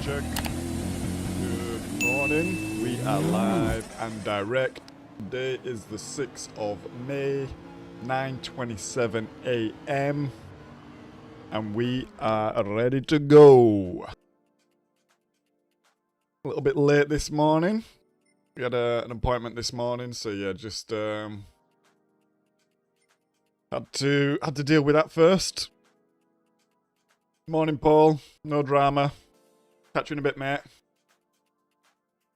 Check. Good morning. We are live and direct. Today is the 6th of May, 9:27 a.m. and we are ready to go. A little bit late this morning. We had an appointment this morning, so yeah, just had to deal with that first. Morning, Paul. No drama. Catch you in a bit, mate.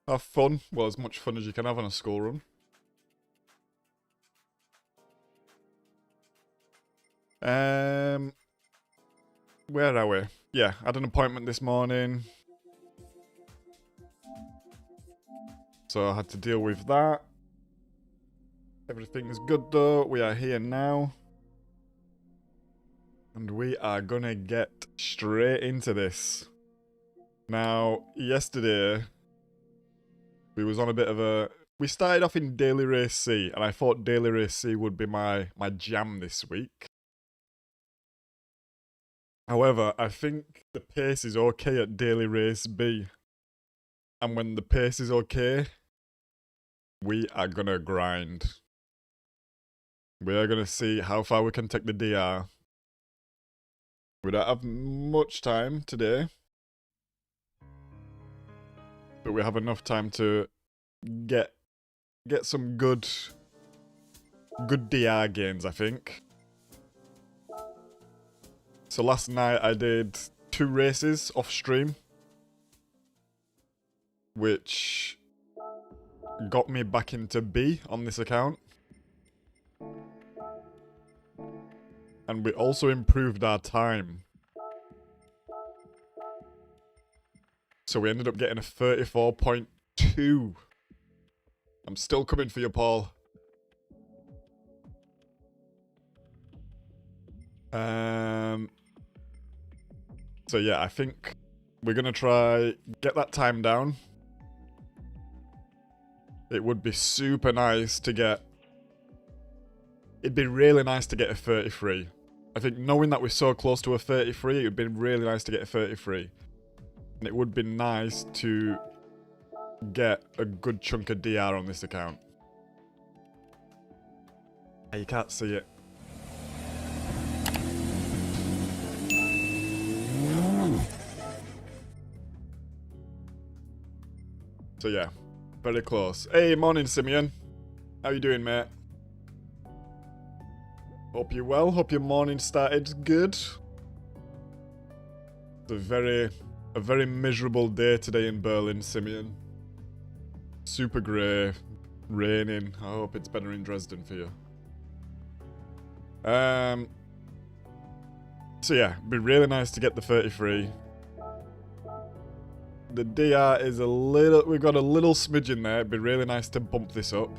Have fun. Well, as much fun as you can have on a school run. Where are we? Yeah, had an appointment this morning. So I had to deal with that. Everything is good though. We are here now. And we are gonna get straight into this. Now, yesterday, we was on a bit of a... We started off in Daily Race C, and I thought Daily Race C would be my jam this week. However, I think the pace is okay at Daily Race B. And when the pace is okay, we are gonna grind. We are gonna see how far we can take the DR. We don't have much time today. But we have enough time to get some good good DR gains, I think. So last night I did 2 races off stream, which got me back into B on this account. And we also improved our time. So we ended up getting a 34.2. I'm still coming for you, Paul. So yeah, I think we're gonna try get that time down. It would be super nice to get... It'd be really nice to get a 33. I think knowing that we're so close to a 33, it would be really nice to get a 33. And it would be nice to get a good chunk of DR on this account. You can't see it. So yeah, very close. Hey, morning Simeon. How you doing, mate? Hope you're well. Hope your morning started good. It's a very miserable day today in Berlin, Simeon. Super grey, raining. I hope it's better in Dresden for you. So yeah, it'd be really nice to get the 33. The DR is a little... We've got a little smidgen there. It'd be really nice to bump this up.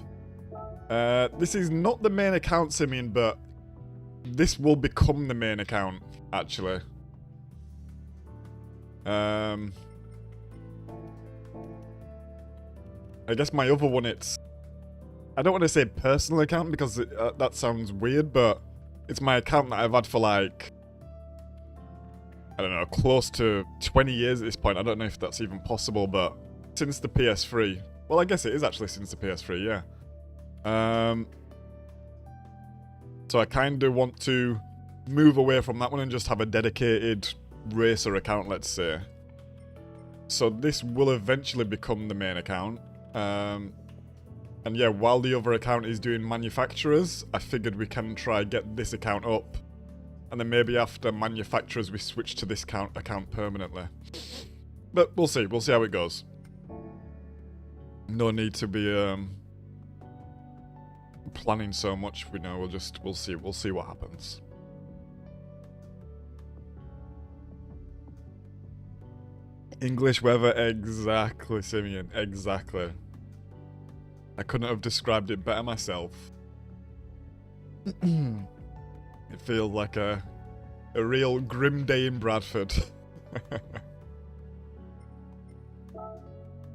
This is not the main account, Simeon, but this will become the main account, actually. I guess my other one, it's... I don't want to say personal account because that sounds weird, but it's my account that I've had for like... I don't know, close to 20 years at this point. I don't know if that's even possible, but since the PS3. Well, I guess it is actually since the PS3, yeah. So I kind of want to move away from that one and just have a dedicated racer account, let's say. So this will eventually become the main account. And yeah, while the other account is doing manufacturers, I figured we can try get this account up. And then maybe after manufacturers, we switch to this account permanently. But we'll see. We'll see how it goes. No need to be planning so much. We know. We'll see. We'll see what happens. English weather, exactly, Simeon. Exactly. I couldn't have described it better myself. It feels like a real grim day in Bradford.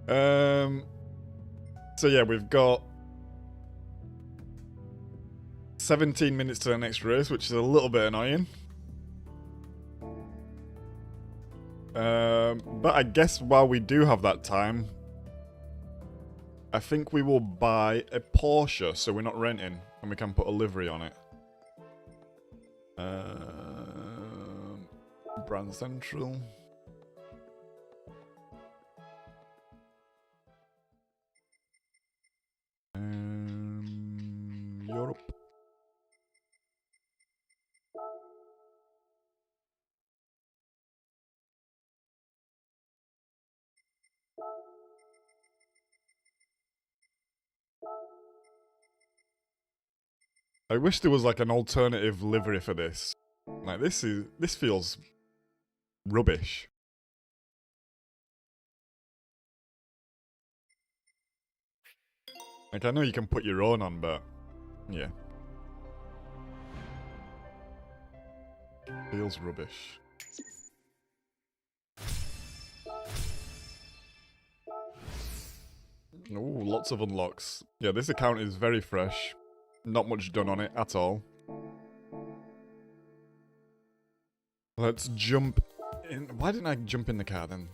So yeah, we've got 17 minutes to the next race, which is a little bit annoying. But I guess while we do have that time, I think we will buy a Porsche, so we're not renting, and we can put a livery on it. Brand Central. Europe. I wish there was like an alternative livery for this. Like this feels rubbish. Like I know you can put your own on, but yeah. Feels rubbish. Ooh, lots of unlocks. Yeah, this account is very fresh. Not much done on it at all. Let's jump in. Why didn't I jump in the car then?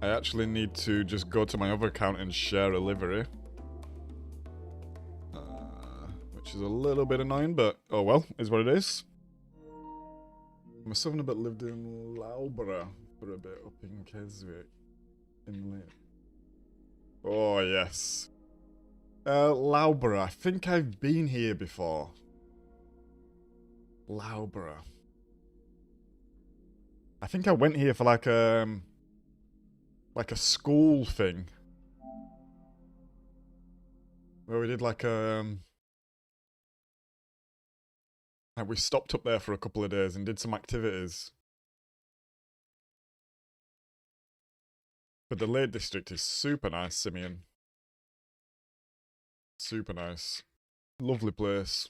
I actually need to just go to my other account and share a livery. which is a little bit annoying, but oh well, is what it is. My southern a bit lived in Loughborough for a bit up in Keswick. Inlet. Oh, yes. Loughborough. I think I've been here before. Loughborough. I think I went here for like a school thing. Where we did like we stopped up there for a couple of days and did some activities. But the Lake District is super nice, Simeon. Super nice. Lovely place.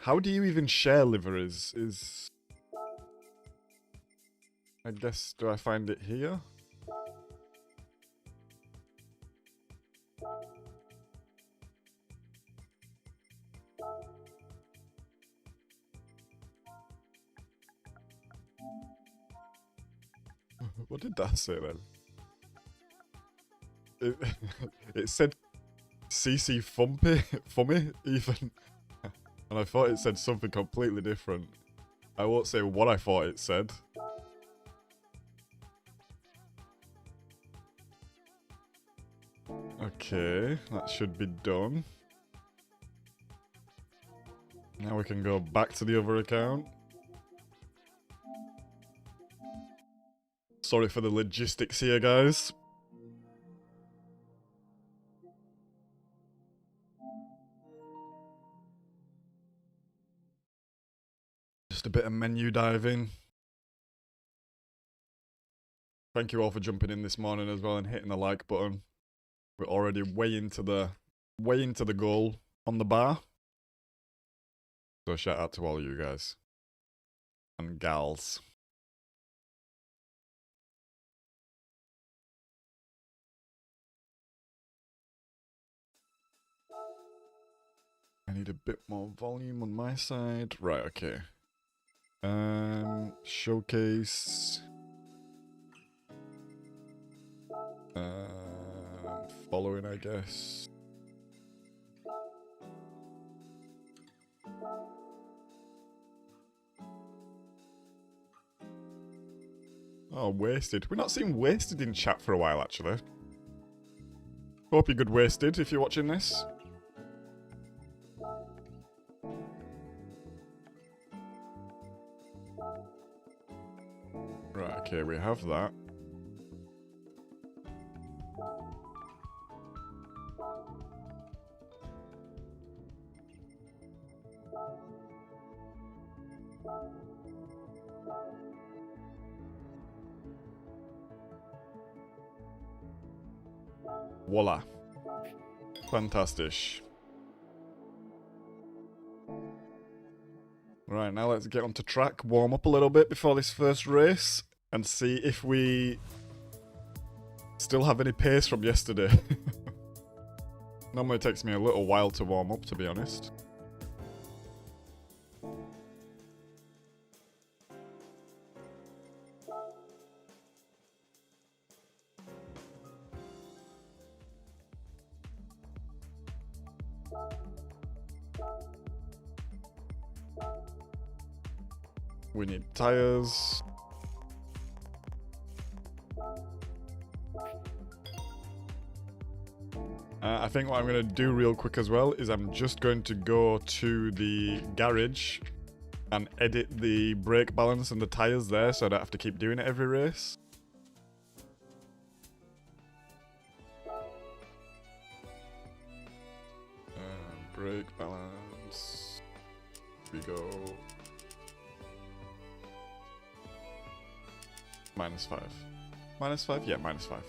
How do you even share liveries? I guess, do I find it here? What did that say then? It said CC Fummy even. And I thought it said something completely different. I won't say what I thought it said. Okay, that should be done. Now we can go back to the other account. Sorry for the logistics here, guys. Just a bit of menu diving. Thank you all for jumping in this morning as well and hitting the like button. We're already way into the goal on the bar. So shout out to all of you guys and gals. I need a bit more volume on my side. Right, okay. Showcase. Following, I guess. Oh, Wasted. We're not seeing Wasted in chat for a while, actually. Hope you're good, Wasted, if you're watching this. Right, okay, we have that. Voila. Fantastic. Right, now let's get onto track, warm up a little bit before this first race, and see if we still have any pace from yesterday. Normally it takes me a little while to warm up, to be honest. We need tires. I think what I'm going to do real quick as well is I'm just going to go to the garage and edit the brake balance and the tires there so I don't have to keep doing it every race. Brake balance. Here we go. -5. -5? Yeah, -5.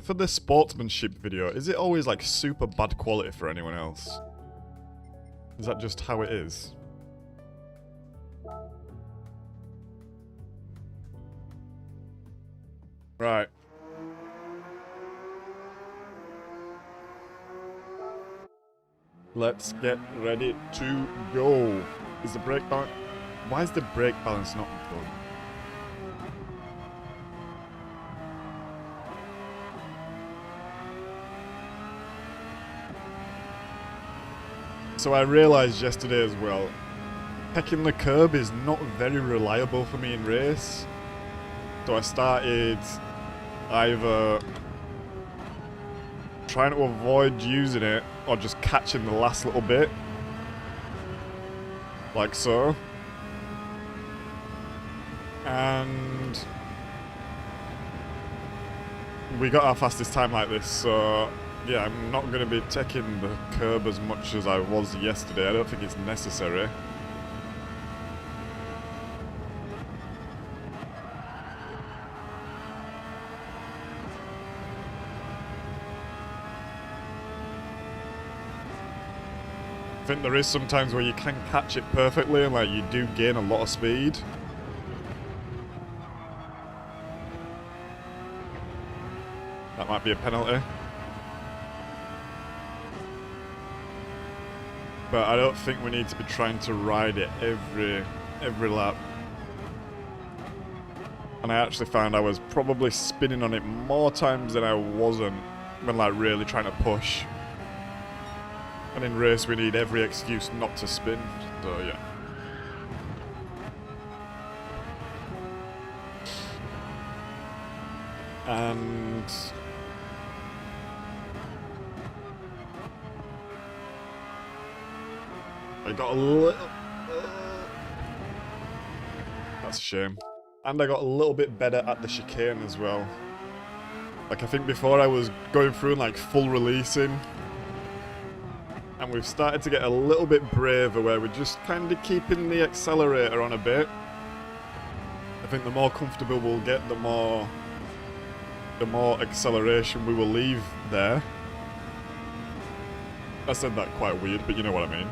for the sportsmanship video, is it always like super bad quality for anyone else? Is that just how it is? Right. Let's get ready to go. Is the brake balance... Why is the brake balance not good? So I realised yesterday as well, pecking the curb is not very reliable for me in race. So I started either trying to avoid using it or just catching the last little bit. Like so. And we got our fastest time like this, so yeah, I'm not going to be taking the curb as much as I was yesterday. I don't think it's necessary. I think there is some times where you can catch it perfectly and like you do gain a lot of speed. That might be a penalty. But I don't think we need to be trying to ride it every lap. And I actually found I was probably spinning on it more times than I wasn't when like really trying to push. And in race we need every excuse not to spin, so yeah. And I got a little... That's a shame. And I got a little bit better at the chicane as well. Like I think before I was going through and like full releasing. And we've started to get a little bit braver where we're just kind of keeping the accelerator on a bit. I think the more comfortable we'll get, the more acceleration we will leave there. I said that quite weird, but you know what I mean.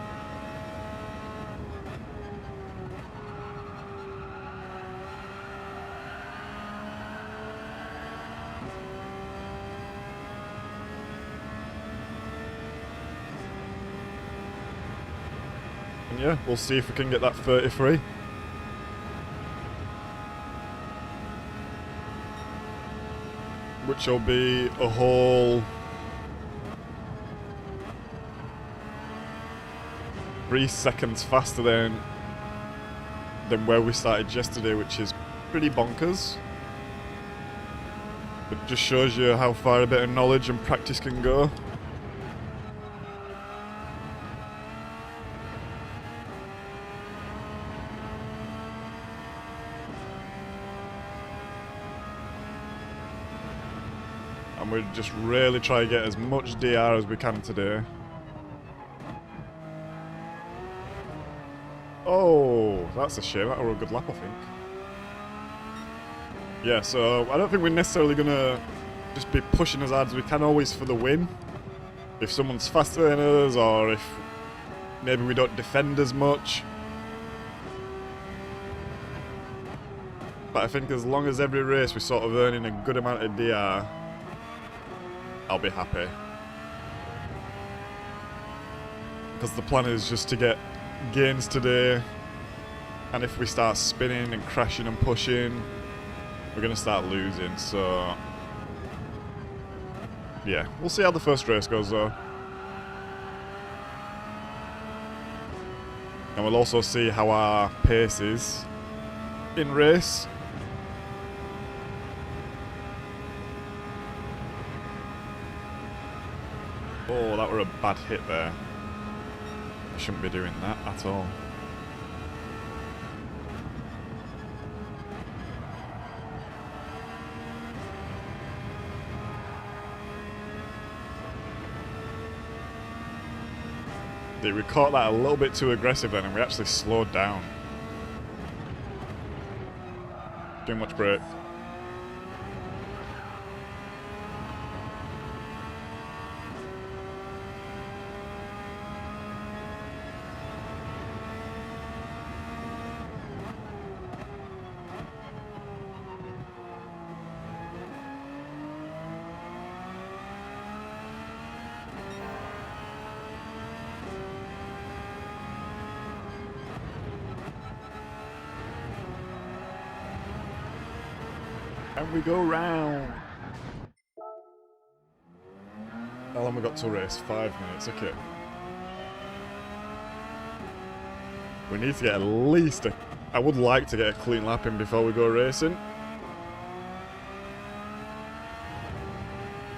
And yeah, we'll see if we can get that 33. Which will be a whole 3 seconds faster than where we started yesterday, which is pretty bonkers. It just shows you how far a bit of knowledge and practice can go. And we just really try to get as much DR as we can today. Oh, that's a shame. That was a good lap, I think. Yeah, so I don't think we're necessarily going to just be pushing as hard as we can always for the win. If someone's faster than us, or if maybe we don't defend as much. But I think as long as every race we're sort of earning a good amount of DR, I'll be happy. Because the plan is just to get gains today, and if we start spinning and crashing and pushing, we're going to start losing, so yeah, we'll see how the first race goes though. And we'll also see how our pace is in race. Oh, that were a bad hit there. I shouldn't be doing that at all. We caught that a little bit too aggressive then, and we actually slowed down. Too much brake. And we go round. How long we got to race? 5 minutes, okay. We need to get at least I would like to get a clean lap in before we go racing.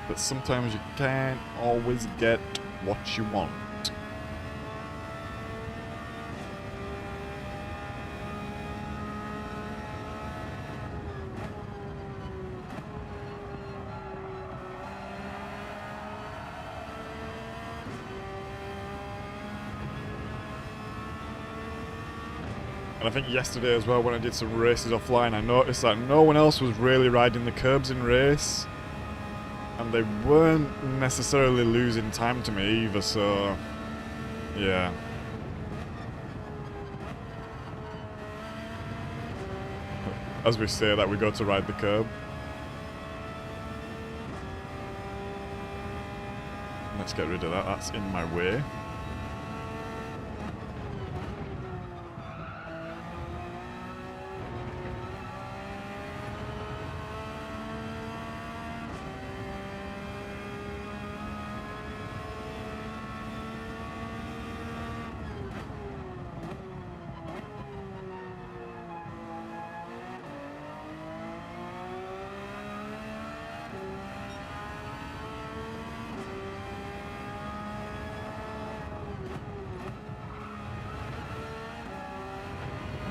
But sometimes you can't always get what you want. And I think yesterday as well, when I did some races offline, I noticed that no one else was really riding the curbs in race. And they weren't necessarily losing time to me either, so yeah. As we say that, we go to ride the curb. Let's get rid of that, that's in my way.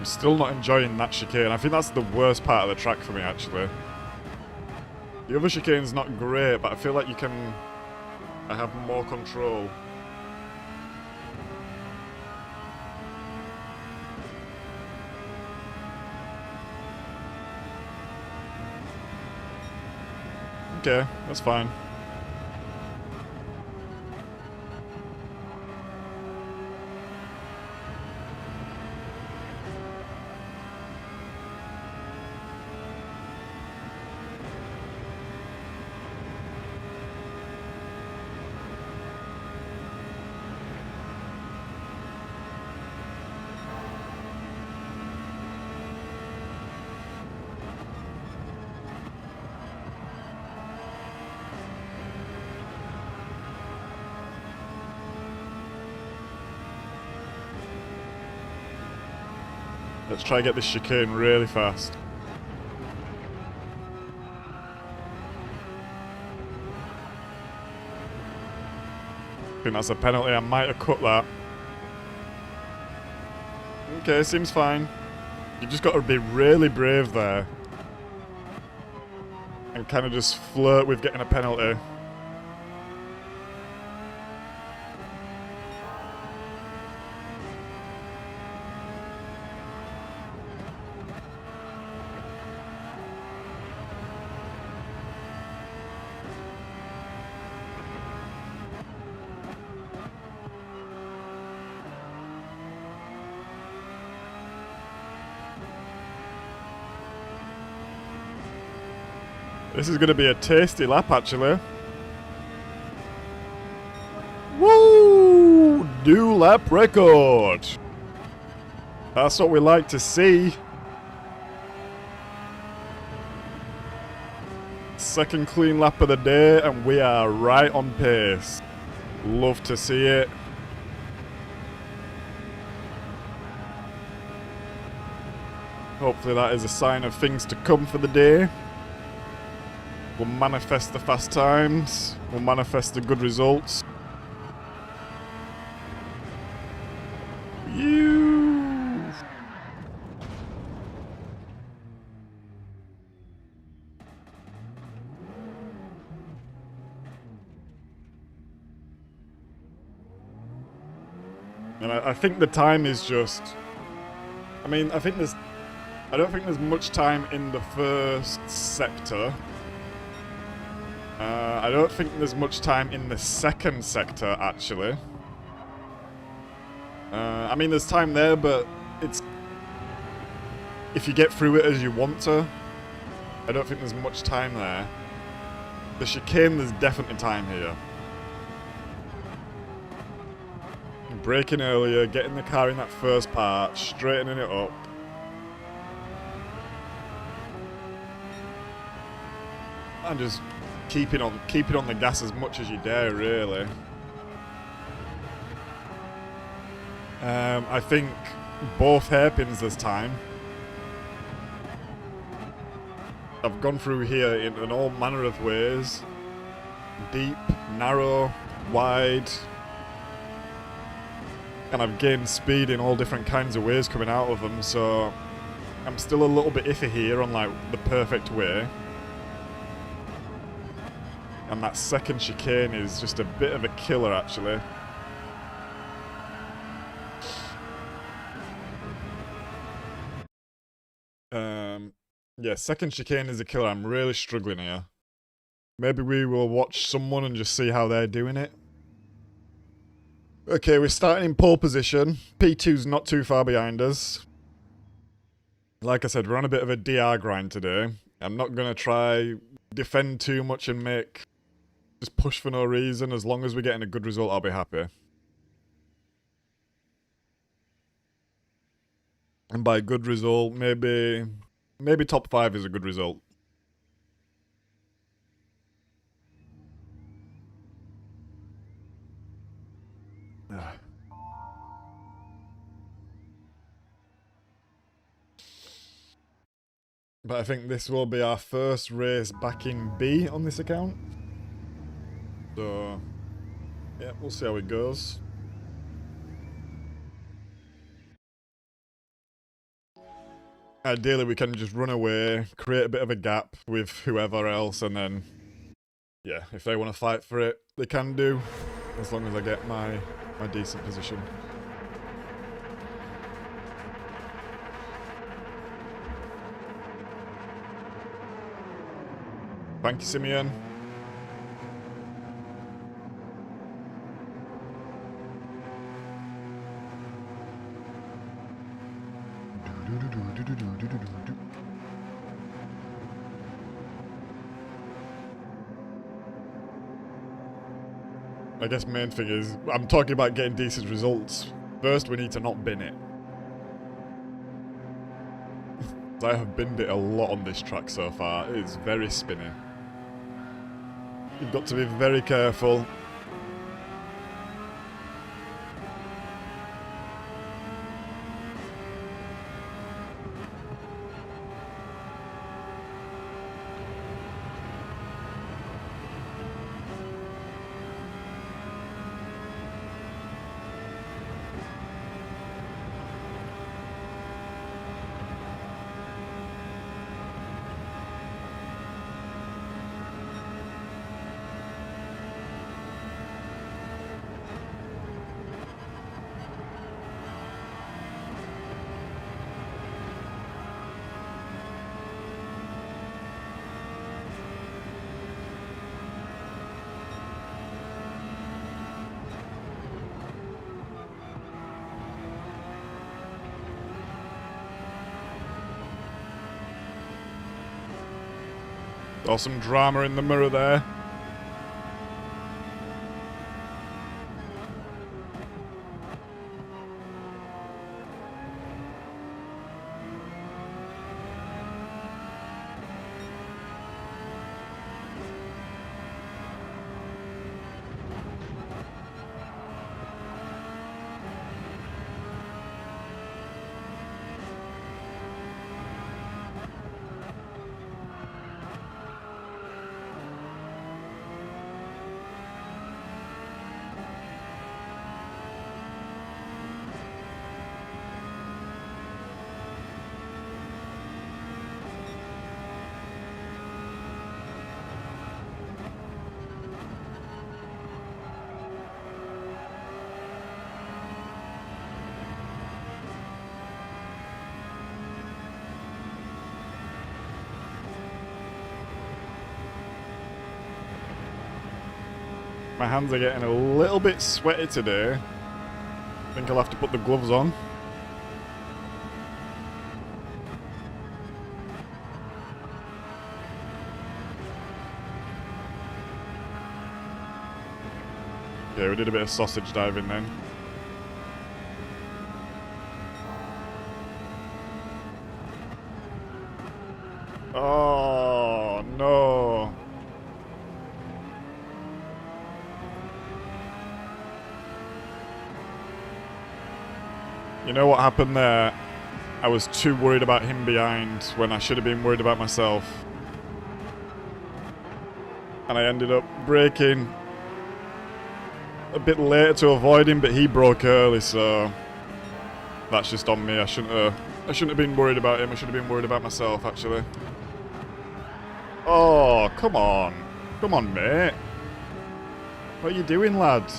Still not enjoying that chicane. I think that's the worst part of the track for me, actually. The other chicane's not great, but I feel like I have more control. Okay, that's fine. Let's try and get this chicane really fast. I think that's a penalty. I might have cut that. Okay, seems fine. You just got to be really brave there. And kind of just flirt with getting a penalty. This is going to be a tasty lap, actually. Woo! New lap record! That's what we like to see. Second clean lap of the day, and we are right on pace. Love to see it. Hopefully that is a sign of things to come for the day. We'll manifest the fast times. We'll manifest the good results. And I think the time is just... I mean, I don't think there's much time in the first sector. I don't think there's much time in the second sector, actually. I mean, there's time there, but it's... if you get through it as you want to, I don't think there's much time there. The chicane, there's definitely time here. Braking earlier, getting the car in that first part, straightening it up. And just keep it on the gas as much as you dare, really. I think both hairpins this time. I've gone through here in all manner of ways. Deep, narrow, wide. And I've gained speed in all different kinds of ways coming out of them, so I'm still a little bit iffy here on like the perfect way. And that second chicane is just a bit of a killer, actually. Yeah, second chicane is a killer. I'm really struggling here. Maybe we will watch someone and just see how they're doing it. Okay, we're starting in pole position. P2's not too far behind us. Like I said, we're on a bit of a DR grind today. I'm not going to try defend too much and just push for no reason. As long as we're getting a good result, I'll be happy. And by good result, maybe top 5 is a good result. But I think this will be our first race back in B on this account. So, yeah, we'll see how it goes. Ideally, we can just run away, create a bit of a gap with whoever else, and then, yeah, if they want to fight for it, they can do, as long as I get my decent position. Thank you, Simeon. I guess main thing is, I'm talking about getting decent results. First, we need to not bin it. I have binned it a lot on this track so far. It's very spinny. You've got to be very careful. Or some drama in the mirror there. My hands are getting a little bit sweaty today. I think I'll have to put the gloves on. Yeah, we did a bit of sausage diving then. Oh, no. You know what happened there? I was too worried about him behind when I should have been worried about myself. And I ended up braking a bit later to avoid him, but he broke early, so that's just on me. I shouldn't have been worried about him. I should have been worried about myself, actually. Oh, come on. Come on, mate. What are you doing, lad?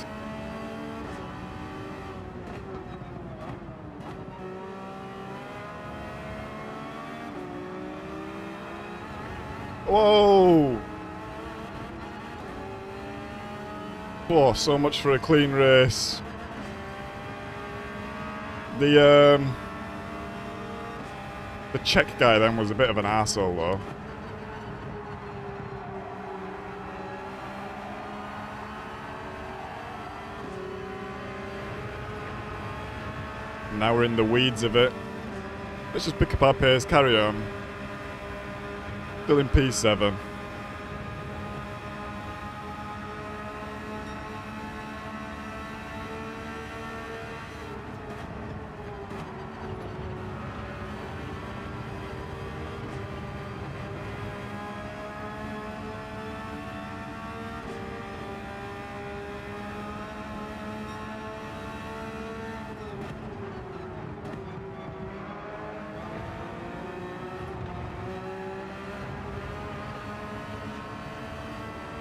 Whoa! Oh, so much for a clean race. The Czech guy then was a bit of an arsehole though. Now we're in the weeds of it. Let's just pick up our pace, carry on. Still in P7.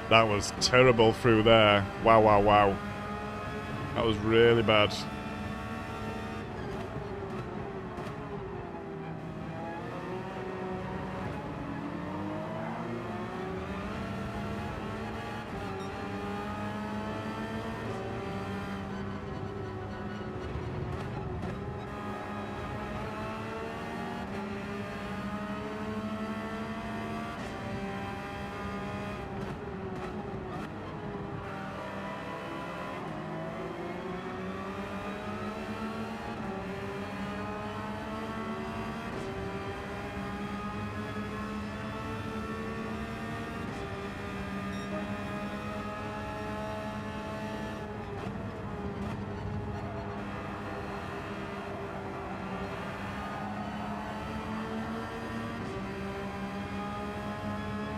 That was terrible through there. Wow, wow, wow. That was really bad.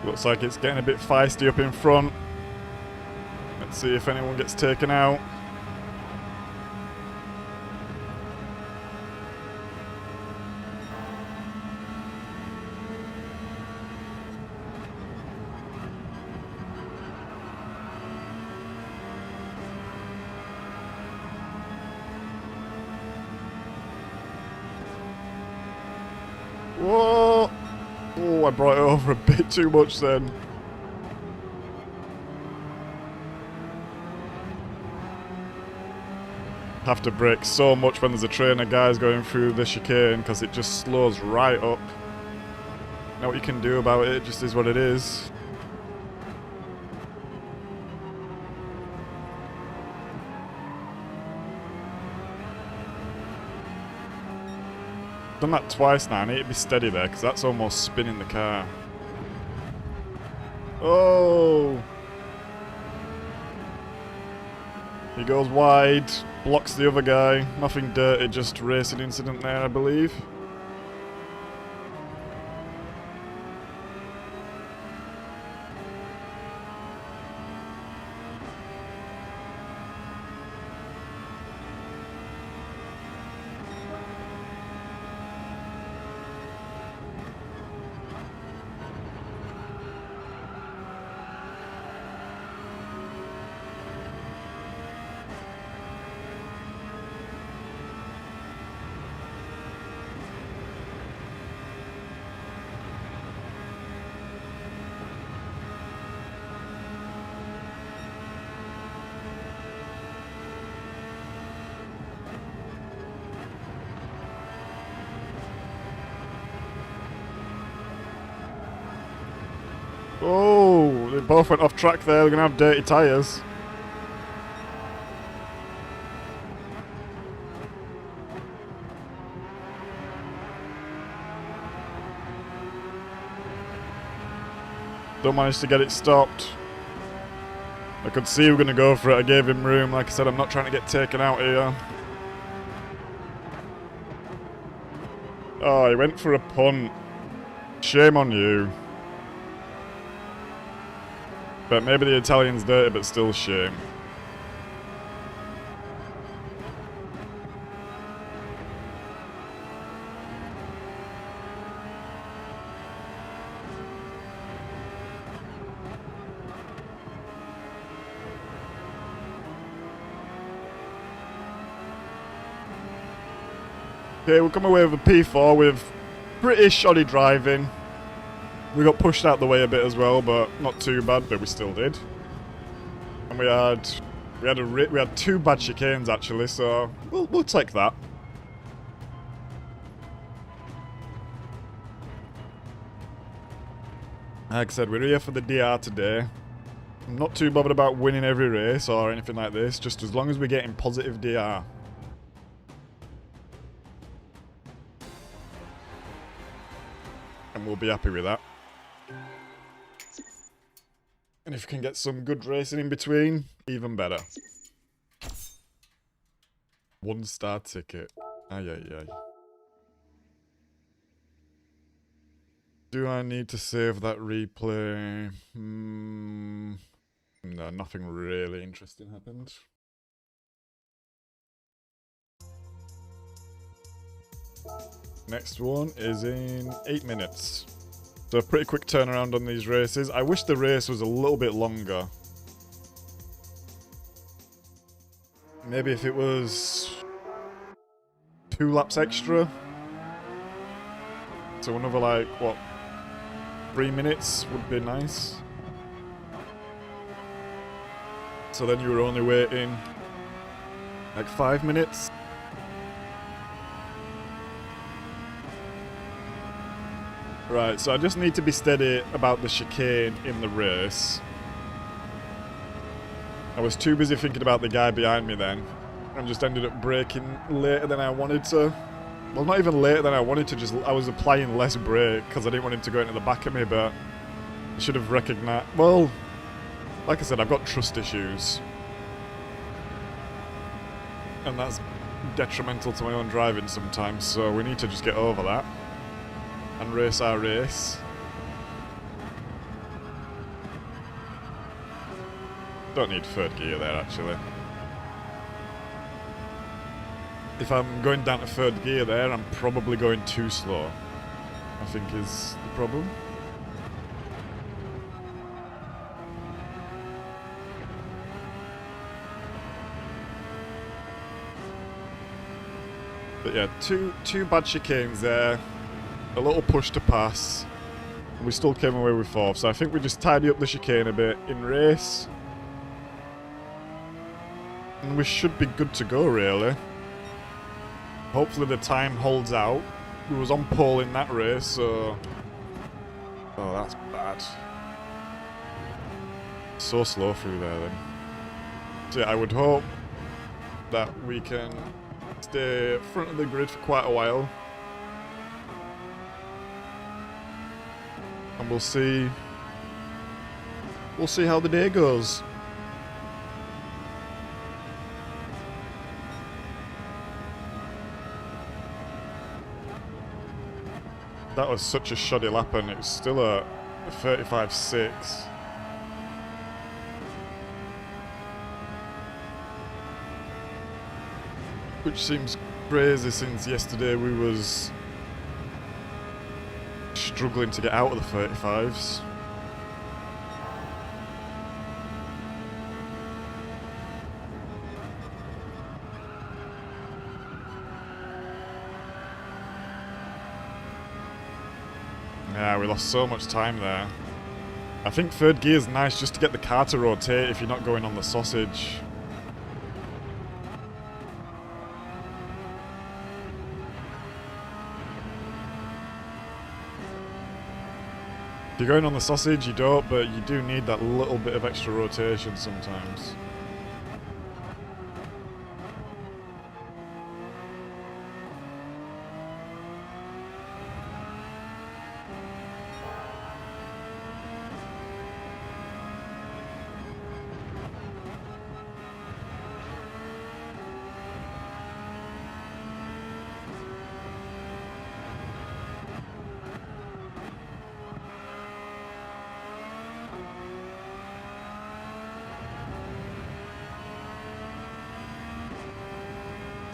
Looks like it's getting a bit feisty up in front. Let's see if anyone gets taken out. Whoa! Oh, I brought it over a bit too much then. Have to brake so much when there's a train of guys going through the chicane because it just slows right up. Know what you can do about it, it just is what it is. Done that twice now. I need to be steady there because that's almost spinning the car. Oh! He goes wide, blocks the other guy. Nothing dirty, just racing incident there, I believe. Oh, they both went off track there. They're going to have dirty tyres. Don't manage to get it stopped. I could see we were going to go for it. I gave him room. Like I said, I'm not trying to get taken out here. Oh, he went for a punt. Shame on you. But maybe the Italian's dirty, but still shame. Okay, we'll come away with a P4 with pretty shoddy driving. We got pushed out the way a bit as well, but not too bad, but we still did. And we had two bad chicanes actually, so we'll take that. Like I said, we're here for the DR today. I'm not too bothered about winning every race or anything like this, just as long as we're getting positive DR. And we'll be happy with that. And if we can get some good racing in between, even better. 1-star ticket. Ay, ay, ay. Do I need to save that replay? No, nothing really interesting happened. Next one is in 8 minutes. So a pretty quick turnaround on these races. I wish the race was a little bit longer. Maybe if it was 2 laps extra. So another like, what, 3 minutes would be nice. So then you were only waiting like 5 minutes. Right, so I just need to be steady about the chicane in the race. I was too busy thinking about the guy behind me then. And just ended up braking later than I wanted to. Well, not even later than I wanted to, just I was applying less brake because I didn't want him to go into the back of me, but I should have recognised... Well, like I said, I've got trust issues. And that's detrimental to my own driving sometimes, so we need to just get over that. And race our race. Don't need third gear there, actually. If I'm going down to third gear there, I'm probably going too slow, I think is the problem. But yeah, two bad chicanes there. A little push to pass. And we still came away with 4th, so I think we just tidy up the chicane a bit in race. And we should be good to go, really. Hopefully the time holds out. We was on pole in that race, so... Oh, that's bad. So slow through there, then. So yeah, I would hope that we can stay front of the grid for quite a while. And we'll see how the day goes. That was such a shoddy lap and it's still a 35.6. Which seems crazy since yesterday we was struggling to get out of the 35s. Yeah, we lost so much time there. I think third gear is nice just to get the car to rotate if you're not going on the sausage. If you're going on the sausage, you don't, but you do need that little bit of extra rotation sometimes.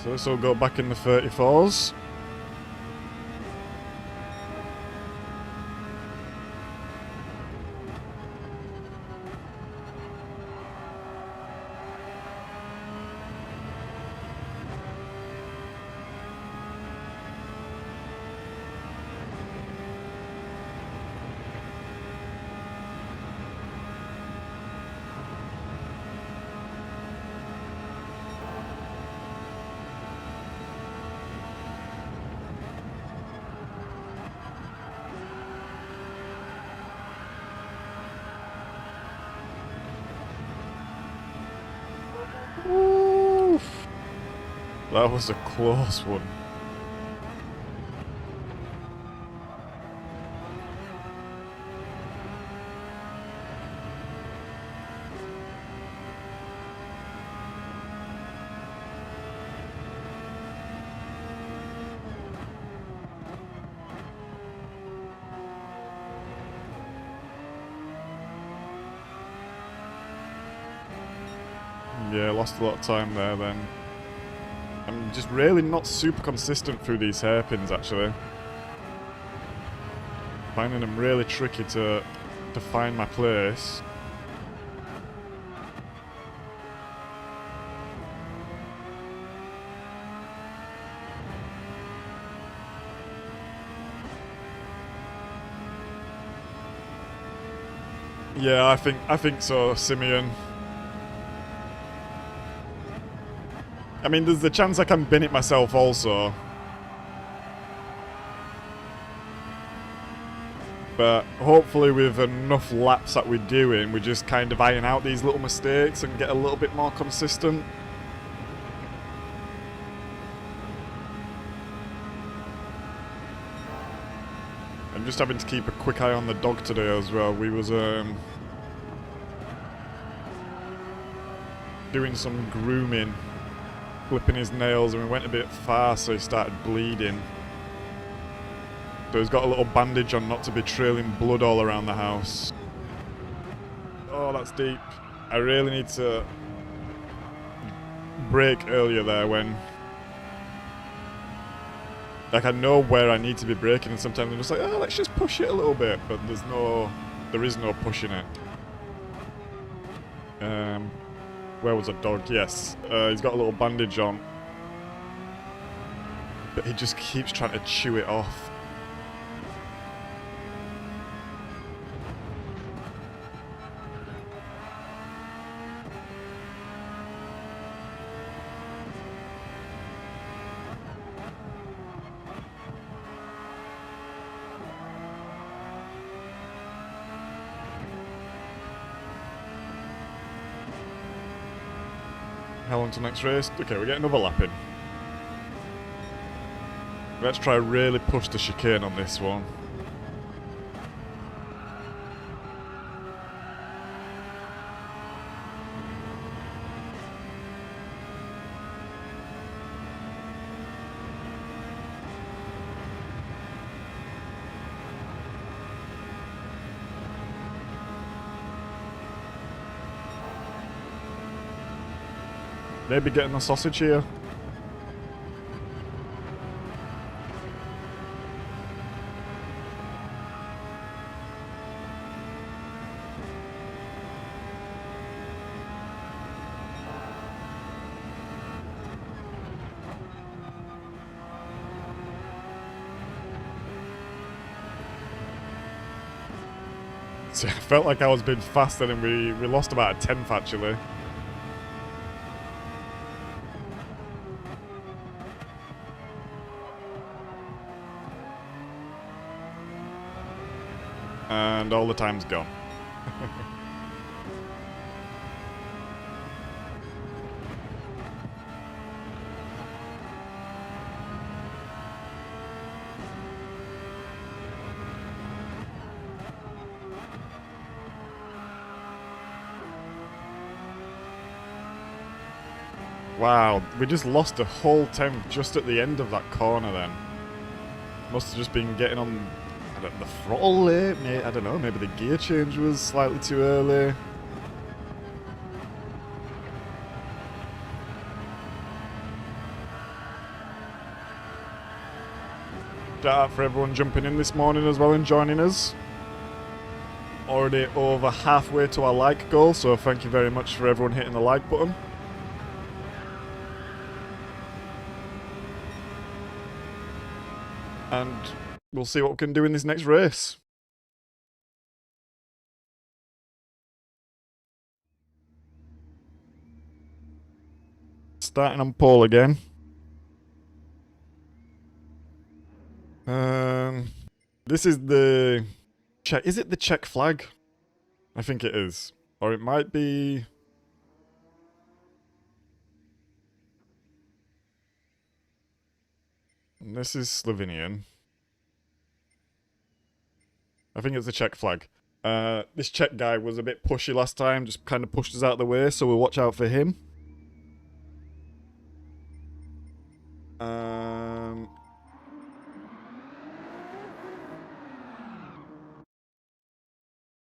So this will go back in the 34s. Oof. That was a close one. Yeah, lost a lot of time there then. I'm just really not super consistent through these hairpins actually. Finding them really tricky to find my place. Yeah, I think so, Simeon. I mean, there's the chance I can bin it myself also. But hopefully with enough laps that we're doing, we just kind of iron out these little mistakes and get a little bit more consistent. I'm just having to keep a quick eye on the dog today as well. We was doing some grooming, clipping his nails, and we went a bit far, so he started bleeding. So he's got a little bandage on not to be trailing blood all around the house. Oh, that's deep. I really need to brake earlier there when... Like, I know where I need to be braking, and sometimes I'm just like, oh, let's just push it a little bit, but there is no pushing it. Where was the dog? Yes. He's got a little bandage on. But he just keeps trying to chew it off. How long till next race? Okay, we get another lap in. Let's try really push the chicane on this one. Maybe getting a sausage here. See, I felt like I was being faster and we lost about a 10th actually. And all the time's gone. Wow, we just lost a whole 10th just at the end of that corner then. Must have just been getting on the throttle late, I don't know, maybe the gear change was slightly too early. Shout out for everyone jumping in this morning as well and joining us. Already over halfway to our like goal, so thank you very much for everyone hitting the like button. And we'll see what we can do in this next race. Starting on pole again. This is the Czech. Is it the Czech flag? I think it is. Or it might be... This is Slovenian. I think it's the Czech flag. This Czech guy was a bit pushy last time, just kind of pushed us out of the way, so we'll watch out for him.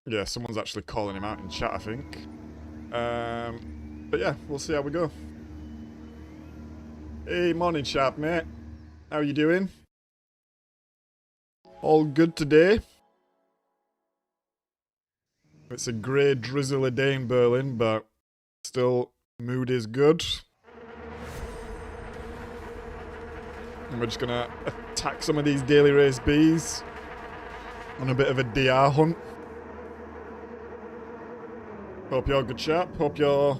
Yeah, someone's actually calling him out in chat, I think. But yeah, we'll see how we go. Hey, morning, Sharp, mate. How you doing? All good today? It's a grey, drizzly day in Berlin, but still, mood is good. And we're just gonna attack some of these daily race Bs on a bit of a DR hunt. Hope you're good, Sharp. Hope you're...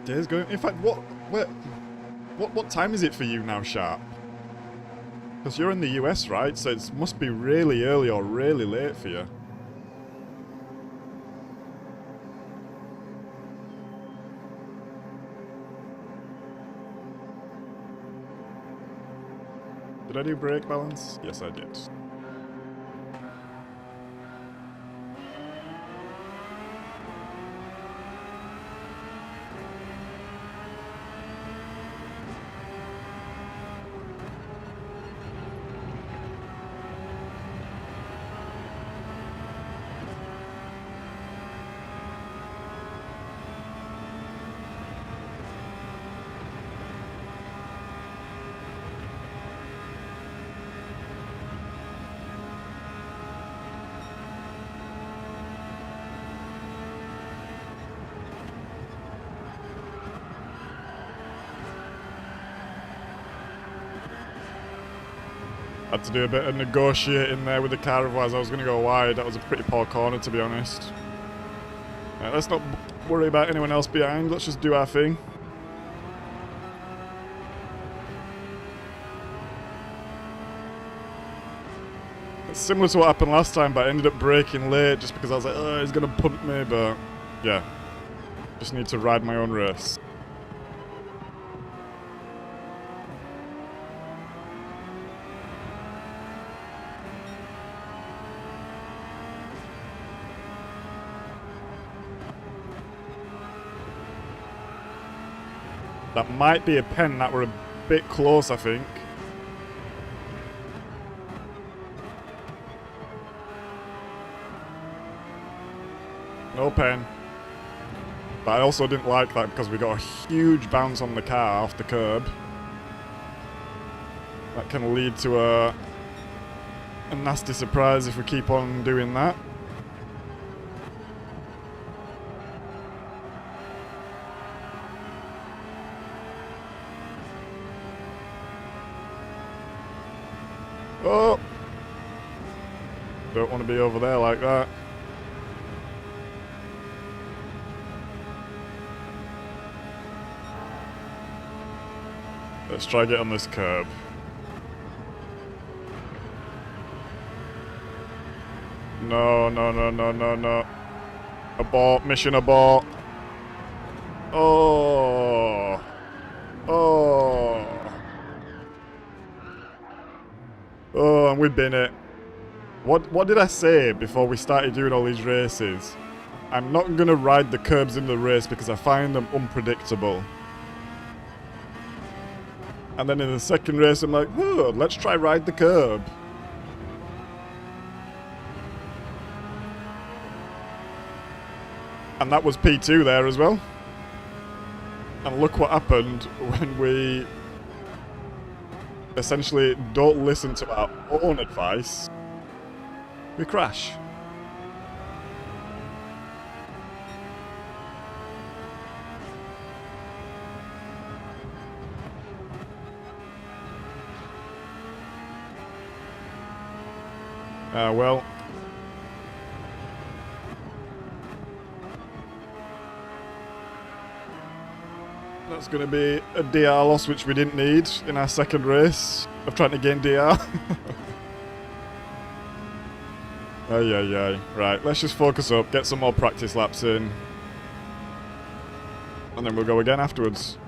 Day's going... In fact, what time is it for you now, Sharp? Because you're in the US, right? So it must be really early or really late for you. Did I do brake balance? Yes, I did. Had to do a bit of negotiating there with the car, otherwise I was going to go wide. That was a pretty poor corner, to be honest. Right, let's not worry about anyone else behind. Let's just do our thing. It's similar to what happened last time, but I ended up braking late just because I was like, oh, he's going to punt me, but yeah. Just need to ride my own race. That might be a pen. That were a bit close, I think. No pen. But I also didn't like that because we got a huge bounce on the car off the curb. That can lead to a nasty surprise if we keep on doing that. Oh! Don't want to be over there like that. Let's try get on this curb. No, no, no, no, no, no. Abort, mission abort. Oh. Oh. Oh, and we bin it. What did I say before we started doing all these races? I'm not gonna ride the curbs in the race because I find them unpredictable. And then in the second race I'm like, oh, let's try ride the curb. And that was P2 there as well. And look what happened when we essentially don't listen to our own advice. We crash. Well. That's going to be a DR loss, which we didn't need in our second race of trying to gain DR. Ay. Right, let's just focus up, get some more practice laps in. And then we'll go again afterwards.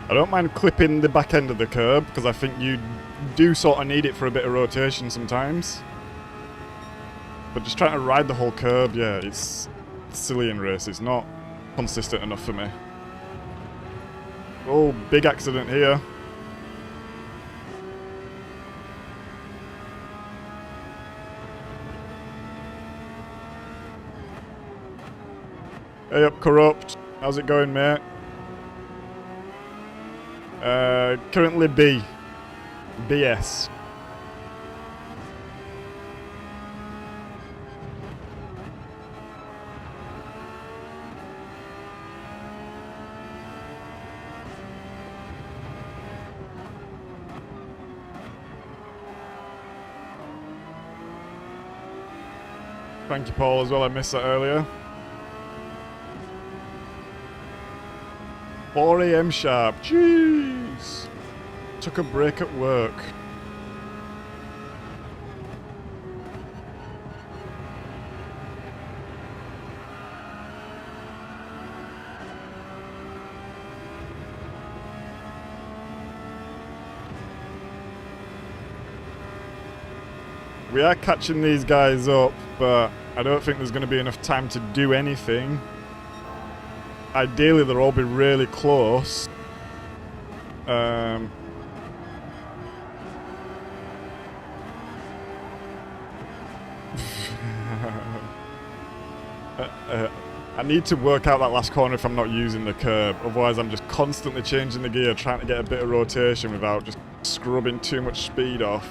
I don't mind clipping the back end of the curb because I think you do sort of need it for a bit of rotation sometimes. But just trying to ride the whole curb, yeah, it's silly in race. It's not consistent enough for me. Oh, big accident here. Hey up, Corrupt. How's it going, mate? Currently B. BS. Thank you, Paul, as well. I missed that earlier. 4 AM sharp. Jeez. Took a break at work. We are catching these guys up, but I don't think there's going to be enough time to do anything. Ideally, they'll all be really close. I need to work out that last corner if I'm not using the curb. Otherwise, I'm just constantly changing the gear, trying to get a bit of rotation without just scrubbing too much speed off.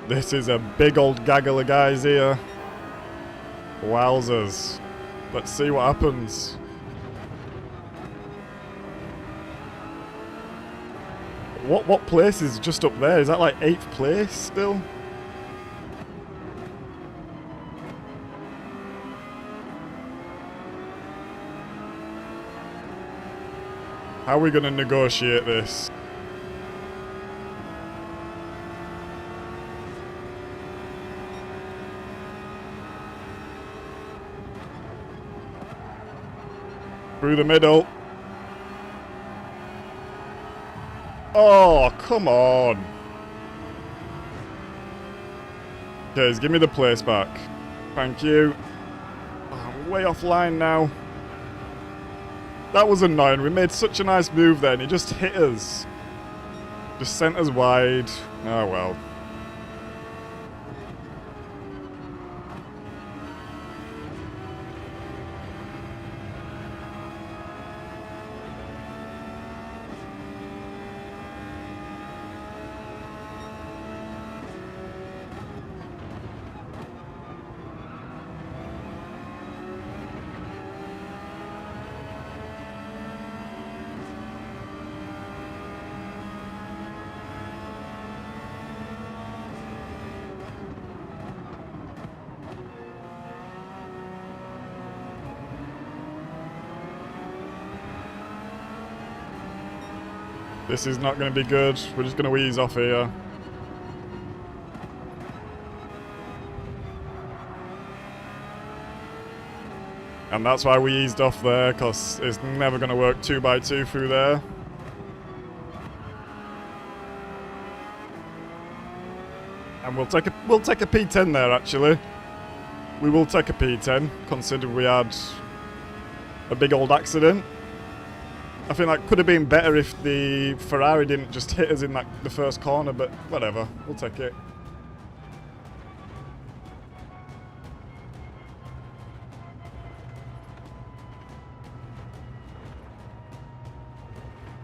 This is a big old gaggle of guys here. Wowzers. Let's see what happens. What place is just up there? Is that like 8th place still? How are we going to negotiate this? Through the middle. Oh, come on. Okay, give me the place back. Thank you. Oh, I'm way offline now. That was annoying. We made such a nice move there and he just hit us. Just sent us wide. Oh well. This is not going to be good. We're just going to ease off here. And that's why we eased off there, because it's never going to work 2x2 through there. And we'll take a P10 there, actually. We will take a P10, considering we had a big old accident. I think that could have been better if the Ferrari didn't just hit us in the first corner, but whatever, we'll take it.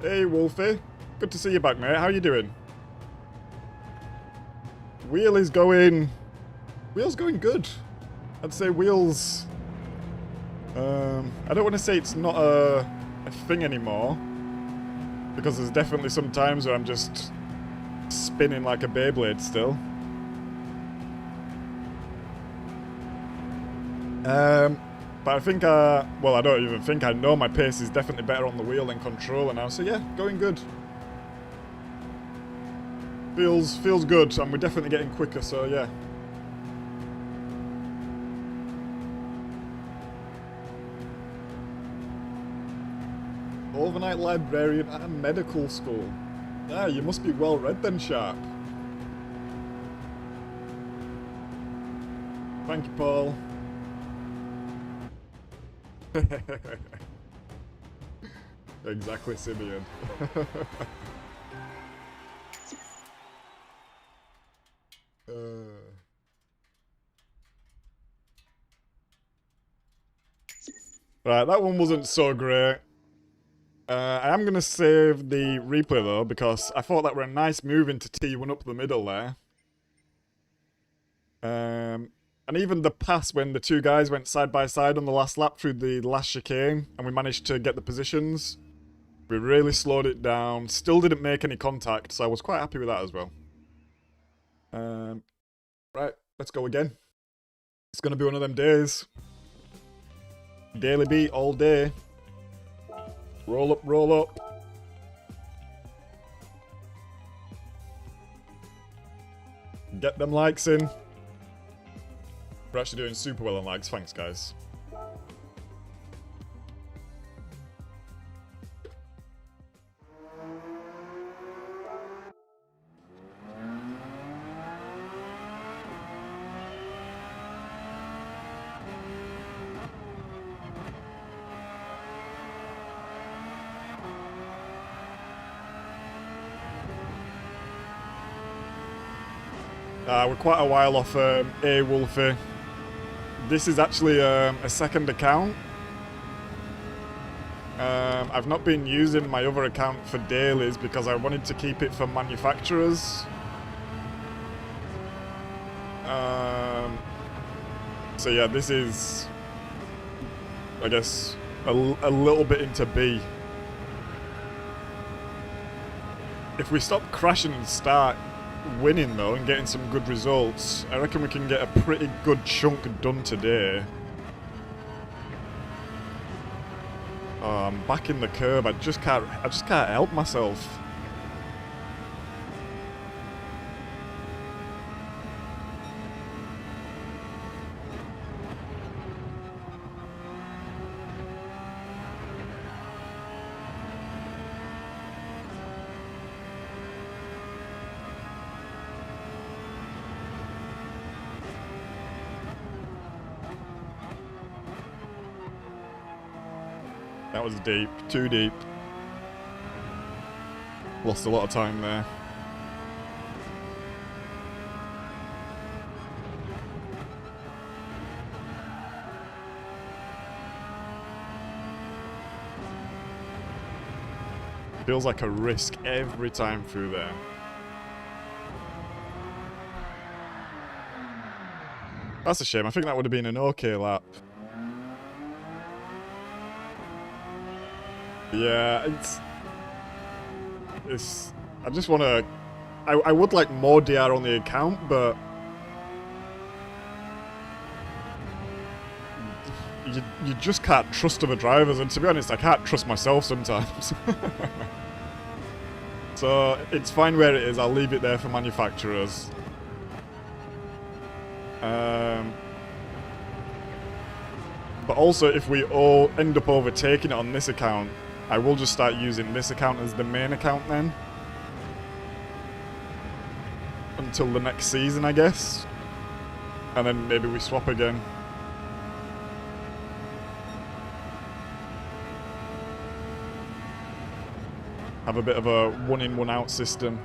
Hey Wolfie, good to see you back, mate. How you doing? Wheel's going good. I'd say Wheels, I don't want to say it's not a thing anymore, because there's definitely some times where I'm just spinning like a Beyblade still. But I think, well, I don't even think, I know my pace is definitely better on the wheel than controller now, so yeah, going good. Feels good, and we're definitely getting quicker, so yeah. Overnight librarian at a medical school. Ah, you must be well read then, Sharp. Thank you, Paul. Exactly, Simeon. Right, that one wasn't so great. I am going to save the replay though, because I thought that were a nice move into T1 up the middle there. And even the pass when the two guys went side by side on the last lap through the last chicane, and we managed to get the positions. We really slowed it down, still didn't make any contact, so I was quite happy with that as well. Right, let's go again. It's going to be one of them days. Daily beat all day. Roll up, roll up. Get them likes in. We're actually doing super well on likes, thanks guys. We're quite a while off A Wolfie. This is actually a second account. I've not been using my other account for dailies because I wanted to keep it for manufacturers. So yeah, this is, I guess, a little bit into B. If we stop crashing and start winning though and getting some good results, I reckon we can get a pretty good chunk done today. Oh, I'm back in the curb. I just can't help myself. That was deep, too deep. Lost a lot of time there. Feels like a risk every time through there. That's a shame. I think that would have been an okay lap. Yeah, it's I just want to, I would like more DR on the account, but you just can't trust other drivers, and to be honest, I can't trust myself sometimes. So it's fine where it is. I'll leave it there for manufacturers. But also, if we all end up overtaking it on this account, I will just start using this account as the main account then. Until the next season, I guess. And then maybe we swap again. Have a bit of a one-in, one-out system.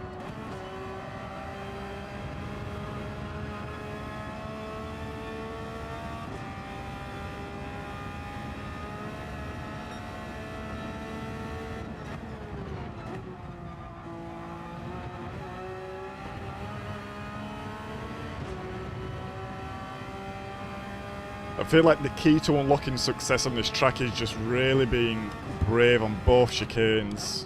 I feel like the key to unlocking success on this track is just really being brave on both chicanes.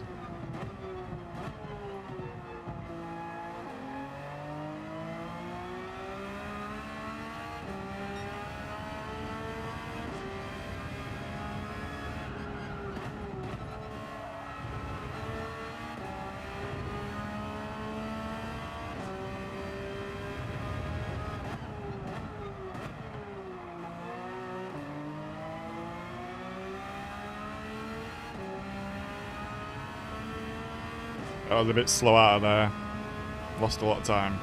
I was a bit slow out of there. Lost a lot of time.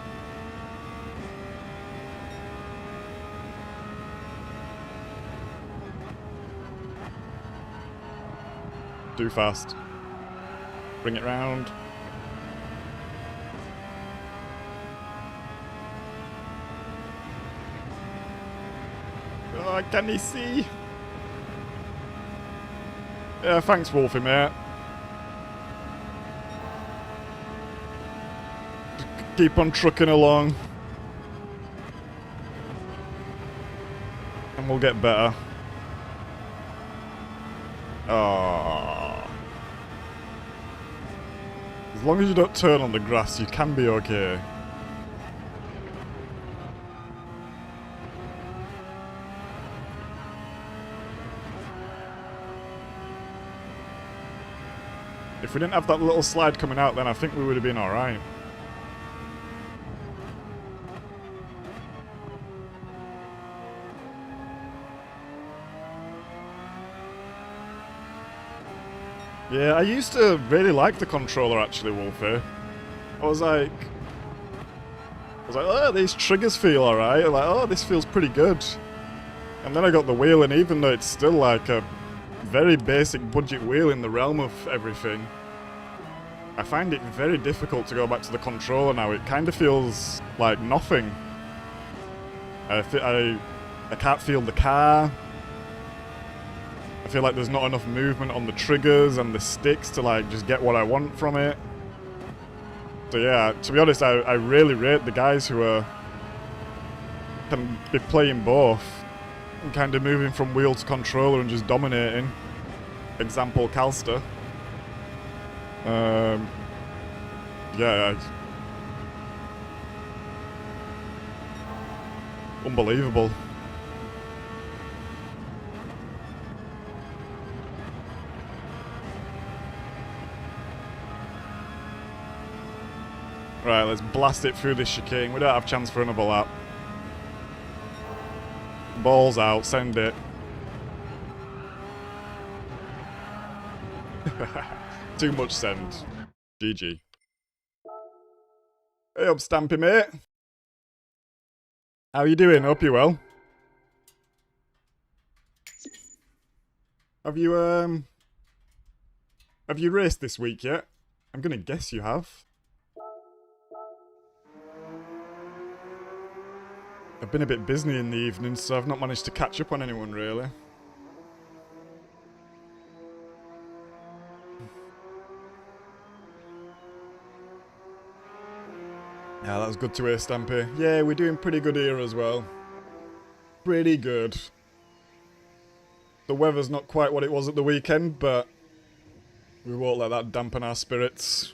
Too fast. Bring it round. Oh, can he see? Yeah, thanks, Wolfie, mate. Keep on trucking along. And we'll get better. Oh. As long as you don't turn on the grass, you can be okay. If we didn't have that little slide coming out, then I think we would have been alright. Yeah, I used to really like the controller actually, Wolfie. I was like, oh, these triggers feel alright. Like, oh, this feels pretty good. And then I got the wheel, and even though it's still like a very basic budget wheel in the realm of everything, I find it very difficult to go back to the controller now. It kind of feels like nothing. I can't feel the car. I feel like there's not enough movement on the triggers and the sticks to like just get what I want from it. So yeah, to be honest, I really rate the guys who can be playing both and kind of moving from wheel to controller and just dominating. Example, Calster. Yeah, unbelievable. Right, let's blast it through this chicane. We don't have a chance for another lap. Balls out, send it. Too much send. GG. Hey up, Stampy, mate. How you doing? Hope you're well. Have you raced this week yet? I'm gonna guess you have. I've been a bit busy in the evening, so I've not managed to catch up on anyone, really. Yeah, that was good to hear, Stampy. Yeah, we're doing pretty good here as well. Pretty good. The weather's not quite what it was at the weekend, but we won't let that dampen our spirits.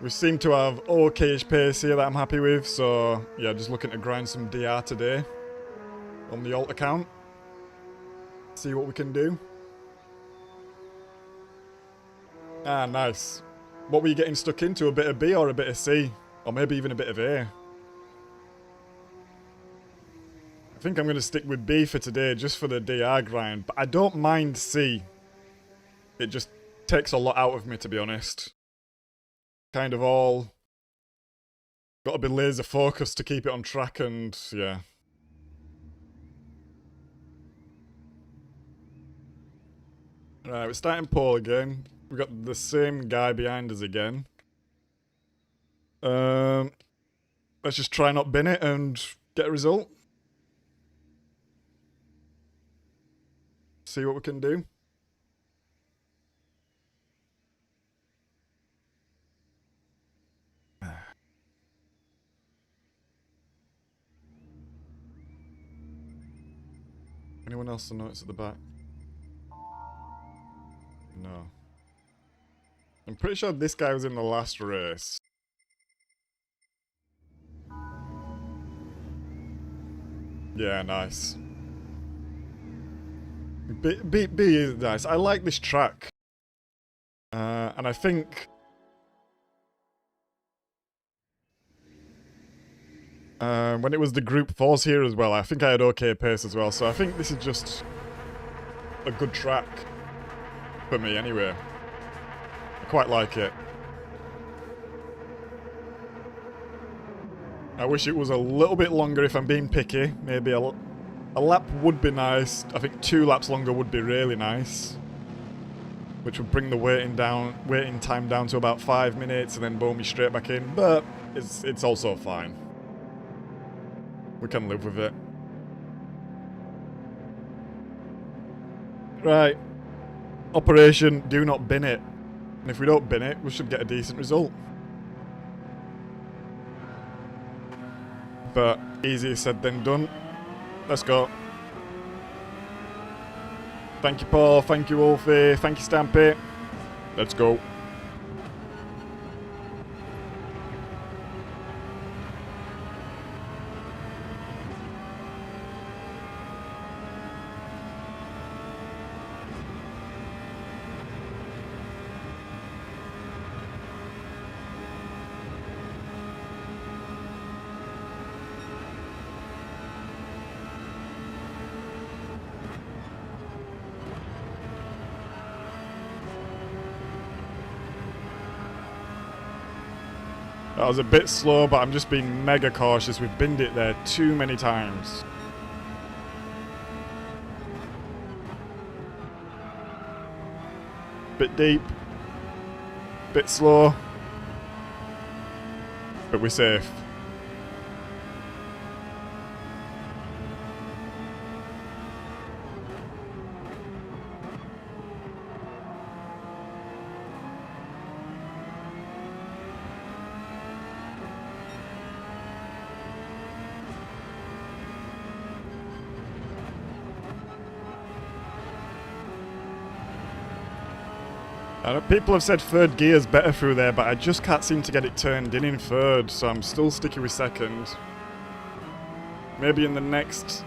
We seem to have okay-ish pace here that I'm happy with, so yeah, just looking to grind some DR today on the alt account. See what we can do. Ah, nice. What were you getting stuck into? A bit of B or a bit of C? Or maybe even a bit of A? I think I'm going to stick with B for today, just for the DR grind. But I don't mind C. It just takes a lot out of me, to be honest. Kind of all... Got to be laser focused to keep it on track and, yeah. Right, we're starting pole again. We've got the same guy behind us again. Let's just try not bin it and get a result. See what we can do. Anyone else to notice at the back? No. I'm pretty sure this guy was in the last race. Yeah, nice. B is nice. I like this track. And I think... when it was the group force here as well, I think I had okay pace as well. So I think this is just a good track for me anyway. I quite like it. I wish it was a little bit longer if I'm being picky. Maybe a lap would be nice. I think 2 laps longer would be really nice. Which would bring the waiting time down to about 5 minutes and then boom, me straight back in. But it's also fine. We can live with it. Right. Operation do not bin it. And if we don't bin it, we should get a decent result. But easier said than done. Let's go. Thank you, Paul. Thank you, Wolfie. Thank you, Stampy. Let's go. That was a bit slow, but I'm just being mega cautious. We've binned it there too many times. Bit deep. Bit slow. But we're safe. People have said third gear's better through there, but I just can't seem to get it turned in third, so I'm still sticking with second. Maybe in the next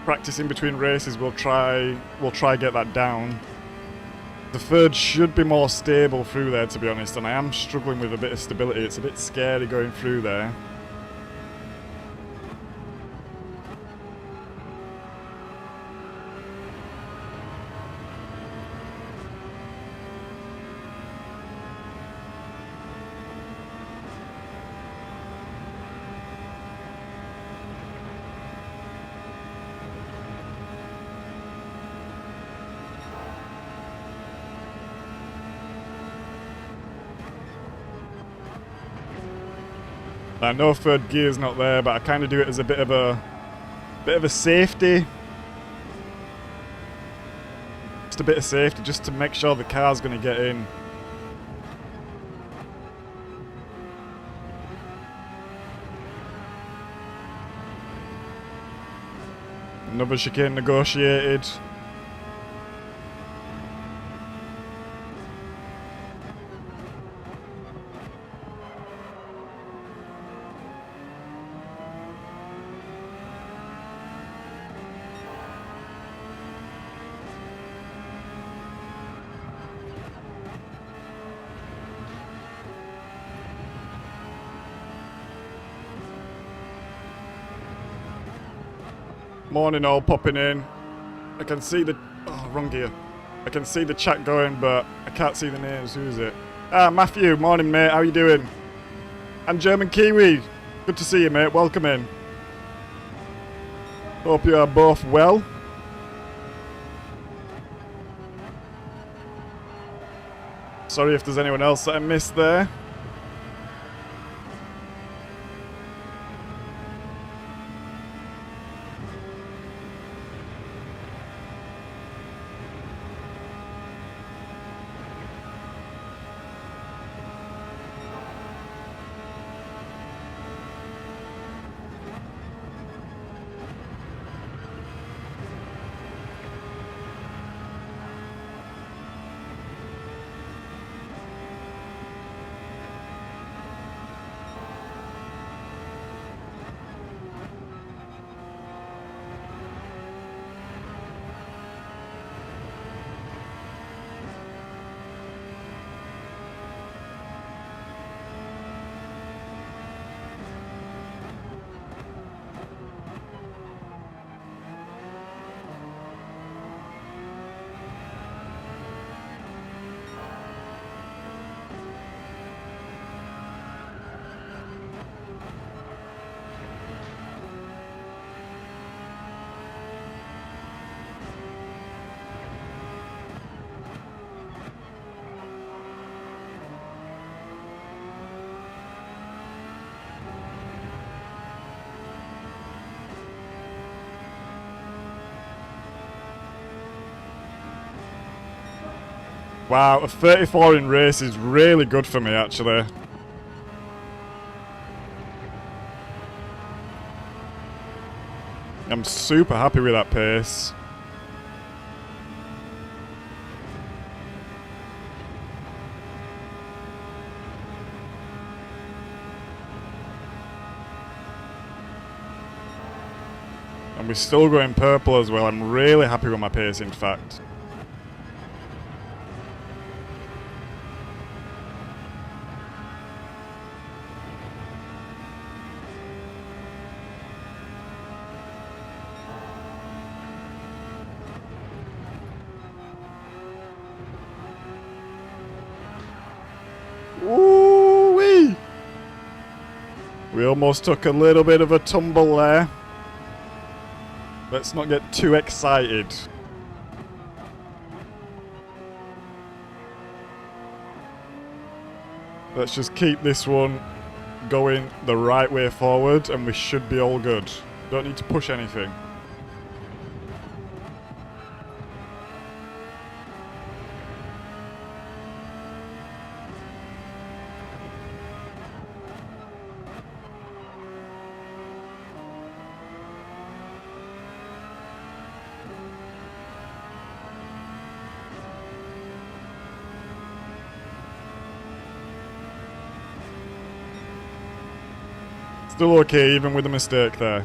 practice in between races we'll try get that down. The third should be more stable through there, to be honest, and I am struggling with a bit of stability. It's a bit scary going through there. I know third gear's not there, but I kind of do it as a bit of a safety. Just a bit of safety, just to make sure the car's going to get in. Another chicane negotiated. Morning all popping in. I can see the... Oh, wrong gear. I can see the chat going, but I can't see the names. Who is it? Ah, Matthew. Morning, mate. How you doing? And German Kiwi. Good to see you, mate. Welcome in. Hope you are both well. Sorry if there's anyone else that I missed there. Wow, a 34 in race is really good for me, actually. I'm super happy with that pace. And we're still going purple as well. I'm really happy with my pace, in fact. Ooh-wee! We almost took a little bit of a tumble there. Let's not get too excited. Let's just keep this one going the right way forward and we should be all good. Don't need to push anything. Still okay, even with a mistake there.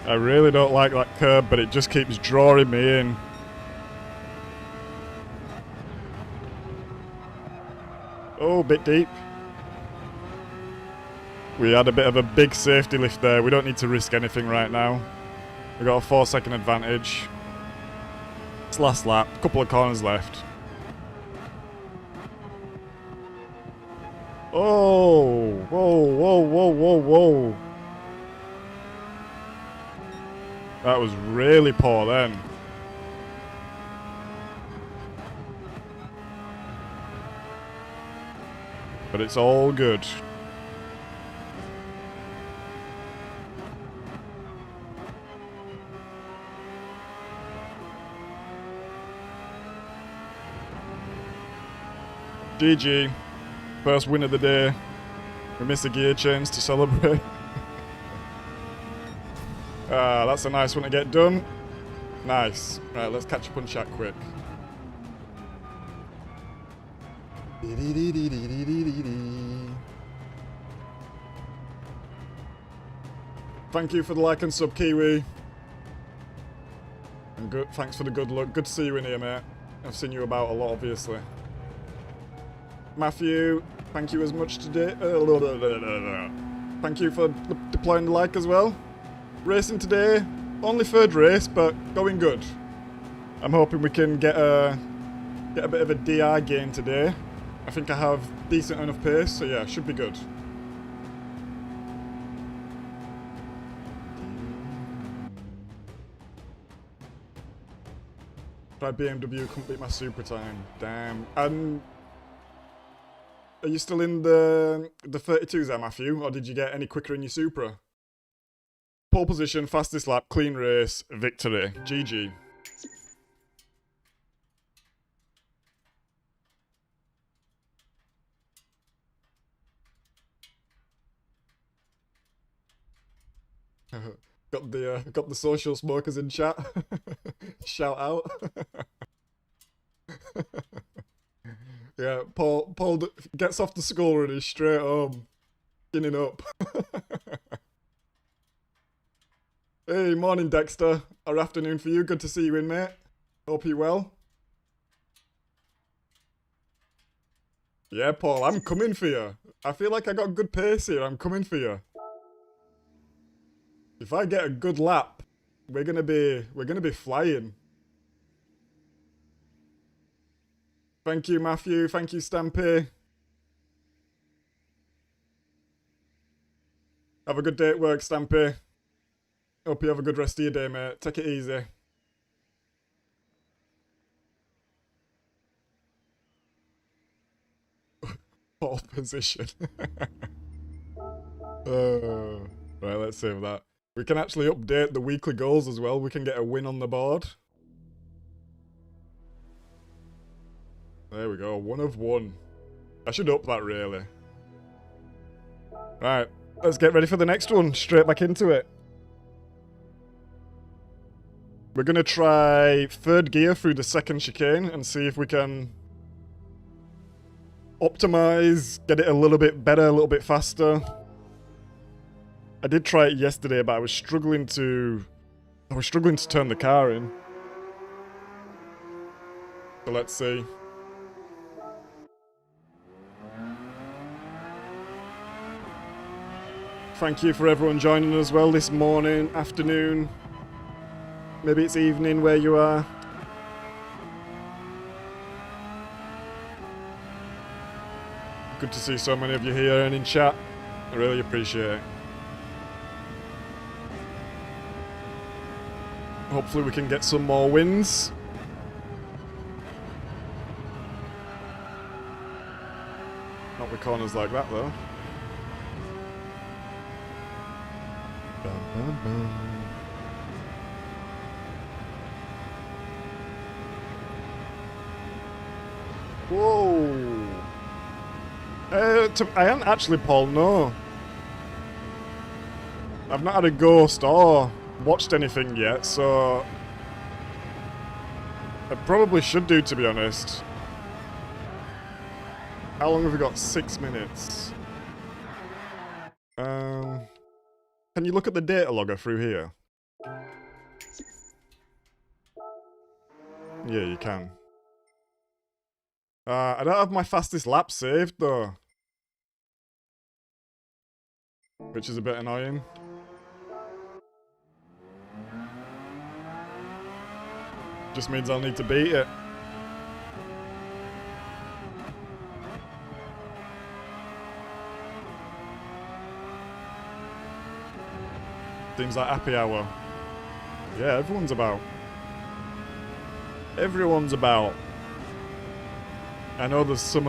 I really don't like that curb, but it just keeps drawing me in. Oh, a bit deep. We had a bit of a big safety lift there. We don't need to risk anything right now. We got a 4-second advantage. It's last lap, couple of corners left. Oh, whoa, whoa, whoa, whoa, whoa. That was really poor then. But it's all good. GG. First win of the day. We missed a gear change to celebrate. that's a nice one to get done. Nice. Right, let's catch up on chat quick. Thank you for the like and sub, Kiwi. And good, thanks for the good luck. Good to see you in here, mate. I've seen you about a lot, obviously. Matthew, thank you as much today. Thank you for deploying the like as well. Racing today, only third race, but going good. I'm hoping we can get a bit of a DI gain today. I think I have decent enough pace, so yeah, should be good. Try BMW, complete my super time. Damn. Are you still in the 32s there, Matthew? Or did you get any quicker in your Supra? Pole position, fastest lap, clean race, victory. GG. Got the social smokers in chat. Shout out. Yeah, Paul gets off the school and he's straight home, skinning up. Hey, morning Dexter, or afternoon for you. Good to see you in, mate. Hope you're well. Yeah, Paul, I'm coming for you. I feel like I got good pace here. I'm coming for you. If I get a good lap, we're gonna be flying. Thank you, Matthew. Thank you, Stampy. Have a good day at work, Stampy. Hope you have a good rest of your day, mate. Take it easy. Pole position. Right, let's save that. We can actually update the weekly goals as well. We can get a win on the board. There we go, 1 of 1. I should up that, really. Right, let's get ready for the next one. Straight back into it. We're going to try third gear through the second chicane and see if we can optimize, get it a little bit better, a little bit faster. I did try it yesterday, but I was struggling to turn the car in. So let's see. Thank you for everyone joining as well this morning, afternoon. Maybe it's evening where you are. Good to see so many of you here and in chat. I really appreciate it. Hopefully we can get some more wins. Not with corners like that though. Bum, bum, bum. Whoa! I haven't actually, Paul, no. I've not had a ghost or watched anything yet, so I probably should do, to be honest. How long have we got? 6 minutes. Can you look at the data logger through here? Yeah, you can. I don't have my fastest lap saved, though. Which is a bit annoying. Just means I'll need to beat it. Seems like happy hour. Yeah, everyone's about. Everyone's about. I know there's some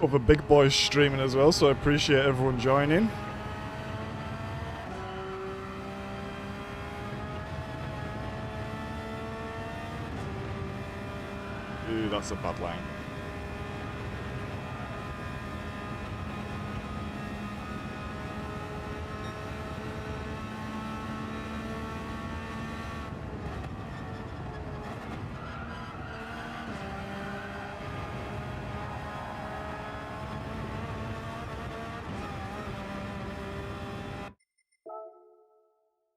other big boys streaming as well, so I appreciate everyone joining. Ooh, that's a bad line.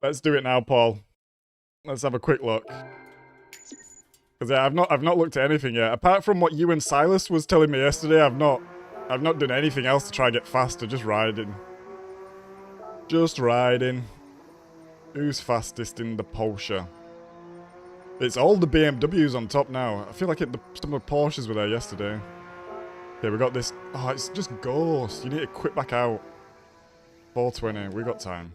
Let's do it now, Paul. Let's have a quick look. Because yeah, I've not looked at anything yet. Apart from what you and Silas was telling me yesterday, I've not done anything else to try and get faster. Just riding. Just riding. Who's fastest in the Porsche? It's all the BMWs on top now. I feel like some of the Porsches were there yesterday. Okay, we got this. Oh, it's just Ghost. You need to quit back out. 420. We got time.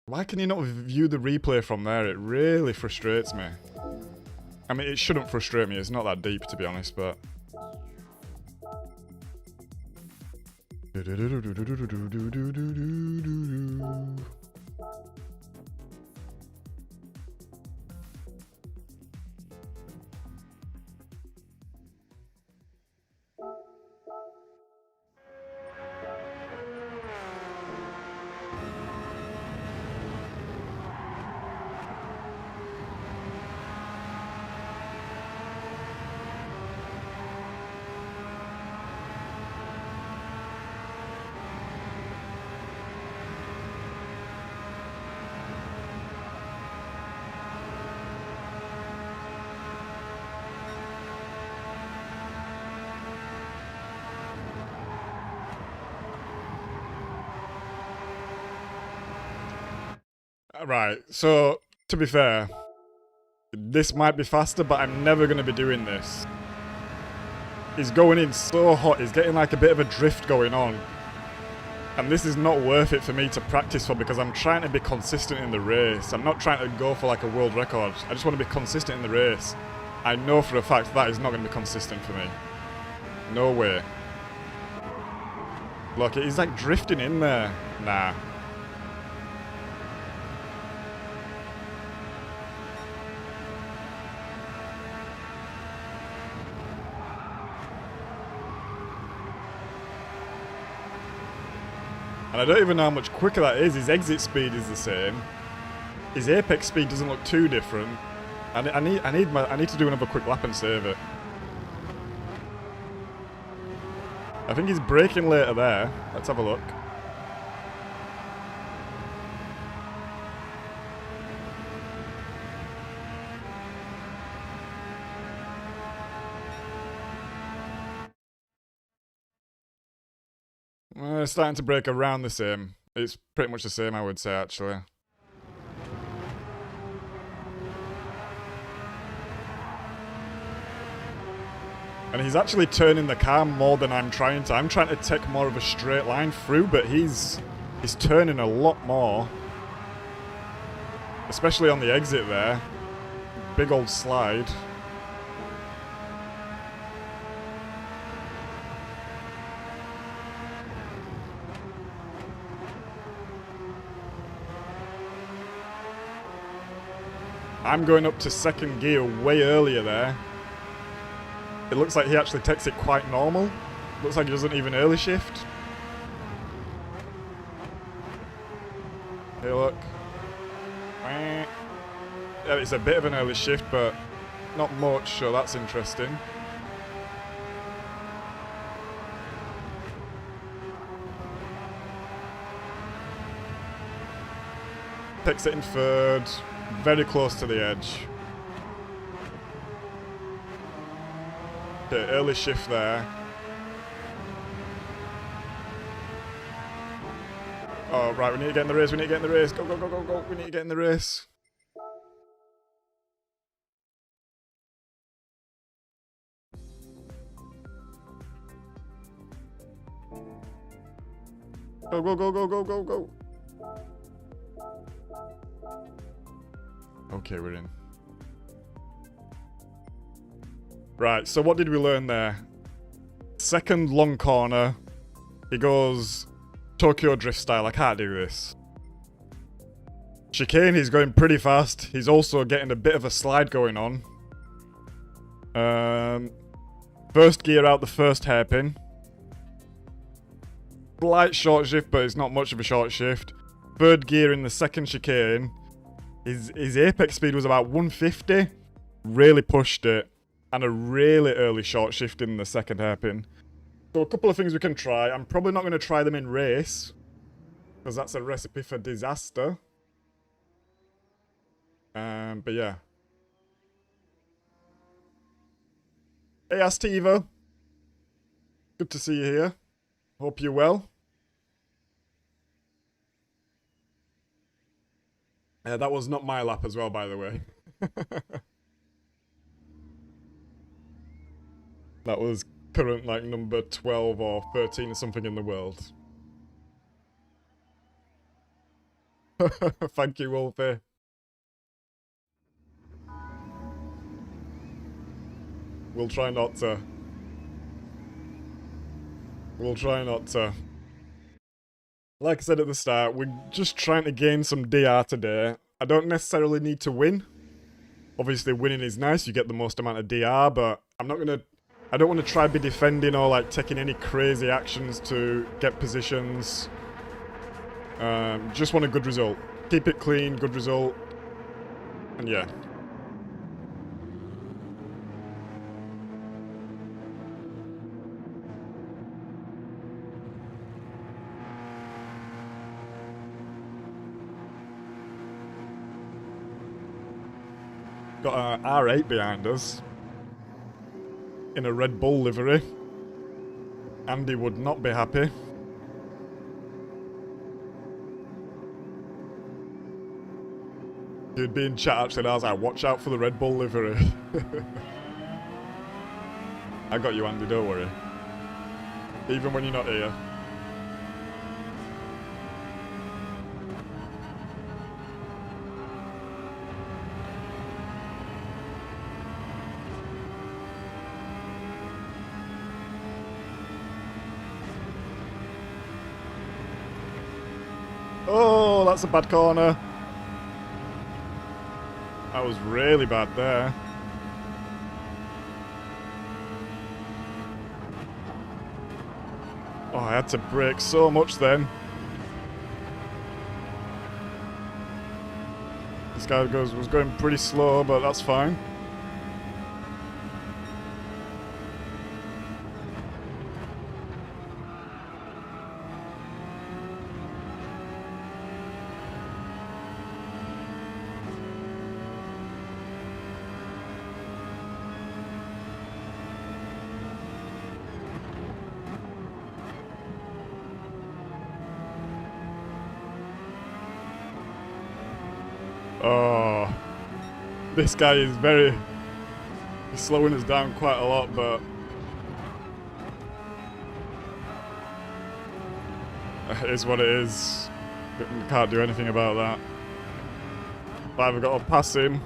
Why can you not view the replay from there? It really frustrates me. I mean, it shouldn't frustrate me. It's not that deep, to be honest, but... Right, so, to be fair, this might be faster, but I'm never going to be doing this. He's going in so hot, he's getting like a bit of a drift going on. And this is not worth it for me to practice for because I'm trying to be consistent in the race. I'm not trying to go for like a world record. I just want to be consistent in the race. I know for a fact that is not going to be consistent for me. No way. Look, he's like drifting in there. Nah. And I don't even know how much quicker that is. His exit speed is the same. His apex speed doesn't look too different. I need to do another quick lap and save it. I think he's braking later there. Let's have a look. It's starting to break around the same. It's pretty much the same, I would say, actually. And he's actually turning the car more than I'm trying to. I'm trying to take more of a straight line through, but he's turning a lot more. Especially on the exit there. Big old slide. I'm going up to second gear way earlier there. It looks like he actually takes it quite normal. Looks like he doesn't even early shift. Hey, look. Yeah, it's a bit of an early shift, but not much, so that's interesting. Takes it in third. Very close to the edge. Okay, early shift there. Oh, right, we need to get in the race, we need to get in the race. Go, go, go, go, go. We need to get in the race. Go, go, go, go, go, go, go. Okay, we're in. Right, so what did we learn there? Second long corner. He goes Tokyo Drift style. I can't do this. Chicane, he's going pretty fast. He's also getting a bit of a slide going on. First gear out the first hairpin. Slight short shift, but it's not much of a short shift. Third gear in the second chicane. His apex speed was about 150. Really pushed it. And a really early short shift in the second hairpin. So a couple of things we can try. I'm probably not going to try them in race. because that's a recipe for disaster. But yeah. Hey, Astiva. Good to see you here. Hope you're well. That was not my lap as well, by the way. That was current, like, number 12 or 13 or something in the world. Thank you, Wolfie. We'll try not to. We'll try not to. Like I said at the start, we're just trying to gain some DR today. I don't necessarily need to win. Obviously, winning is nice, you get the most amount of DR, but I don't want to try be defending or like taking any crazy actions to get positions. Just want a good result. Keep it clean, good result. And yeah. Got an R8 behind us. In a Red Bull livery. Andy would not be happy. He'd be in chat actually, and I was like, watch out for the Red Bull livery. I got you, Andy, don't worry. Even when you're not here. Oh, that's a bad corner. That was really bad there. Oh, I had to brake so much then. This guy was going pretty slow, but that's fine. Oh, this guy is he's slowing us down quite a lot, but it is what it is. Can't do anything about that. But I've got to pass him.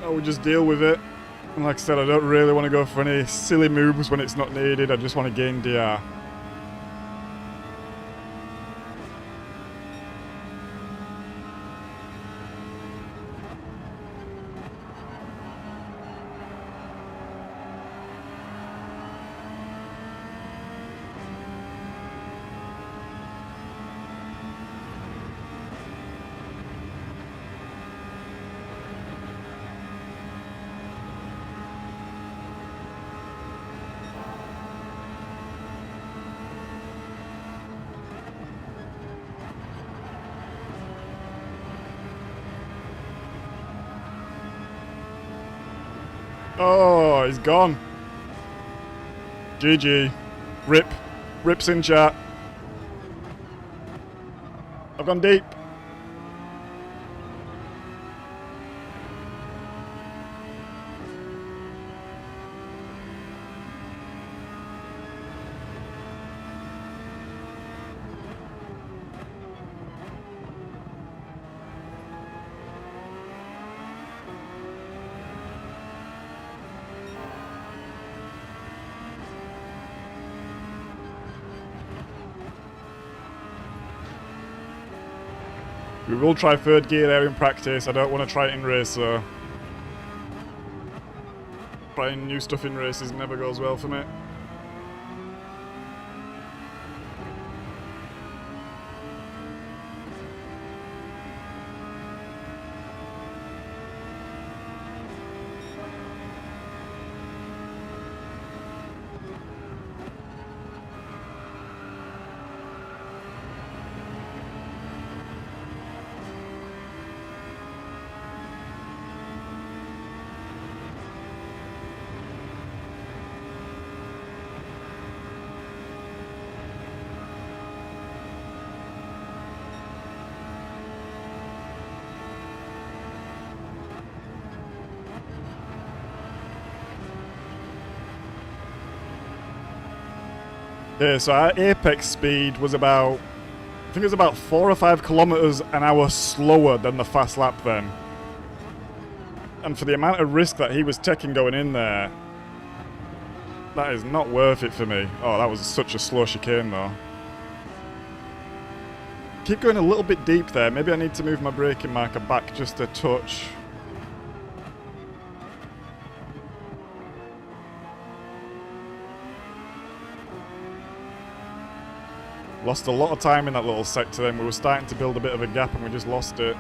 Oh, we just deal with it. And like I said, I don't really want to go for any silly moves when it's not needed. I just want to gain DR. Oh, he's gone. GG. Rip. Rips in chat. I've gone deep. We will try third gear there in practice. I don't want to try it in race, so trying new stuff in races never goes well for me. Okay, so our apex speed was about, I think it was about 4 or 5 kilometers an hour slower than the fast lap then. And for the amount of risk that he was taking going in there, that is not worth it for me. Oh, that was such a slow chicane though. Keep going a little bit deep there. Maybe I need to move my braking marker back just a touch. Lost a lot of time in that little sector then. We were starting to build a bit of a gap and we just lost it.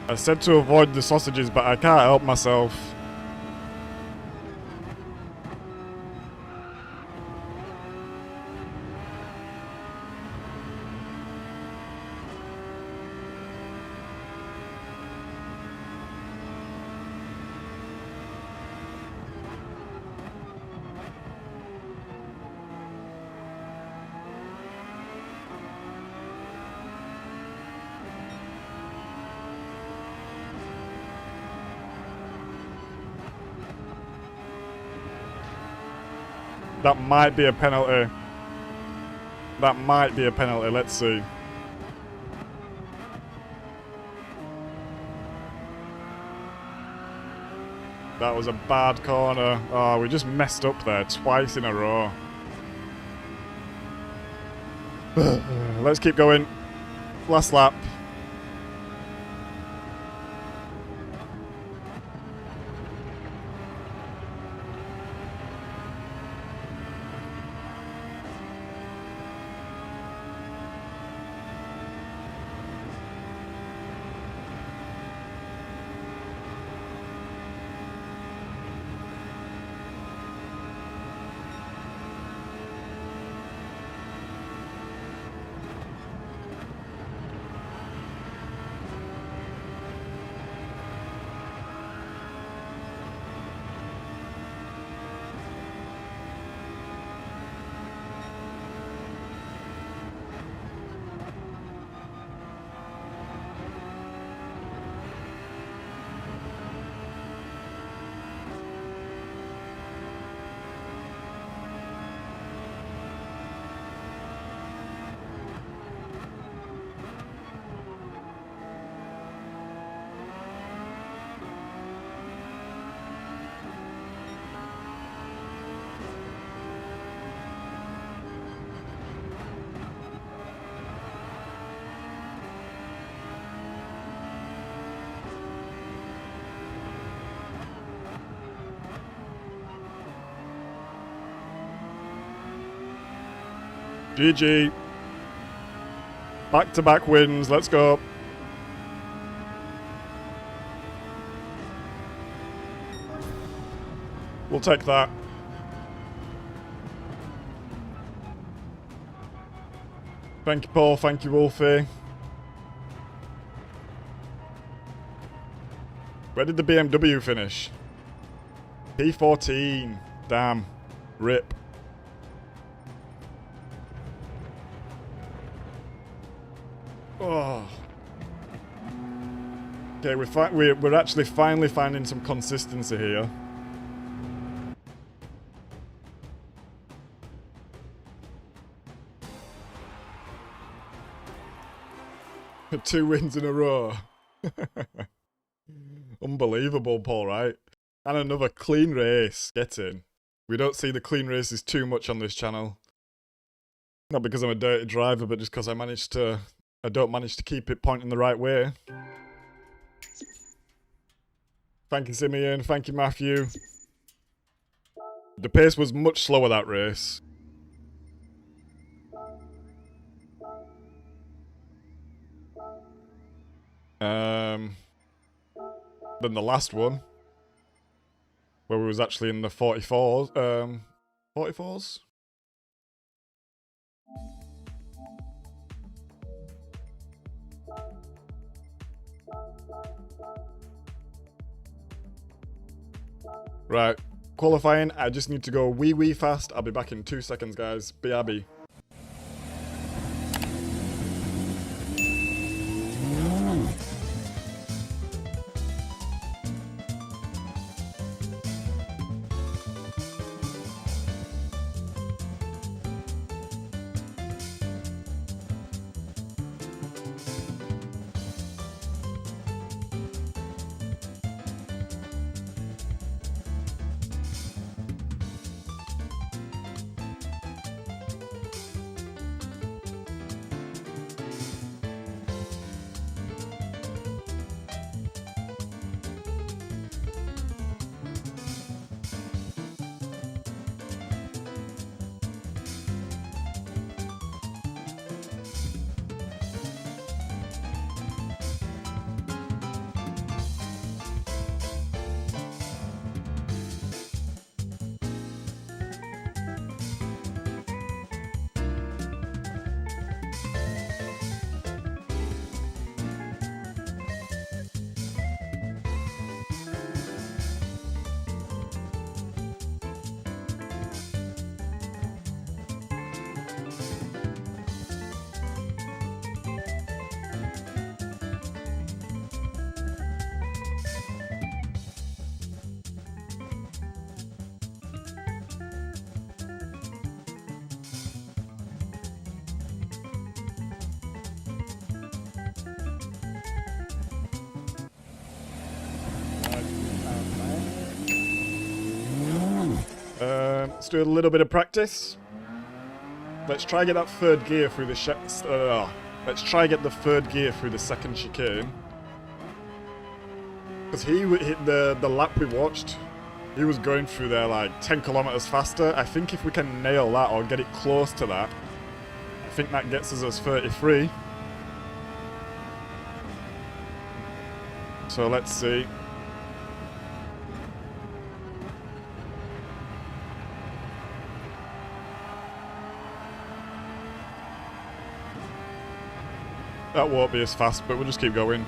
I said to avoid the sausages, but I can't help myself. That might be a penalty. That might be a penalty. Let's see. That was a bad corner. Oh, we just messed up there twice in a row. Let's keep going. Last lap. GG. Back-to-back wins. Let's go. We'll take that. Thank you, Paul. Thank you, Wolfie. Where did the BMW finish? P14. Damn. RIP. Oh. Okay, we're actually finally finding some consistency here. Two wins in a row. Unbelievable, Paul, right? And another clean race. Get in. We don't see the clean races too much on this channel. Not because I'm a dirty driver, but just because I don't manage to keep it pointing the right way. Thank you, Simeon. Thank you, Matthew. The pace was much slower that race. Than the last one, where we was actually in the 44s. 44s? Right, qualifying, I just need to go wee fast. I'll be back in 2 seconds, guys. BRB. Let's do a little bit of practice. Let's try get that third gear through the let's try get the third gear through the second chicane. Because he hit the lap we watched. He was going through there like 10 kilometers faster. I think if we can nail that or get it close to that, I think that gets us as 33. So let's see. That won't be as fast, but we'll just keep going.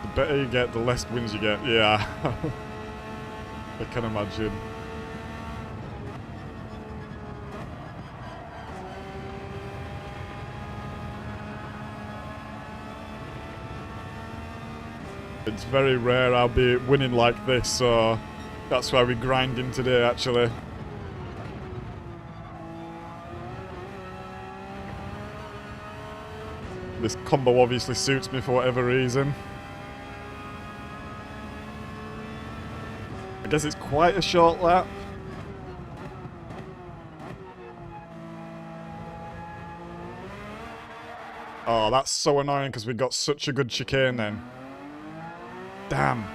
The better you get, the less wins you get. Yeah. I can imagine. It's very rare I'll be winning like this, so that's why we're grinding today, actually. This combo obviously suits me for whatever reason. I guess it's quite a short lap. Oh, that's so annoying because we got such a good chicane then. Damn.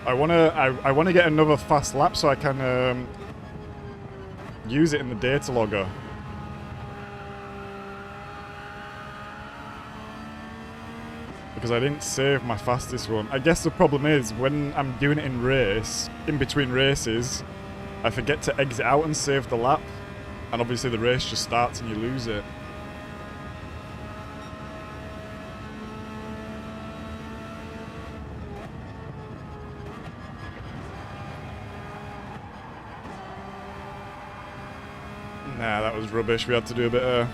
I wanna get another fast lap so I can use it in the data logger. Because I didn't save my fastest one. I guess the problem is when I'm doing it in between races, I forget to exit out and save the lap, and obviously the race just starts and you lose it. Nah, that was rubbish. We had to do a bit of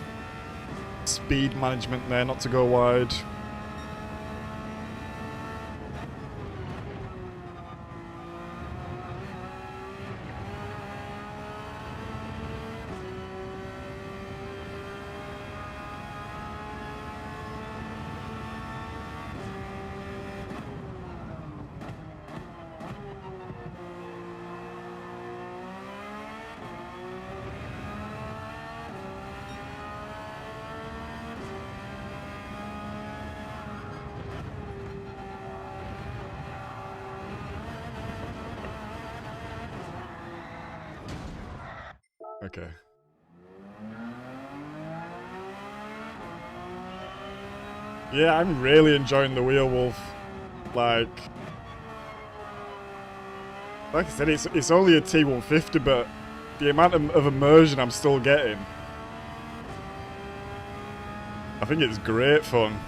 speed management there, not to go wide. Okay. Yeah, I'm really enjoying the Wheelwolf. Like I said, it's only a T150, but the amount of immersion I'm still getting, I think it's great fun.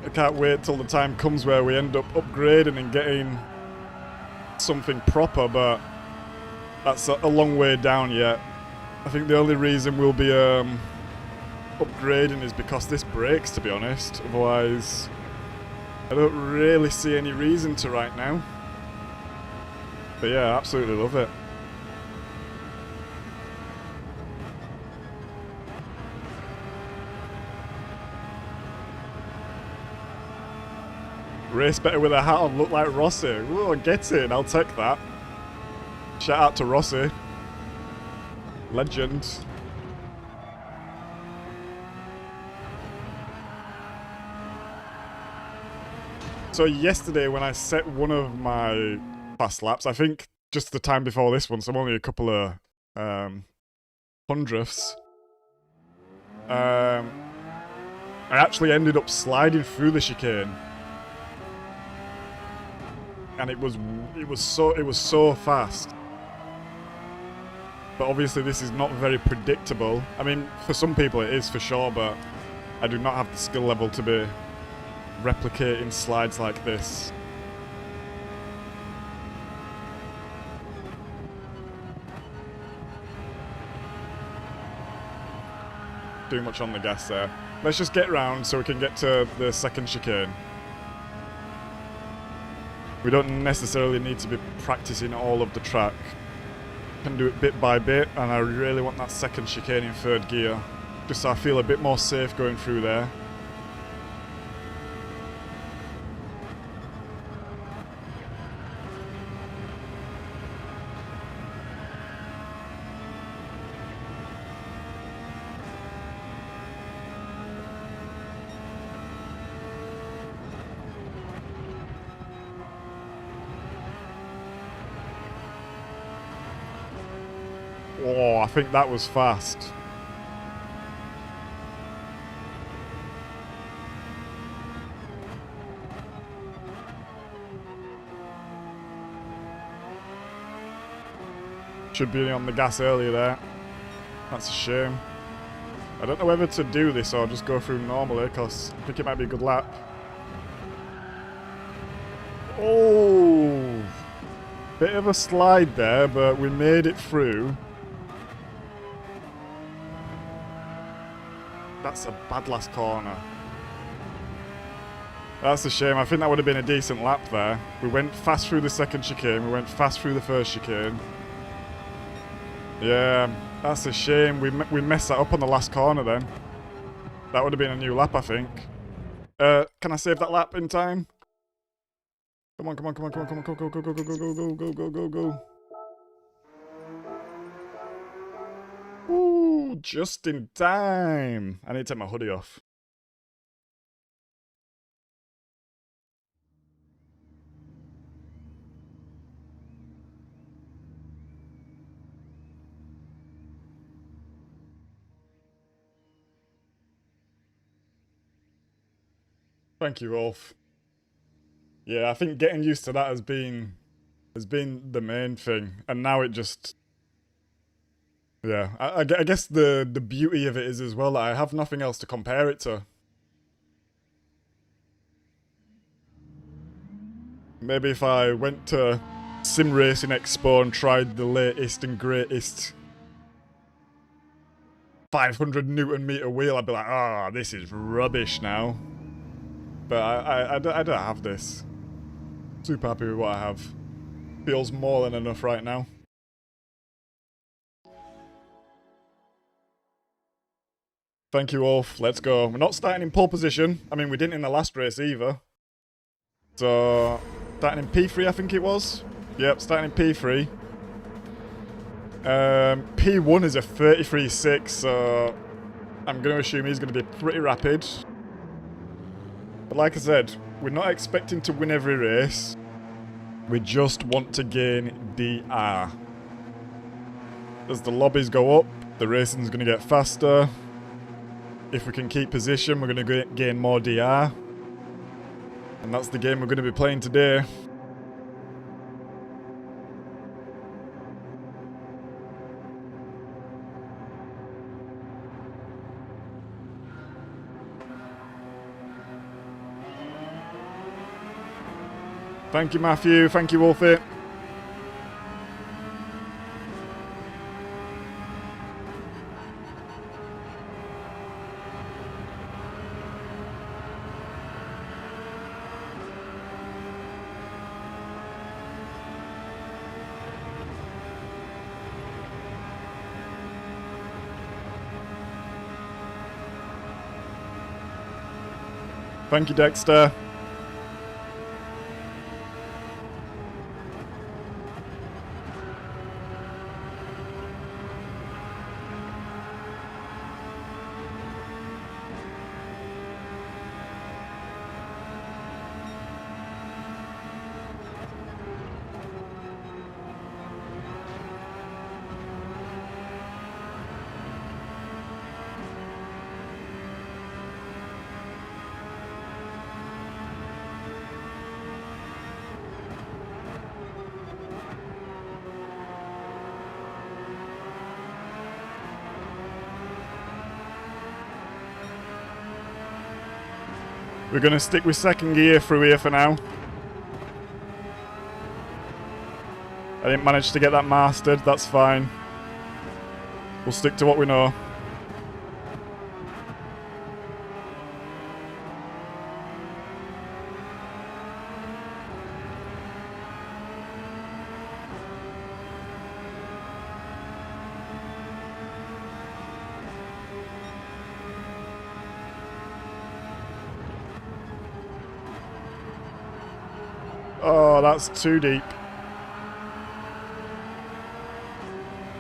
I can't wait till the time comes where we end up upgrading and getting something proper, but that's a long way down yet. I think the only reason we'll be upgrading is because this breaks, to be honest. Otherwise, I don't really see any reason to right now. But yeah, I absolutely love it. Race better with a hat on, look like Rossi. Ooh, get it, I'll take that. Shout out to Rossi. Legend. So yesterday when I set one of my fast laps, I think just the time before this one, so I'm only a couple of hundredths, I actually ended up sliding through the chicane. And it was so fast. But obviously this is not very predictable. I mean, for some people it is for sure, but I do not have the skill level to be replicating slides like this. Too much on the gas there. Let's just get round so we can get to the second chicane. We don't necessarily need to be practicing all of the track. Can do it bit by bit, and I really want that second chicane in third gear, just so I feel a bit more safe going through there. Oh, I think that was fast. Should be on the gas earlier there. That's a shame. I don't know whether to do this or just go through normally, because I think it might be a good lap. Oh! Bit of a slide there, but we made it through. That's a bad last corner. That's a shame. I think that would have been a decent lap there. We went fast through the second chicane. We went fast through the first chicane. Yeah, that's a shame. We messed that up on the last corner then. That would have been a new lap, I think. Can I save that lap in time? Come on, come on, come on, come on, come on, go, go, go, go, go, go, go, go, go, go, go, go. Ooh, just in time. I need to take my hoodie off. Thank you, Rolf. Yeah, I think getting used to that has been the main thing, and now it just, yeah. I guess the beauty of it is as well that I have nothing else to compare it to. Maybe if I went to Sim Racing Expo and tried the latest and greatest 500 Newton meter wheel, I'd be like, oh, this is rubbish now. But I don't have this. Super happy with what I have. Feels more than enough right now. Thank you, Wolf. Let's go. We're not starting in pole position. I mean, we didn't in the last race either. So, starting in P3, I think it was. Yep, starting in P3. P1 is a 33.6, so I'm going to assume he's going to be pretty rapid. But like I said, we're not expecting to win every race. We just want to gain DR. As the lobbies go up, the racing's going to get faster. If we can keep position, we're going to gain more DR. And that's the game we're going to be playing today. Thank you, Matthew. Thank you, Wolfie. Thank you, Dexter. We're going to stick with second gear through here for now. I didn't manage to get that mastered, that's fine. We'll stick to what we know. Oh, that's too deep.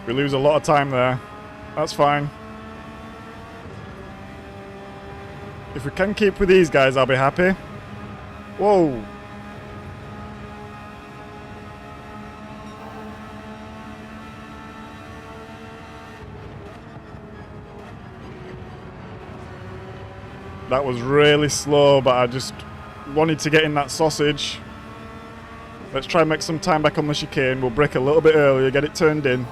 We lose a lot of time there. That's fine. If we can keep with these guys, I'll be happy. Whoa. That was really slow, but I just wanted to get in that sausage. Let's try and make some time back on the chicane. We'll brake a little bit earlier, get it turned in.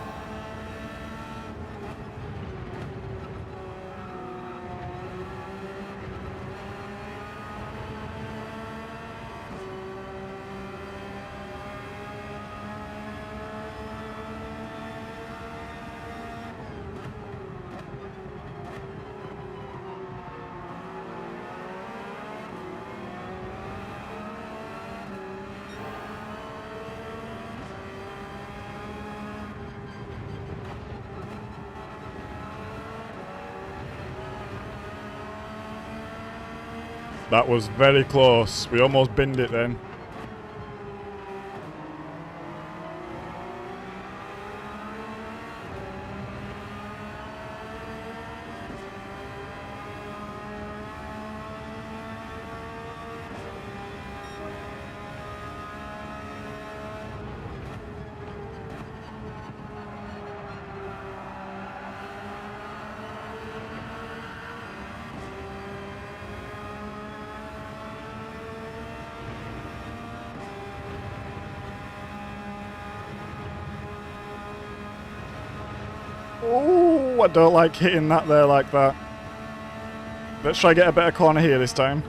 That was very close. We almost binned it then. Oh, I don't like hitting that there like that. Let's try to get a better corner here this time.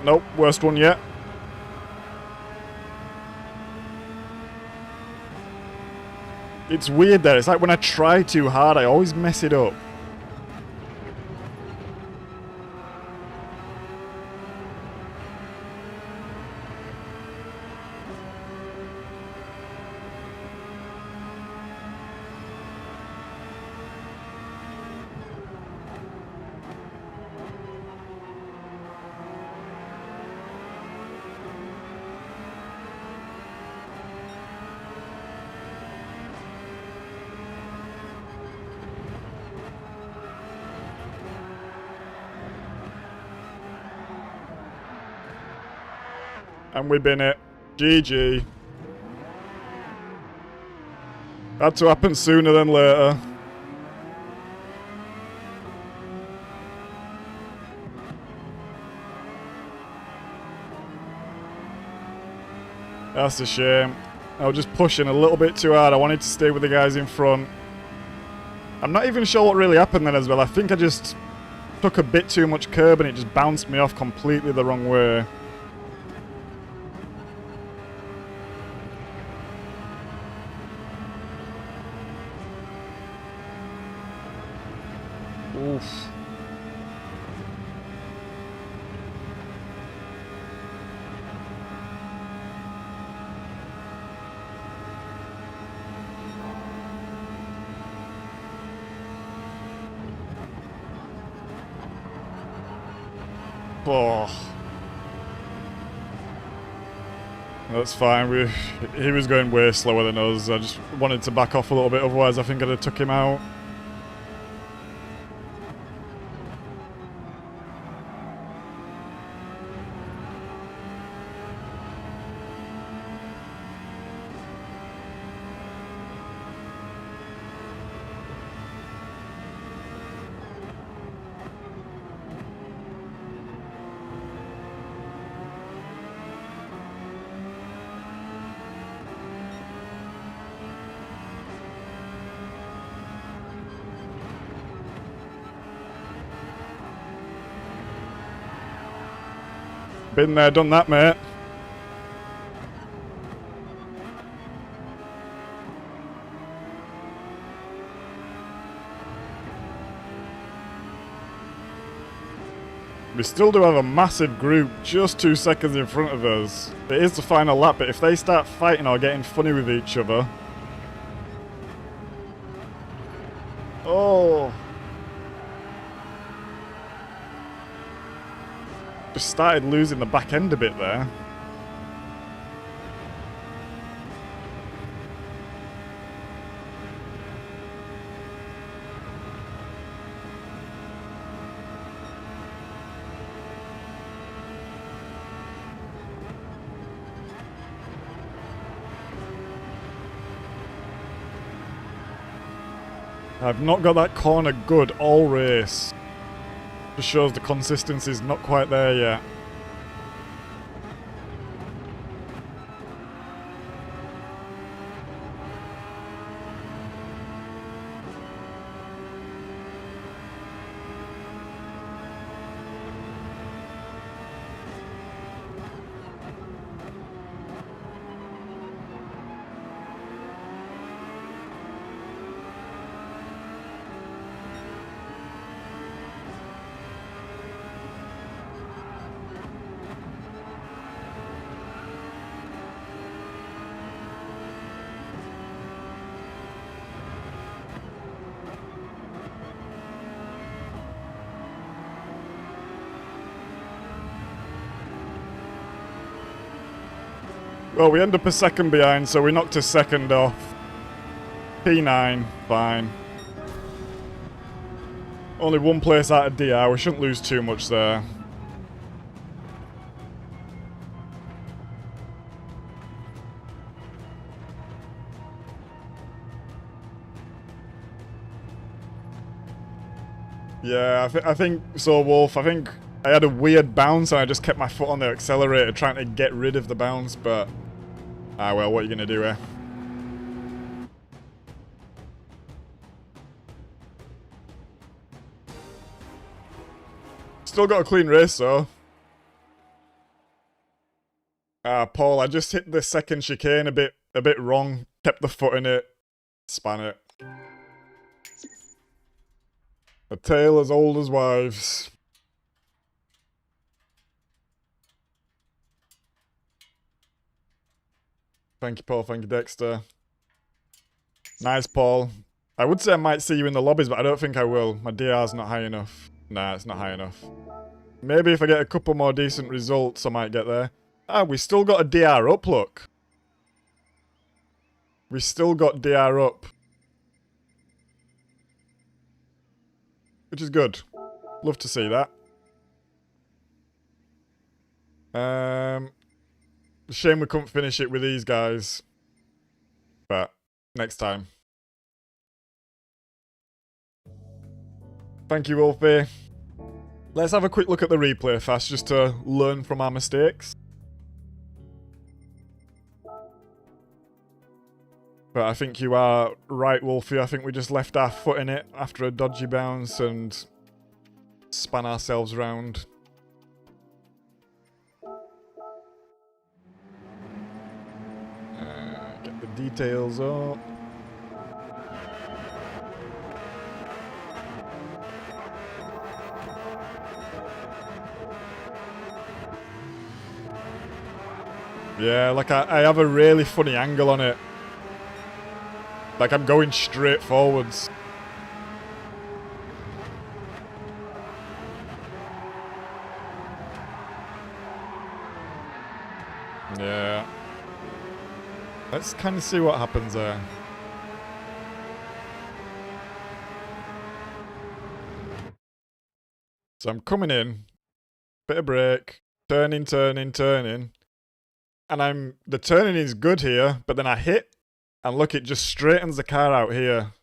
Nope, worst one yet. It's weird there. It's like when I try too hard, I always mess it up. And we bin it. GG. Had to happen sooner than later. That's a shame. I was just pushing a little bit too hard. I wanted to stay with the guys in front. I'm not even sure what really happened then as well. I think I just took a bit too much curb and it just bounced me off completely the wrong way. Oof. Oh. That's fine. He was going way slower than us. I just wanted to back off a little bit, otherwise I think I'd have took him out. Been there, done that, mate. We still do have a massive group just 2 seconds in front of us. It is the final lap, but if they start fighting or getting funny with each other... Oh! Just started losing the back end a bit there. I've not got that corner good all race. Just shows the consistency's not quite there yet. Well, we end up a second behind, so we knocked a second off. P9, fine. Only one place out of DR, we shouldn't lose too much there. Yeah, I think so, Wolf. I think I had a weird bounce and I just kept my foot on the accelerator trying to get rid of the bounce, but... Ah, well, what are you going to do here? Still got a clean race, though. Ah, Paul, I just hit the second chicane a bit wrong. Kept the foot in it. Span it. A tale as old as wives. Thank you, Paul. Thank you, Dexter. Nice, Paul. I would say I might see you in the lobbies, but I don't think I will. My DR's not high enough. Nah, it's not high enough. Maybe if I get a couple more decent results, I might get there. Ah, we still got a DR up, look. We still got DR up. Which is good. Love to see that. Shame we couldn't finish it with these guys. But, next time. Thank you, Wolfie. Let's have a quick look at the replay fast, just to learn from our mistakes. But I think you are right, Wolfie. I think we just left our foot in it after a dodgy bounce and span ourselves round. Get the details up. Yeah, like I have a really funny angle on it. Like I'm going straight forwards. Yeah. Let's kind of see what happens there. So I'm coming in. Bit of brake. Turning, turning, turning. And the turning is good here, but then I hit. And look, it just straightens the car out here.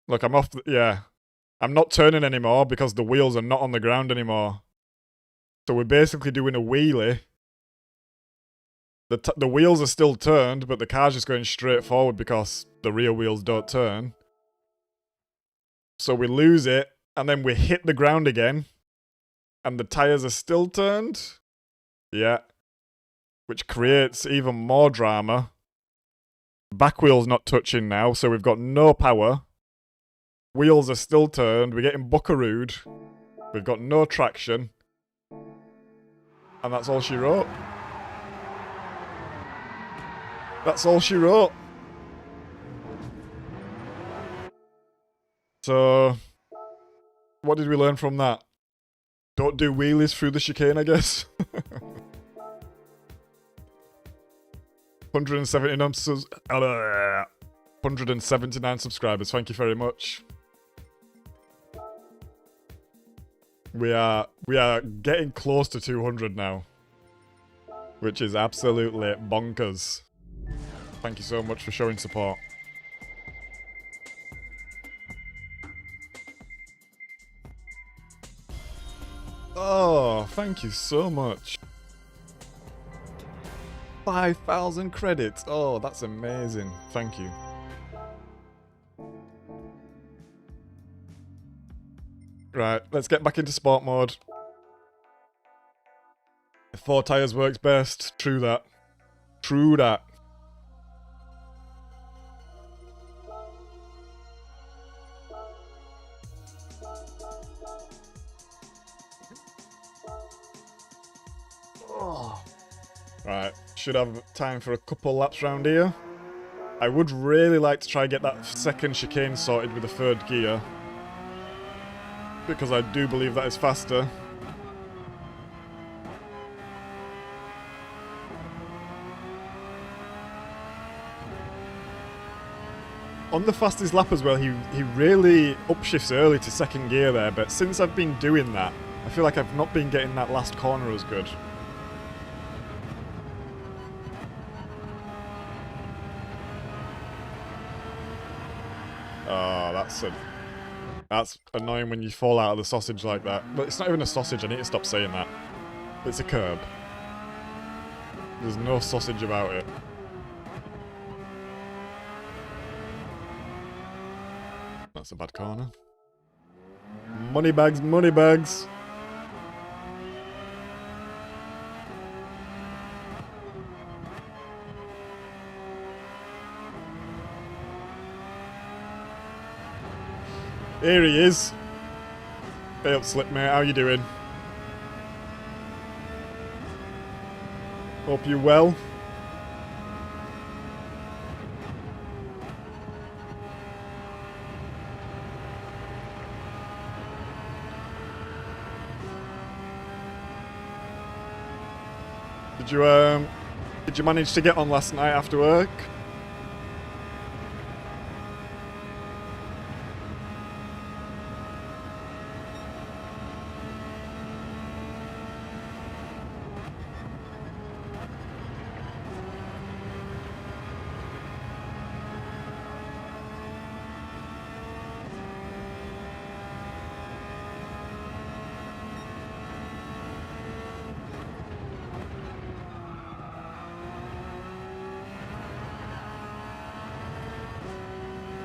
Look, I'm off, yeah. I'm not turning anymore because the wheels are not on the ground anymore. So we're basically doing a wheelie. The wheels are still turned, but the car's just going straight forward because the rear wheels don't turn. So we lose it, and then we hit the ground again. And the tyres are still turned. Yeah. Which creates even more drama. Back wheel's not touching now, so we've got no power. Wheels are still turned, we're getting buckarooed. We've got no traction. And that's all she wrote. That's all she wrote. So, what did we learn from that? Don't do wheelies through the chicane, I guess. 179 subscribers, thank you very much. We are getting close to 200 now. Which is absolutely bonkers. Thank you so much for showing support. Oh, thank you so much. 5,000 credits. Oh, that's amazing. Thank you. Right, let's get back into sport mode. 4 tyres works best. True that. True that. Right, should have time for a couple laps round here. I would really like to try and get that second chicane sorted with the third gear. Because I do believe that is faster. On the fastest lap as well, he really upshifts early to second gear there, but since I've been doing that, I feel like I've not been getting that last corner as good. Oh, that's annoying when you fall out of the sausage like that. But it's not even a sausage, I need to stop saying that. It's a curb. There's no sausage about it. That's a bad corner. Money bags, money bags. Here he is. Hey up, Slip, mate. How you doing? Hope you're well. Did you manage to get on last night after work?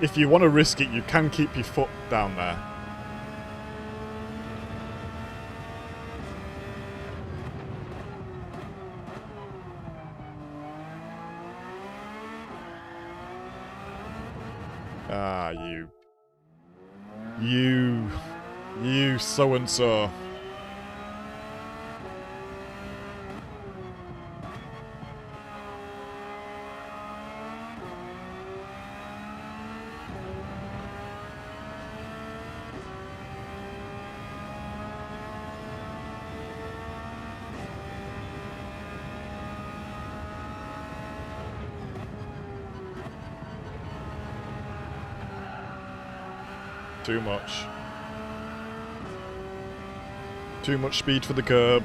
If you want to risk it, you can keep your foot down there. Ah, you so-and-so. Too much. Too much speed for the curb.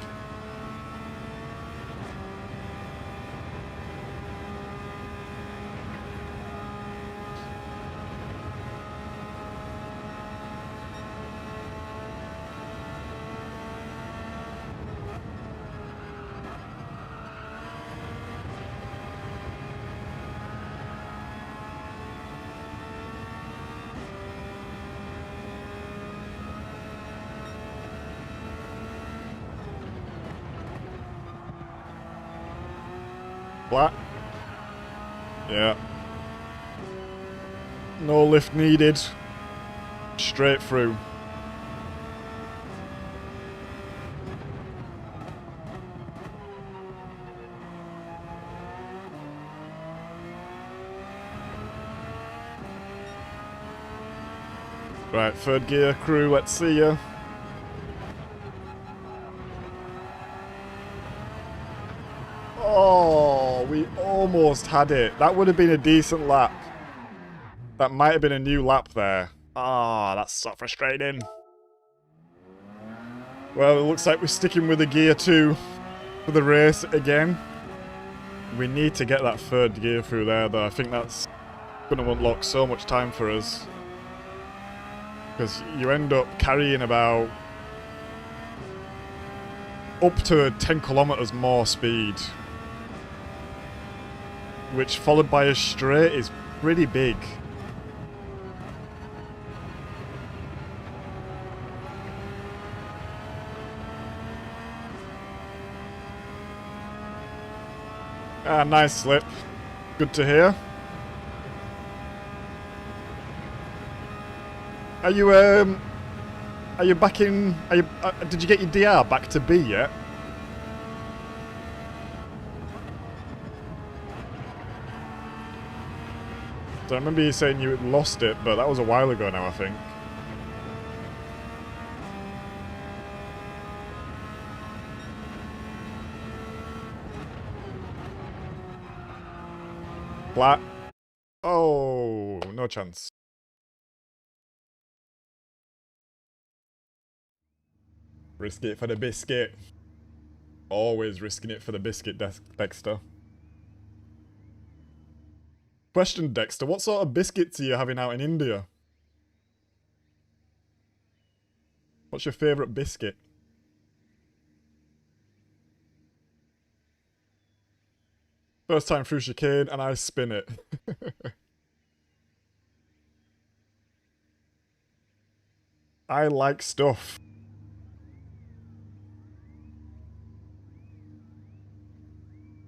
Flat. Yeah. No lift needed. Straight through. Right, third gear crew, let's see ya. Oh, we almost had it. That would have been a decent lap. That might have been a new lap there. Ah, that's so frustrating. Well, it looks like we're sticking with the gear 2 for the race again. We need to get that third gear through there, though. I think that's going to unlock so much time for us. Because you end up carrying about up to 10 kilometers more speed. Which, followed by a straight, is pretty big. Ah, nice slip. Good to hear. Are you back in? Did you get your DR back to B yet? So I remember you saying you had lost it, but that was a while ago now, I think. Flat. Oh, no chance. Risk it for the biscuit. Always risking it for the biscuit, Dexter. Question, Dexter, what sort of biscuits are you having out in India? What's your favourite biscuit? First time through chicane and I spin it. I like stuff.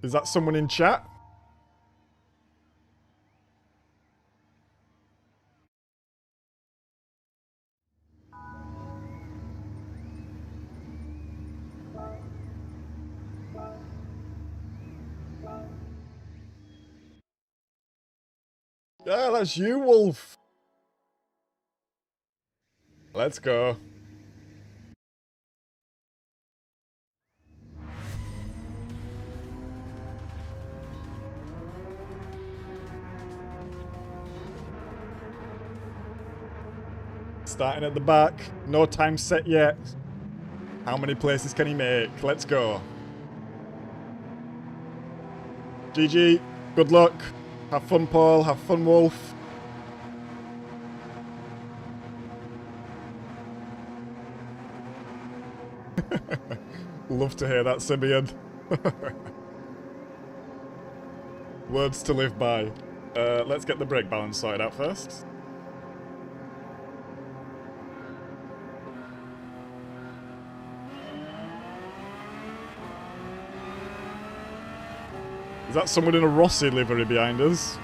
Is that someone in chat? Yeah, that's you, Wolf. Let's go. Starting at the back. No time set yet. How many places can he make? Let's go. GG. Good luck. Have fun, Paul. Have fun, Wolf. Love to hear that, Simeon. Words to live by. Let's get the brake balance sorted out first. Is that someone in a Rossi livery behind us?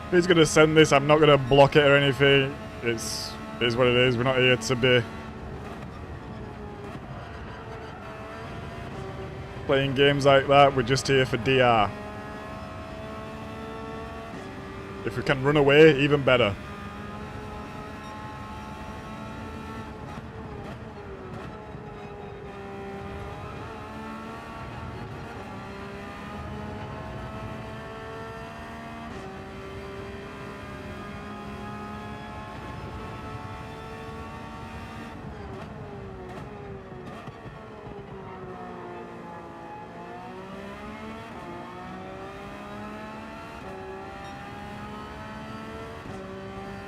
If he's gonna send this, I'm not gonna block it or anything. It is what it is. We're not here to be playing games like that. We're just here for DR. If we can run away, even better.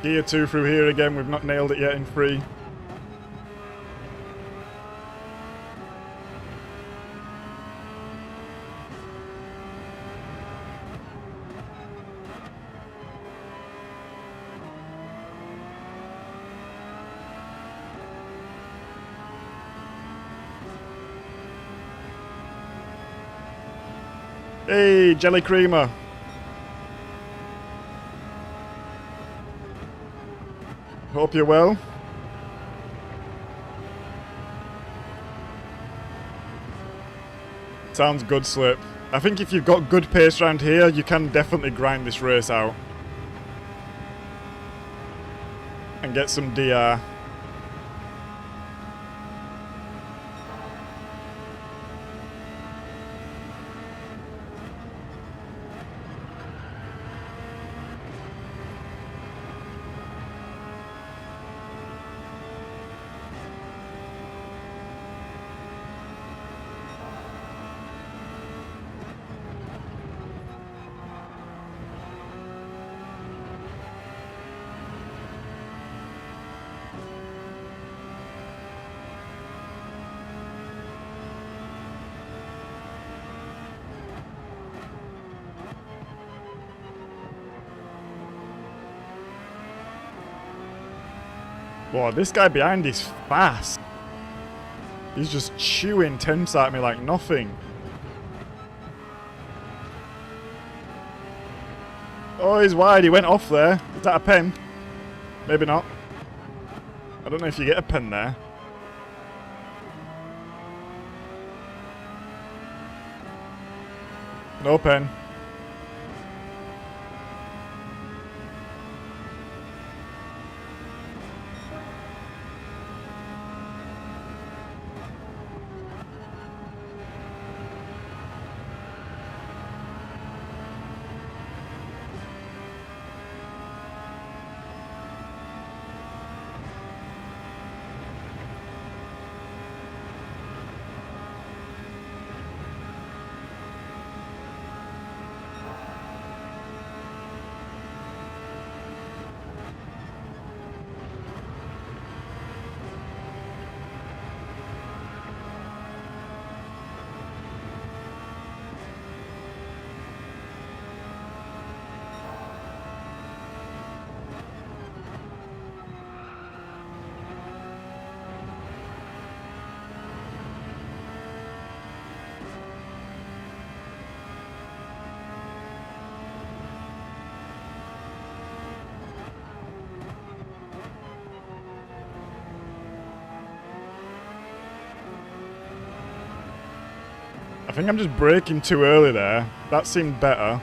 Gear 2 through here again, we've not nailed it yet in 3. Hey, Jelly Creamer. Hope you're well. Sounds good, Slip. I think if you've got good pace around here, you can definitely grind this race out. And get some DR. Whoa, this guy behind is fast. He's just chewing temps at me like nothing. Oh, he's wide. He went off there. Is that a pen? Maybe not. I don't know if you get a pen there. No pen. I think I'm just braking too early there. That seemed better.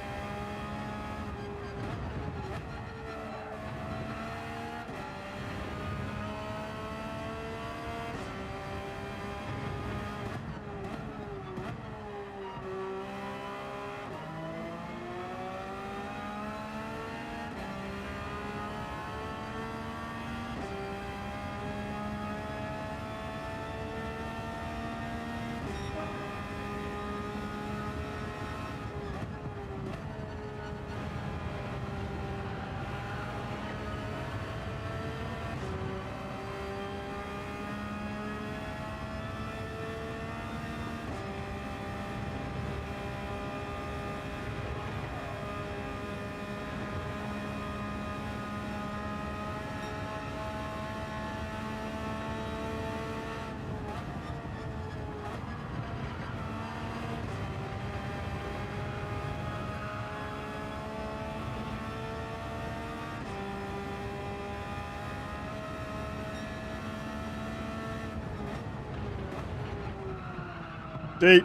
Deep.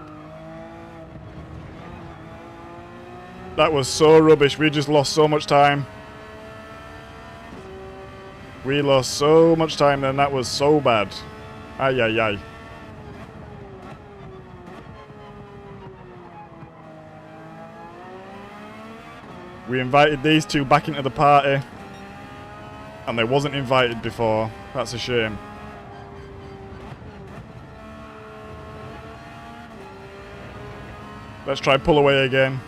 That was so rubbish. We just lost so much time. We lost so much time then. That was so bad. Ay, ay, ay. We invited these two back into the party. And they wasn't invited before. That's a shame. Let's try pull away again.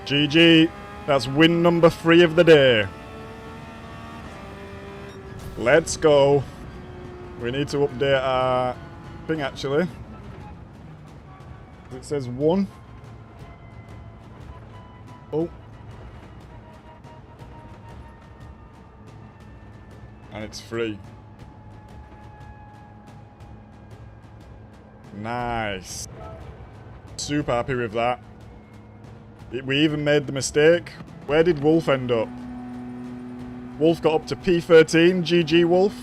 GG. That's win number 3 of the day. Let's go. We need to update our thing actually. It says 1. Oh. And it's 3. Nice. Super happy with that. We even made the mistake. Where did Wolf end up? Wolf got up to P13. GG, Wolf.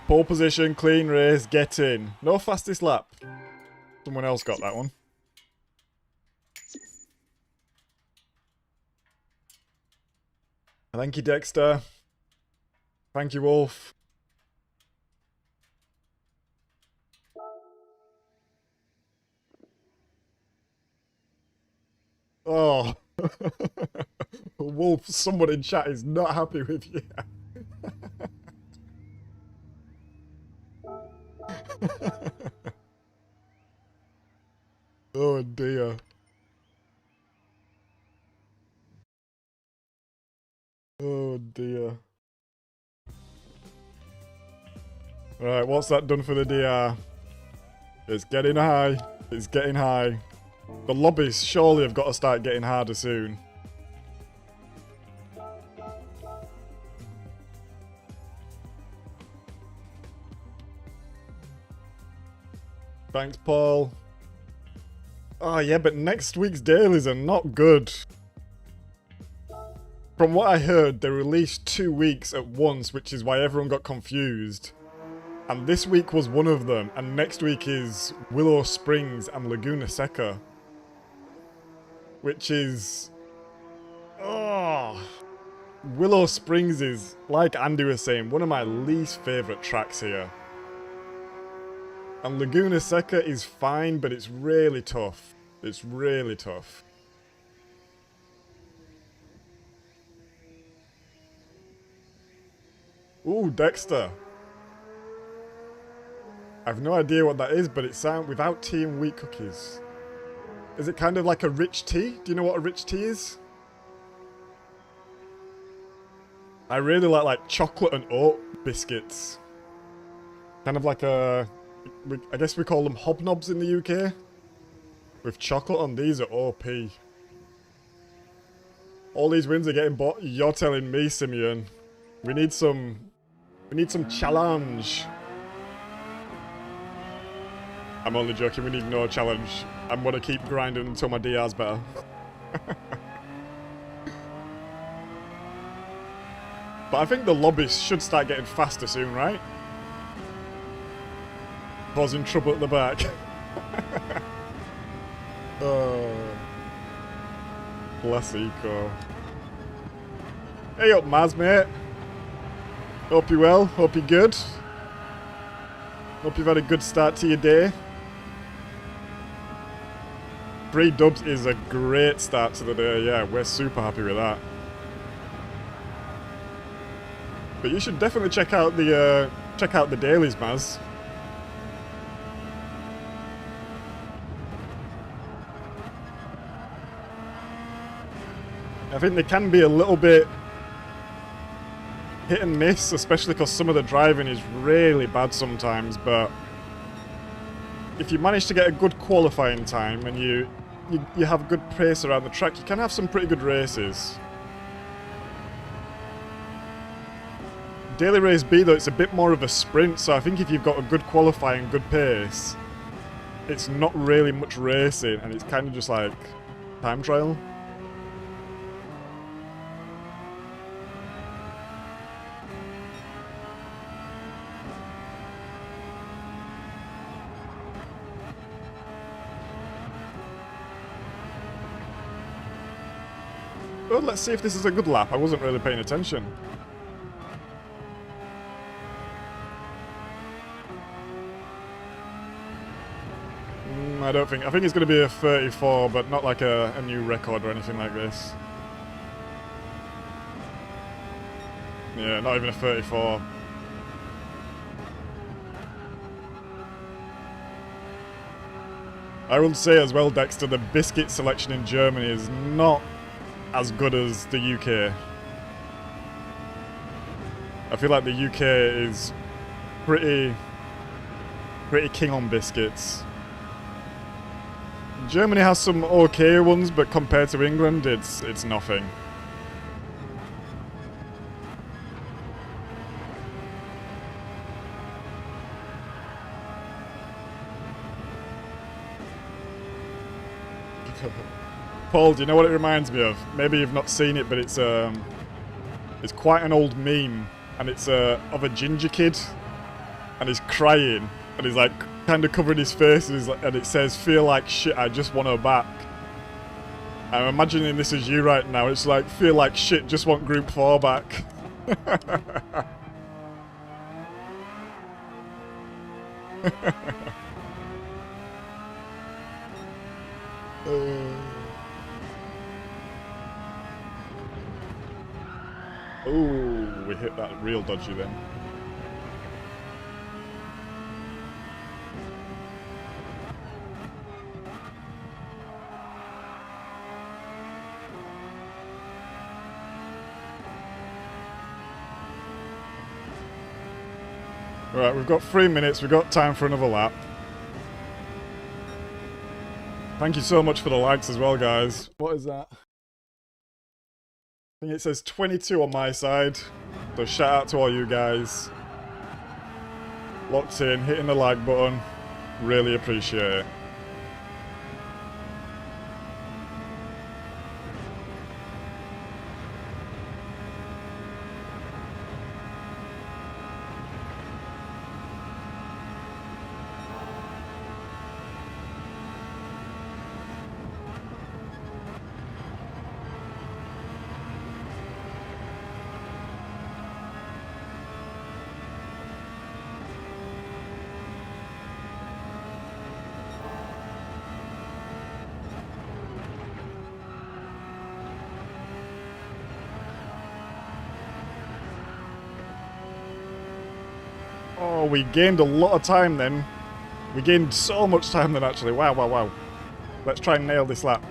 Pole position, clean race, get in. No fastest lap. Someone else got that one. Thank you, Dexter. Thank you, Wolf. Oh. Wolf, someone in chat is not happy with you. Oh dear. dear. Right, what's that done for the DR? It's getting high. It's getting high. The lobbies surely have got to start getting harder soon. Thanks, Paul. Oh yeah, but next week's dailies are not good. From what I heard, they released 2 weeks at once, which is why everyone got confused. And this week was one of them, and next week is Willow Springs and Laguna Seca. Which is... Oh... Willow Springs is, like Andy was saying, one of my least favourite tracks here. And Laguna Seca is fine, but it's really tough. It's really tough. Ooh, Dexter. I've no idea what that is, but it sounds without tea and wheat cookies. Is it kind of like a rich tea? Do you know what a rich tea is? I really like chocolate and oat biscuits. Kind of like a... I guess we call them hobnobs in the UK. With chocolate on these are OP. All these wins are getting bought. You're telling me, Simeon. We need some challenge. I'm only joking, we need no challenge. I'm gonna keep grinding until my DR's better. But I think the lobbies should start getting faster soon, right? Causing trouble at the back. Oh. Bless Eco. Hey up, Maz, mate. Hope you're well, hope you're good. Hope you've had a good start to your day. 3 dubs is a great start to the day, yeah, we're super happy with that. But you should definitely check out the dailies, Maz. I think they can be a little bit hit and miss, especially because some of the driving is really bad sometimes, but if you manage to get a good qualifying time and you have good pace around the track, you can have some pretty good races. Daily Race B though, it's a bit more of a sprint, so I think if you've got a good qualifying, good pace, it's not really much racing and it's kind of just like time trial. Well, let's see if this is a good lap. I wasn't really paying attention. I don't think... I think it's going to be a 34, but not like a new record or anything like this. Yeah, not even a 34. I will say as well, Dexter, the biscuit selection in Germany is not as good as the UK. I feel like the UK is pretty king on biscuits. Germany has some okay ones, but compared to England, it's nothing. Paul, do you know what it reminds me of? Maybe you've not seen it, but it's quite an old meme, and it's of a ginger kid, and he's crying, and he's like kind of covering his face, and it says, "Feel like shit, I just want her back." I'm imagining this is you right now. It's like, feel like shit, just want Group 4 back. Oh, we hit that real dodgy then. Right, we've got 3 minutes. We've got time for another lap. Thank you so much for the likes as well, guys. What is that? I think it says 22 on my side. So shout out to all you guys. Locked in, hitting the like button. Really appreciate it. Oh, we gained a lot of time then. We gained so much time then, actually. Wow, wow, wow. Let's try and nail this lap.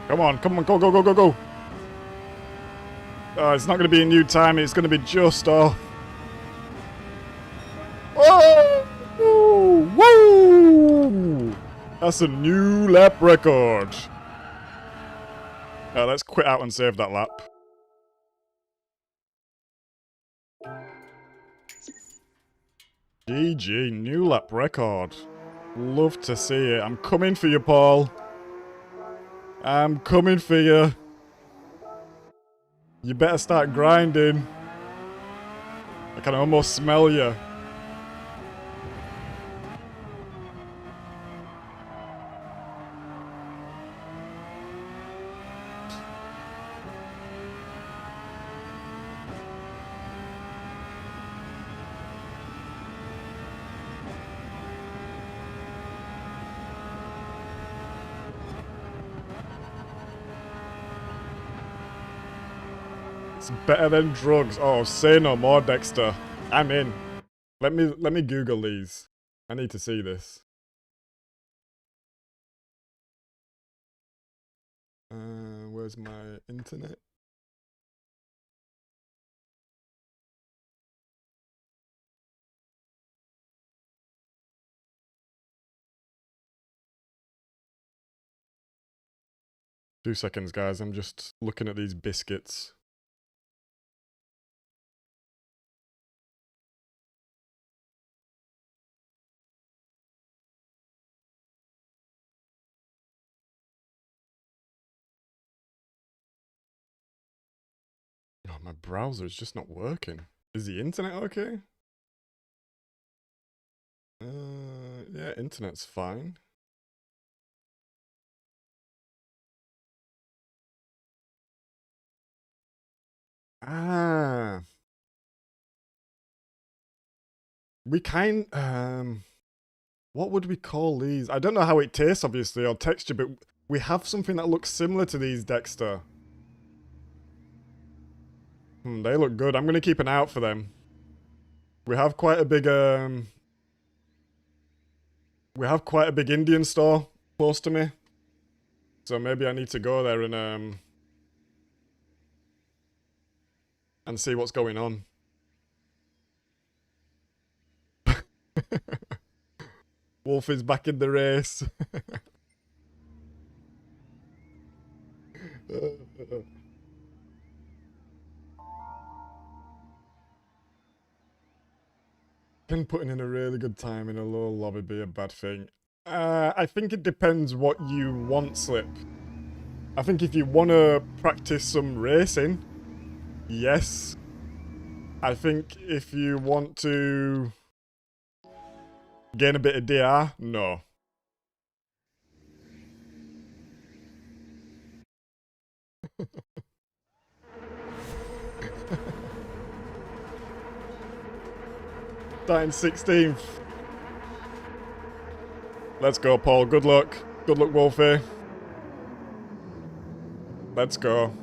Come on, come on, go, go, go, go, go. It's not going to be a new time, it's going to be just off. Oh! Woo! That's a new lap record. Let's quit out and save that lap. GG, new lap record. Love to see it. I'm coming for you, Paul. I'm coming for you. You better start grinding. I can almost smell you. It's better than drugs. Oh, say no more, Dexter. I'm in. Let me Google these. I need to see this. Where's my internet? Two seconds, guys. I'm just looking at these biscuits. Oh, my browser is just not working. Is the internet okay? Yeah, internet's fine. Ah. We what would we call these? I don't know how it tastes, obviously, or texture, but we have something that looks similar to these, Dexter. They look good. I'm going to keep an eye out for them. We have quite a big, Indian store close to me. So maybe I need to go there and see what's going on. Wolf is back in the race. Can putting in a really good time in a low lobby be a bad thing? I think it depends what you want, Slip. I think if you want to practice some racing, yes. I think if you want to gain a bit of DR, no. Starting 16th. Let's go, Paul. Good luck. Good luck, Wolfie. Let's go.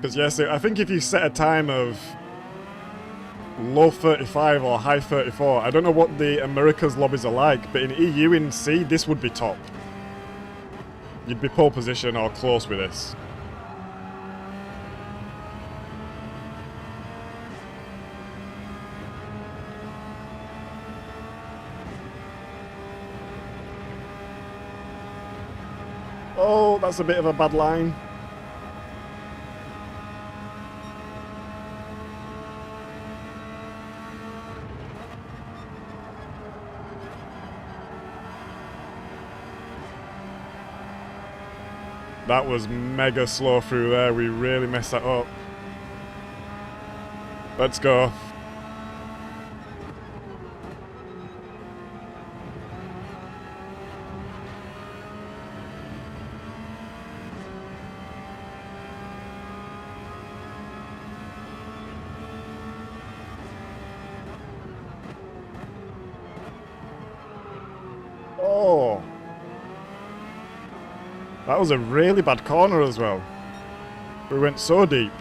Because yes, I think if you set a time of low 35 or high 34, I don't know what the Americas lobbies are like, but in EU in C, this would be top. You'd be pole position or close with this. Oh, that's a bit of a bad line. That was mega slow through there. We really messed that up. Let's go. Oh. That was a really bad corner as well. We went so deep.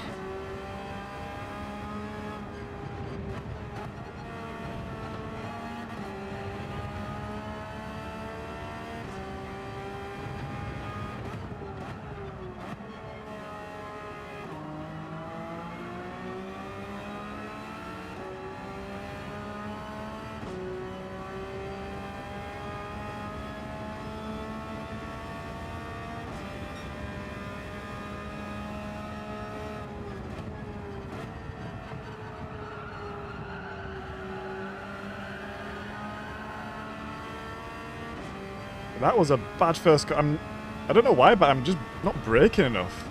That was a bad first cut. I don't know why, but I'm just not braking enough.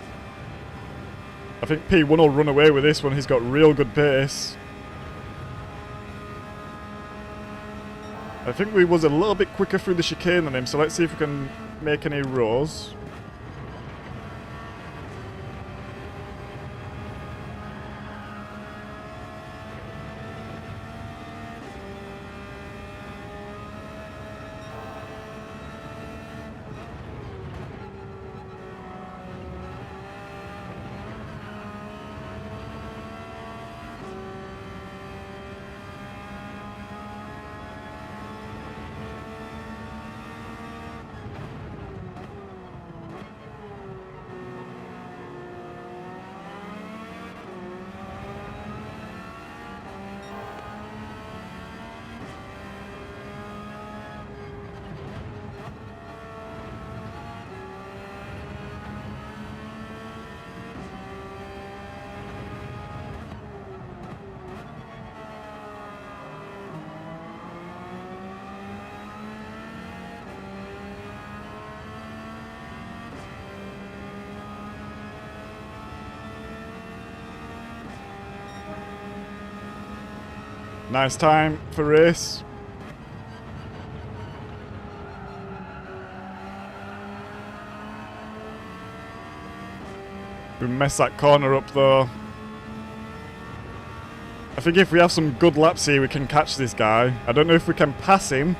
I think P1 will run away with this one. He's got real good pace. I think we was a little bit quicker through the chicane than him, so let's see if we can make any rows. Nice time for race. We messed that corner up though. I think if we have some good laps here we can catch this guy. I don't know if we can pass him,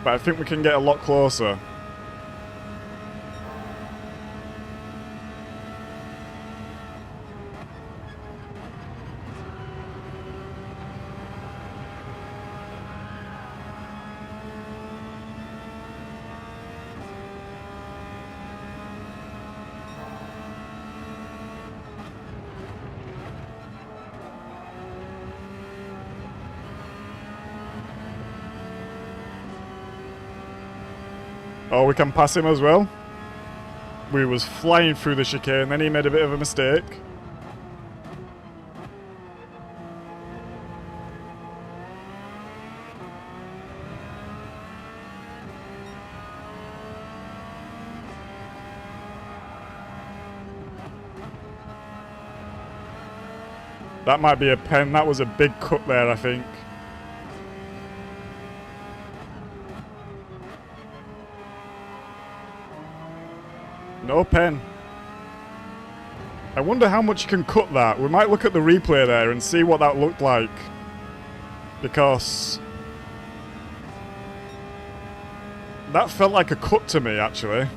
but I think we can get a lot closer. Oh, we can pass him as well. We was flying through the chicane, then he made a bit of a mistake. That might be a pen. That was a big cut there, I think. No pen. I wonder how much you can cut that. We might look at the replay there and see what that looked like. Because that felt like a cut to me, actually.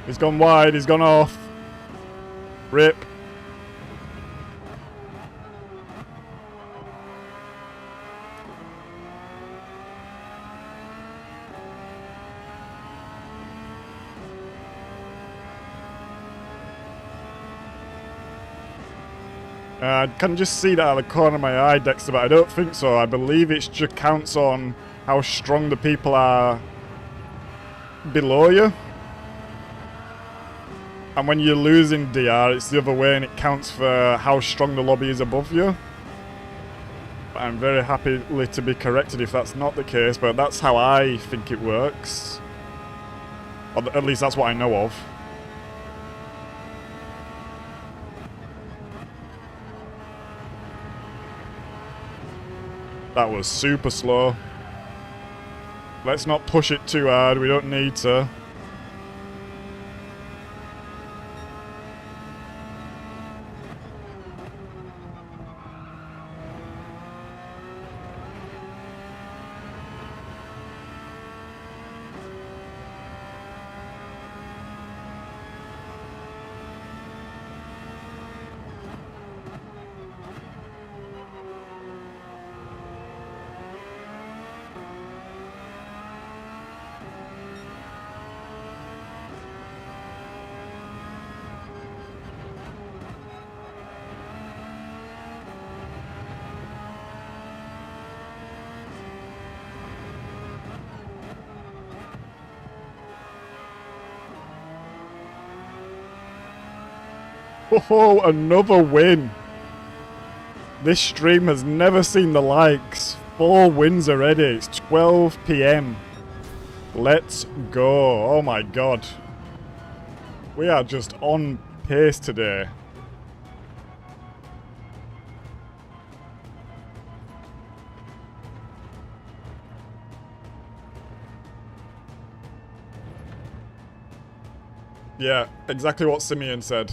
He's gone wide, he's gone off. Rip. I can just see that out of the corner of my eye, Dexter, but I don't think so. I believe it just counts on how strong the people are below you. And when you're losing DR, it's the other way and it counts for how strong the lobby is above you. But I'm very happy to be corrected if that's not the case, but that's how I think it works. Or at least that's what I know of. That was super slow. Let's not push it too hard, we don't need to. Oh, another win. This stream has never seen the likes. 4 wins already. It's 12 PM. Let's go. Oh my god. We are just on pace today. Yeah, exactly what Simeon said.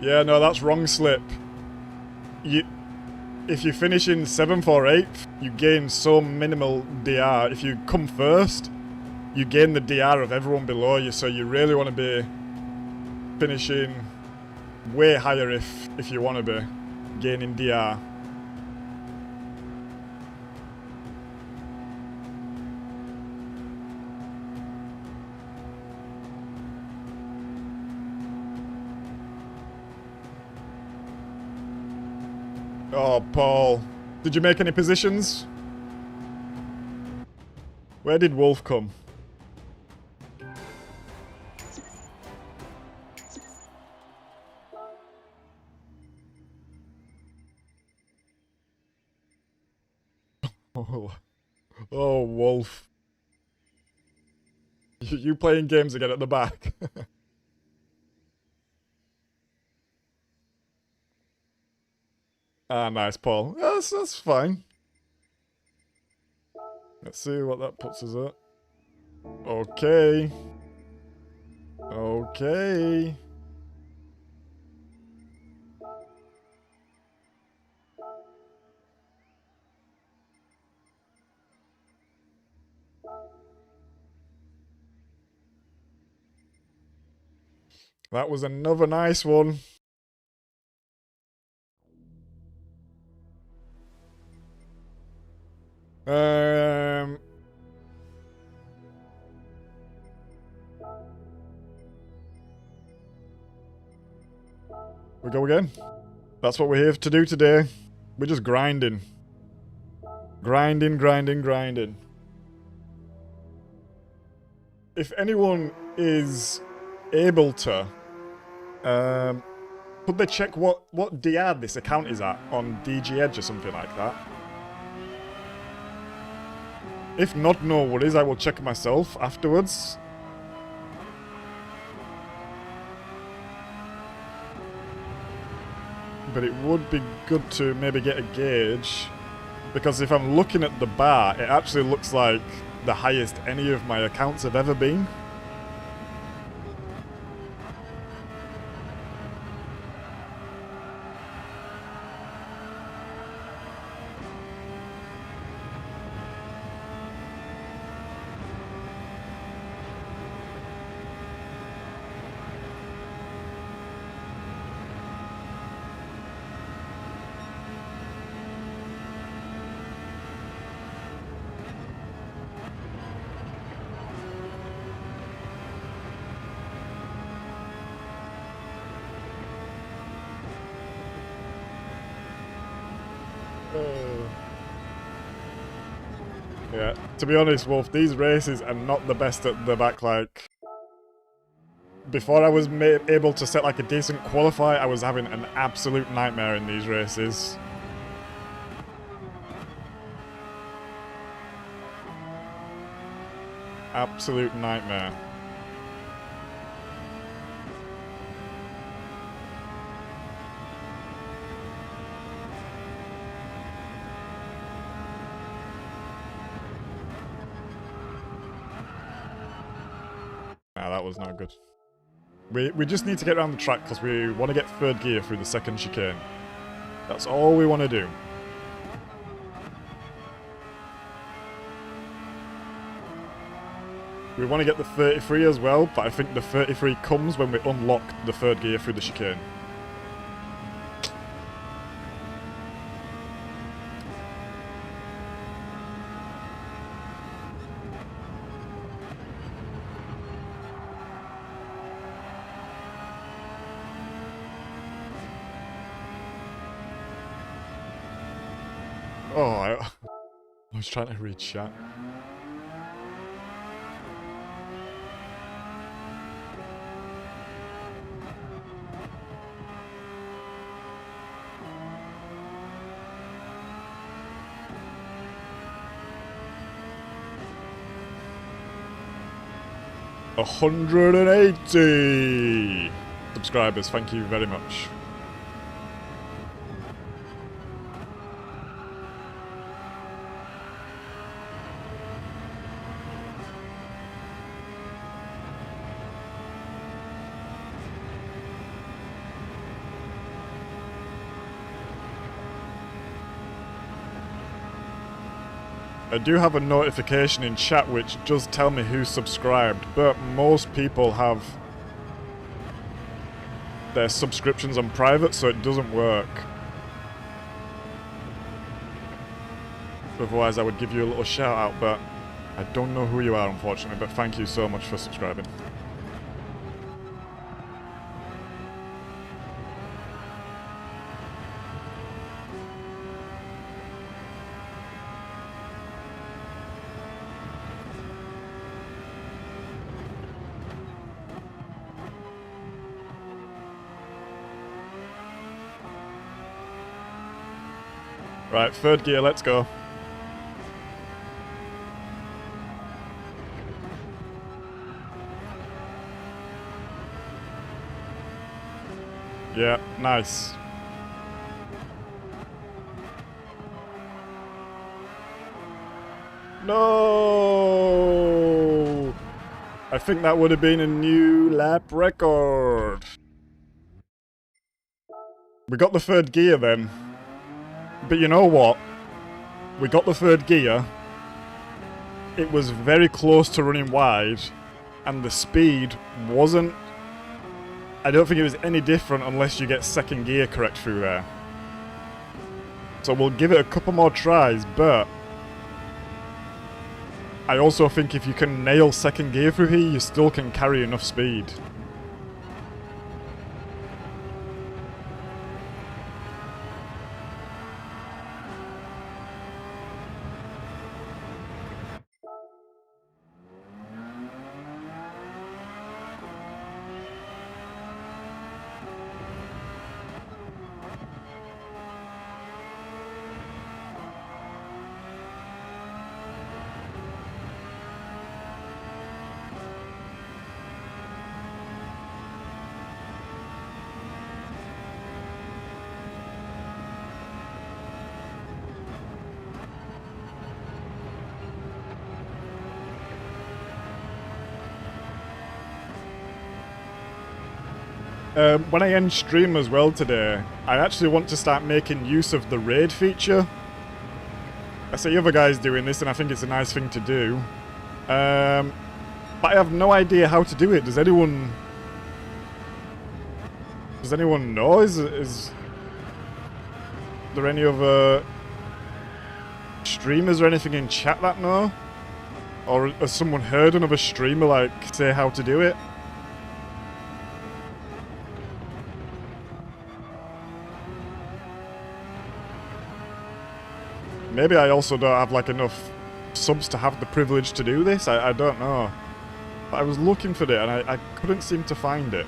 Yeah, no, that's wrong slip. If you finish in 7th or 8th, you gain so minimal DR. If you come first, you gain the DR of everyone below you, so you really want to be finishing way higher if you want to be gaining DR. Oh, Paul. Did you make any positions? Where did Wolf come? Oh, Wolf. You playing games again at the back? Ah, nice, Paul. That's fine. Let's see what that puts us at. Okay. Okay. That was another nice one. We go again. That's what we're here to do today. We're just grinding. Grinding, grinding, grinding. If anyone is able to, could they check what DR this account is at on DG Edge or something like that? If not, no worries, I will check myself afterwards. But it would be good to maybe get a gauge, because if I'm looking at the bar, it actually looks like the highest any of my accounts have ever been. Yeah, to be honest, Wolf, these races are not the best at the back. Like, before I was able to set like a decent qualify, I was having an absolute nightmare in these races. Absolute nightmare. Nah, that was not good. We just need to get around the track because we want to get third gear through the second chicane. That's all we want to do. We want to get the 33 as well, but I think the 33 comes when we unlock the third gear through the chicane. Oh, I was trying to read chat. $180 subscribers, thank you very much. I do have a notification in chat which does tell me who subscribed, but most people have their subscriptions on private, so it doesn't work. Otherwise I would give you a little shout out, but I don't know who you are, unfortunately, but thank you so much for subscribing. Right, third gear, let's go. Yeah, nice. No! I think that would have been a new lap record. We got the third gear then. But you know what? We got the third gear. It was very close to running wide. And the speed wasn't... I don't think it was any different unless you get second gear correct through there. So we'll give it a couple more tries, but... I also think if you can nail second gear through here, you still can carry enough speed. When I end stream as well today, I actually want to start making use of the raid feature. I see other guys doing this and I think it's a nice thing to do. But I have no idea how to do it. Does anyone know? Is there any other streamers or anything in chat that know? Or has someone heard another streamer like say how to do it? Maybe I also don't have like enough subs to have the privilege to do this. I don't know. But I was looking for it and I couldn't seem to find it.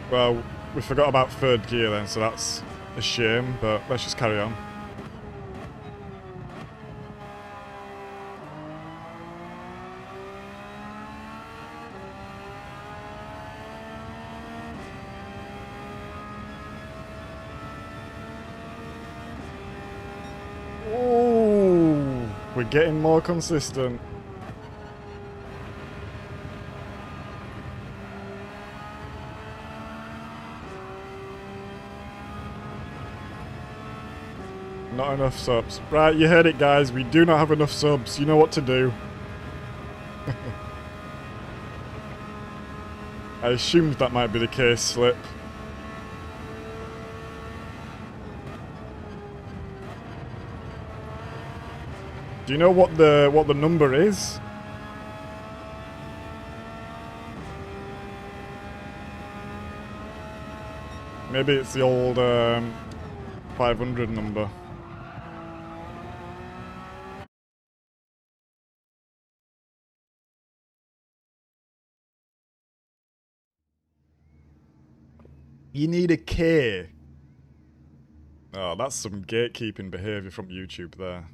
Well, we forgot about third gear then, so that's a shame, but let's just carry on. Ooh, we're getting more consistent. Not enough subs. Right, you heard it guys, we do not have enough subs. You know what to do. I assumed that might be the case, Slip. Do you know what the number is? Maybe it's the old 500 number. You need a K. Oh, that's some gatekeeping behaviour from YouTube there.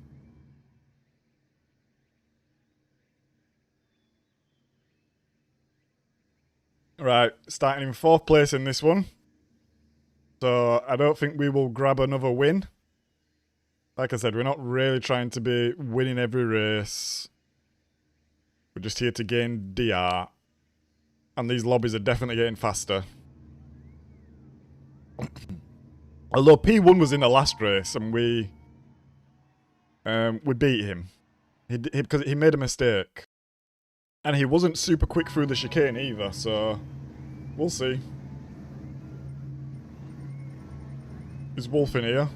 Right, starting in 4th place in this one. So I don't think we will grab another win. Like I said, we're not really trying to be winning every race. We're just here to gain DR. And these lobbies are definitely getting faster. Although P1 was in the last race and we beat him. Because he made a mistake. And he wasn't super quick through the chicane either, so we'll see. Is Wolf in here?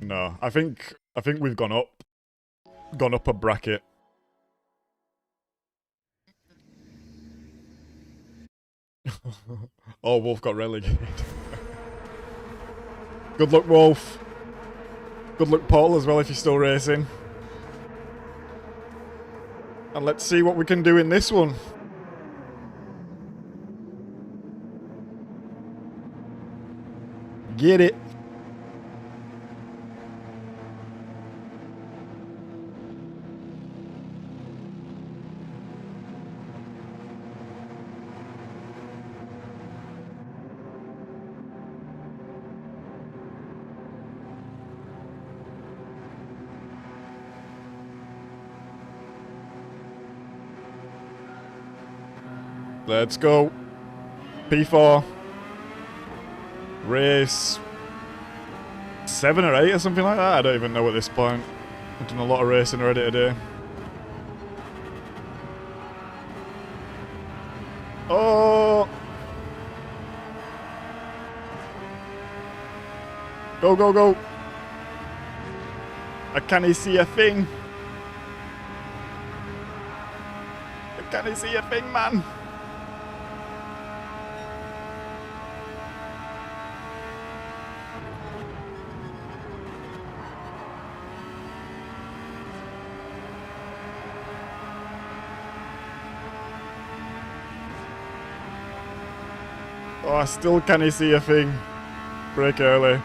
No, I think we've gone up a bracket. Oh, Wolf got relegated. Good luck, Wolf. Good luck, Paul, as well, if you're still racing. And let's see what we can do in this one. Get it. Let's go. P4. Race 7 or 8 or something like that. I don't even know at this point. I've done a lot of racing already today. Oh! Go, go, go! I can't see a thing. I can't see a thing, man. Oh, I still can't see a thing. Brake early.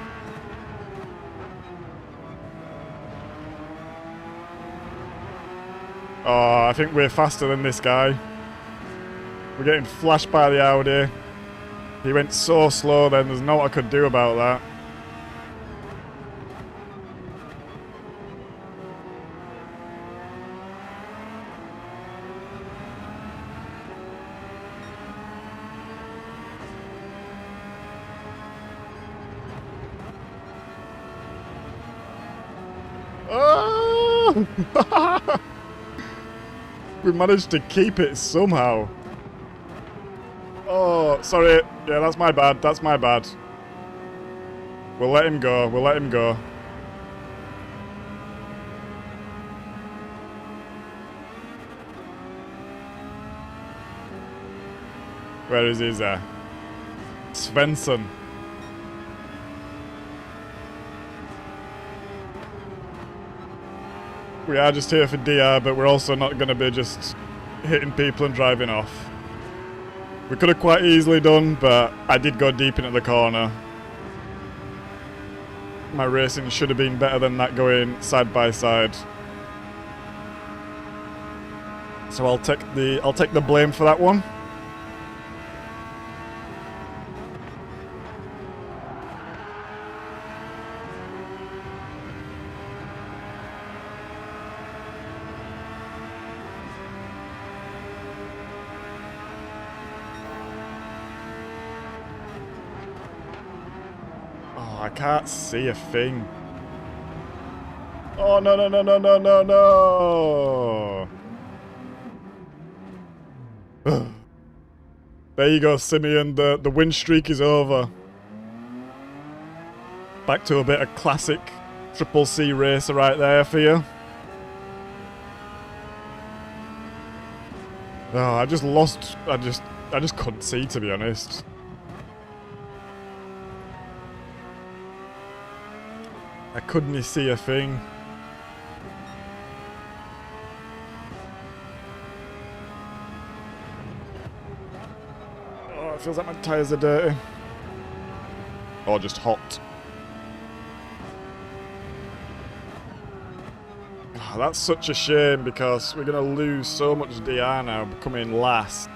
Oh, I think we're faster than this guy. We're getting flashed by the Audi. He went so slow then, there's no what I could do about that. Oh! We managed to keep it somehow. Oh, sorry. Yeah, that's my bad. That's my bad. We'll let him go. We'll let him go. Where is he there? Svensson. We are just here for DR, but we're also not going to be just hitting people and driving off. We could have quite easily done, but I did go deep into the corner. My racing should have been better than that going side by side. So I'll take the blame for that one. I can't see a thing. Oh, no, no, no, no, no, no, no. There you go, Simeon. The win streak is over. Back to a bit of classic CCCRacer right there for you. Oh, I just lost. I just couldn't see, to be honest. I couldn't see a thing. Oh, it feels like my tyres are dirty. Or just hot. Oh, that's such a shame because we're going to lose so much DR now coming last.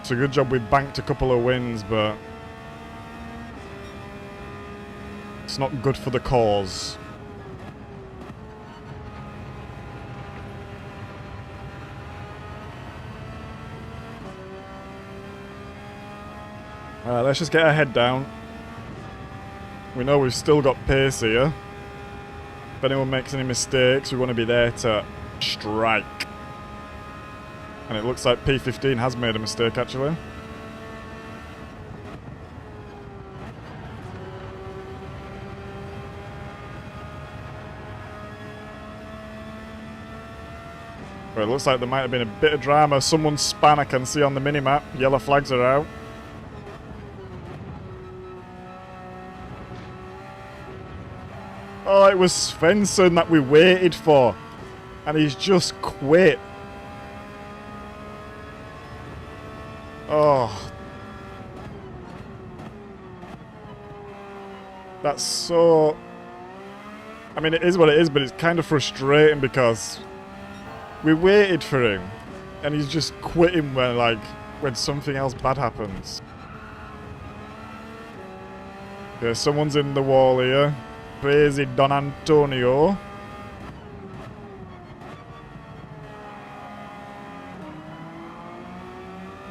It's a good job we banked a couple of wins, but it's not good for the cause. Alright, let's just get our head down. We know we've still got pace here. If anyone makes any mistakes, we want to be there to strike. And it looks like P15 has made a mistake, actually. Well, it looks like there might have been a bit of drama. Someone span, I can see on the minimap. Yellow flags are out. Oh, it was Svensson that we waited for. And he's just quit. Oh. That's so... I mean, it is what it is, but it's kind of frustrating because we waited for him and he's just quitting when something else bad happens. Yeah, someone's in the wall here. Crazy Don Antonio.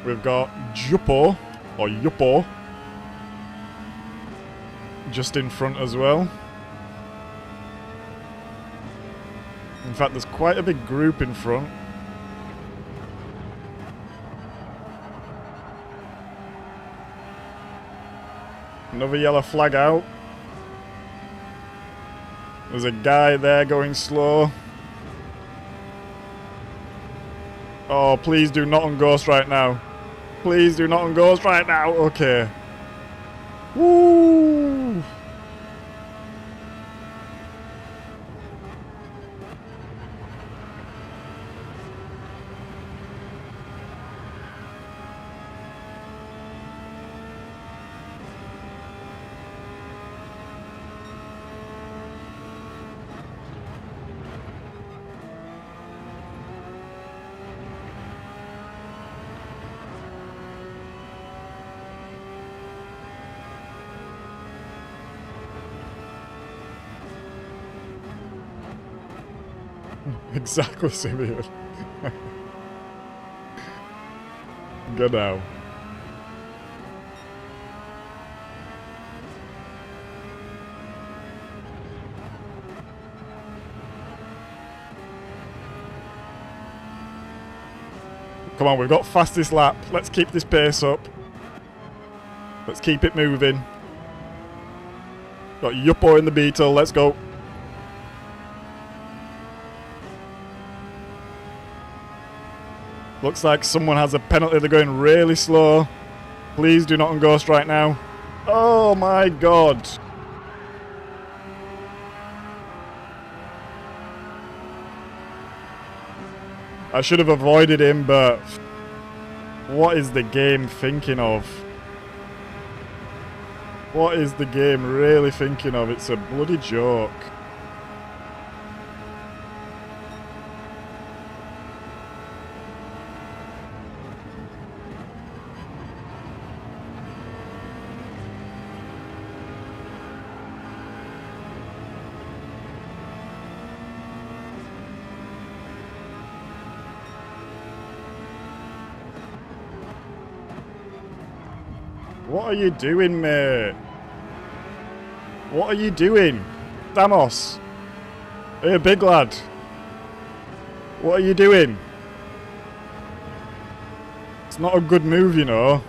We've got Juppo, or Yuppo, just in front as well. In fact, there's quite a big group in front. Another yellow flag out. There's a guy there going slow. Oh, please do not on ghost right now. Please do not on ghost right now. Okay. Woo! Exactly, Simeon. Go now. Come on, we've got fastest lap. Let's keep this pace up. Let's keep it moving. Got Yuppo in the Beetle. Let's go. Looks like someone has a penalty. They're going really slow. Please do not on ghost right now. Oh my god. I should have avoided him, but what is the game thinking of? What is the game really thinking of? It's a bloody joke. What are you doing, mate? What are you doing? Damos! Hey, big lad! What are you doing? It's not a good move, you know.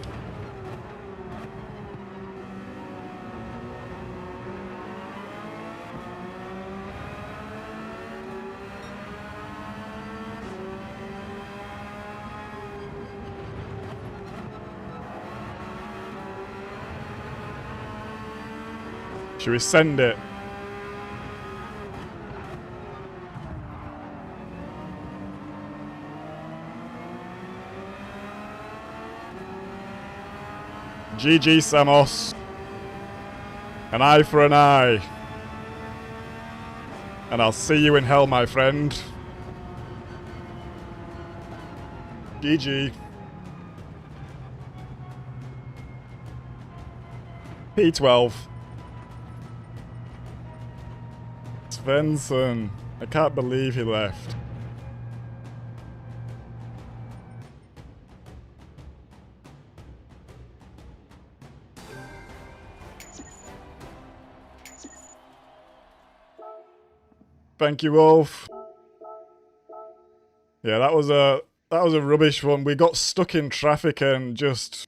Should we send it? GG, Samos. An eye for an eye. And I'll see you in hell, my friend. GG. P12. Svensson. I can't believe he left. Thank you, Wolf. Yeah, that was a rubbish one. We got stuck in traffic and just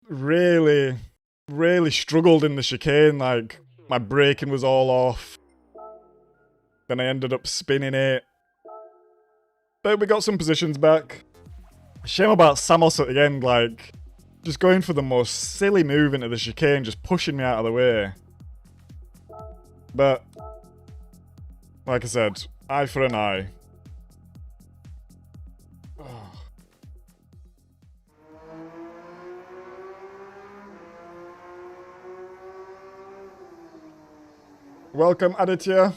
really struggled in the chicane. Like, my braking was all off. Then I ended up spinning it. But we got some positions back. Shame about Samos at the end, like, just going for the most silly move into the chicane, just pushing me out of the way. But, like I said, eye for an eye. Welcome, Aditya.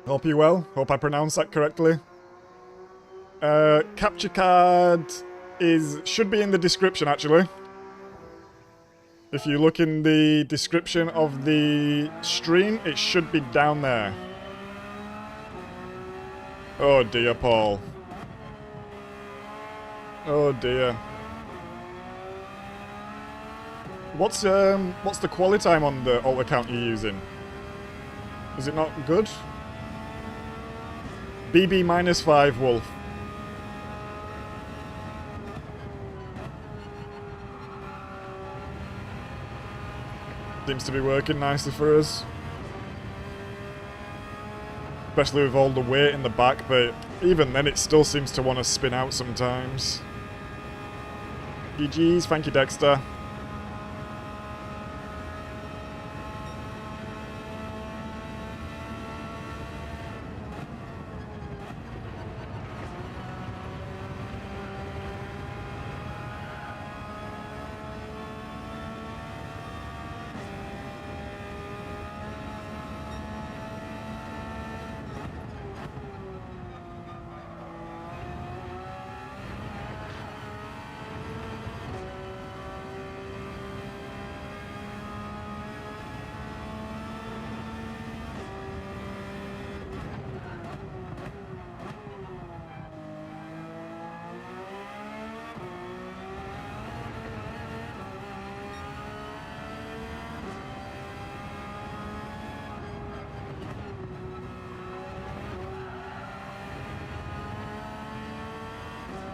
Hope you're well. Hope I pronounced that correctly. Capture card should be in the description, actually. If you look in the description of the stream, it should be down there. Oh dear, Paul. Oh dear. What's the quality time on the alt account you're using? Is it not good? BB -5 Wolf. Seems to be working nicely for us. Especially with all the weight in the back, but even then it still seems to want to spin out sometimes. GG's, thank you Dexter.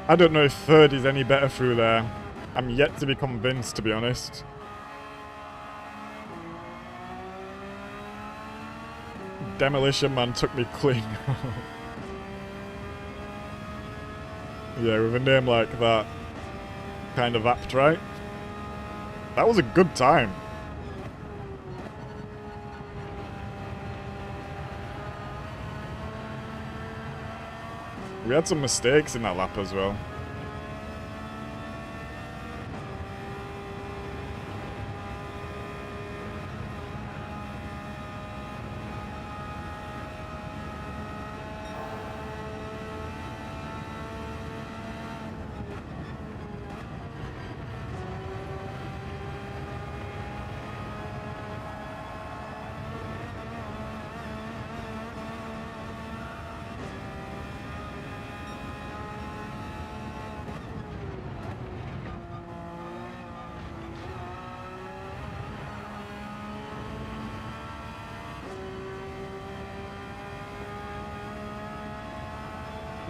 I don't know if third is any better through there. I'm yet to be convinced, to be honest. Demolition Man took me clean. Yeah, with a name like that, kind of apt, right? That was a good time. We had some mistakes in that lap as well.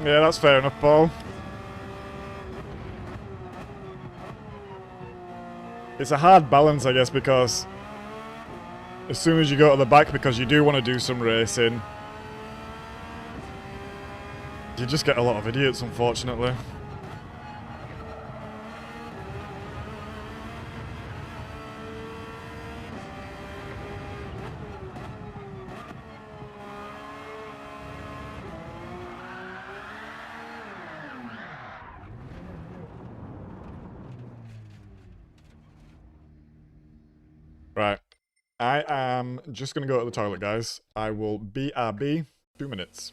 Yeah, that's fair enough, Paul. It's a hard balance, I guess, because as soon as you go to the back, because you do want to do some racing, you just get a lot of idiots, unfortunately. Right. I am just going to go to the toilet, guys. I will BRB 2 minutes.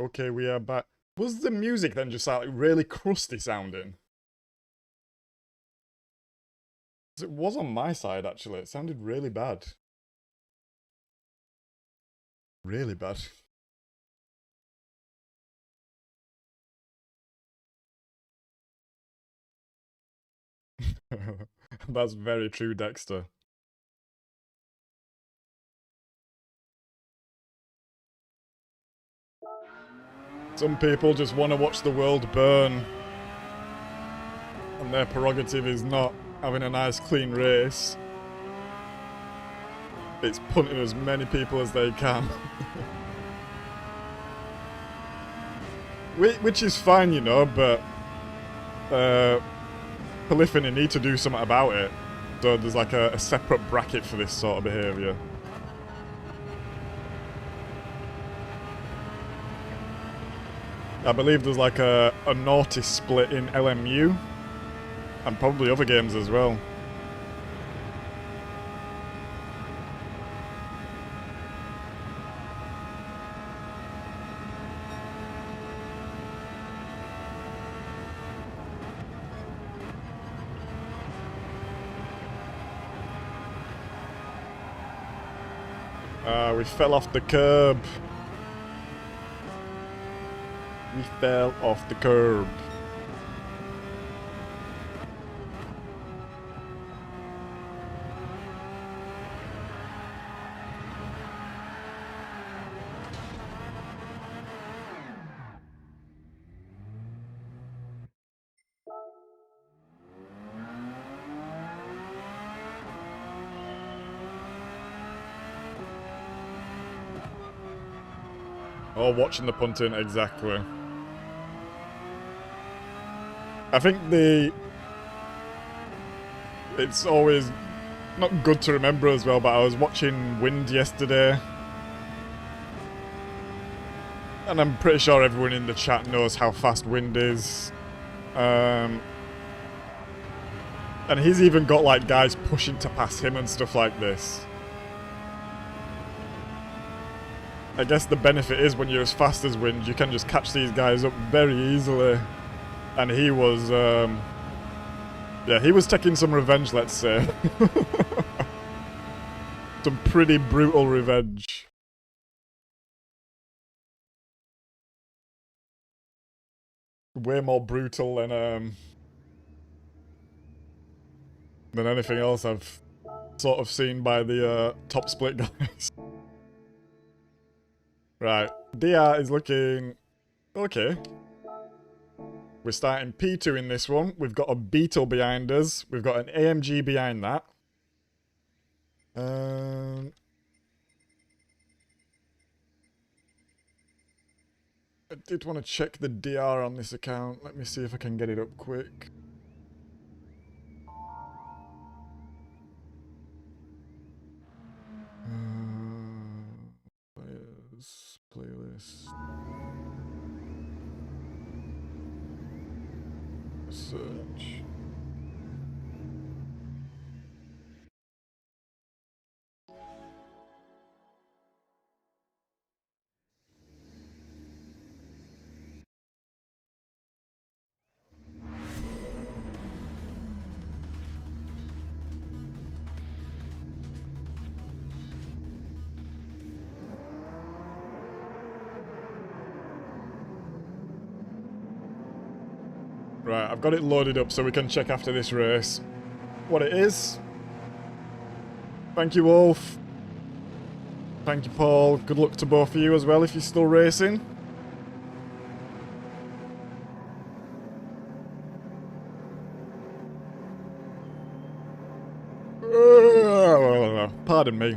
Okay, we are back. Was the music then just like really crusty sounding? It was on my side actually. It sounded really bad. Really bad. That's very true, Dexter. Some people just want to watch the world burn. And their prerogative is not having a nice clean race. It's punting as many people as they can. Which is fine, you know, but Polyphony need to do something about it. So there's like a separate bracket for this sort of behaviour. I believe there's like a naughty split in LMU. And probably other games as well. We fell off the curb. We fell off the curb. Oh, watching the punting, exactly. I think it's always not good to remember as well, but I was watching Wind yesterday. And I'm pretty sure everyone in the chat knows how fast Wind is. And he's even got like guys pushing to pass him and stuff like this. I guess the benefit is when you're as fast as Wind, you can just catch these guys up very easily. And he was, yeah, he was taking some revenge, let's say. Some pretty brutal revenge. Way more brutal than anything else I've sort of seen by the top split guys. Right, DR is looking okay. We're starting P2 in this one. We've got a Beetle behind us. We've got an AMG behind that. I did want to check the DR on this account. Let me see if I can get it up quick. Players, playlist. Search. Right, I've got it loaded up so we can check after this race what it is. Thank you, Wolf. Thank you, Paul. Good luck to both of you as well if you're still racing. Pardon me.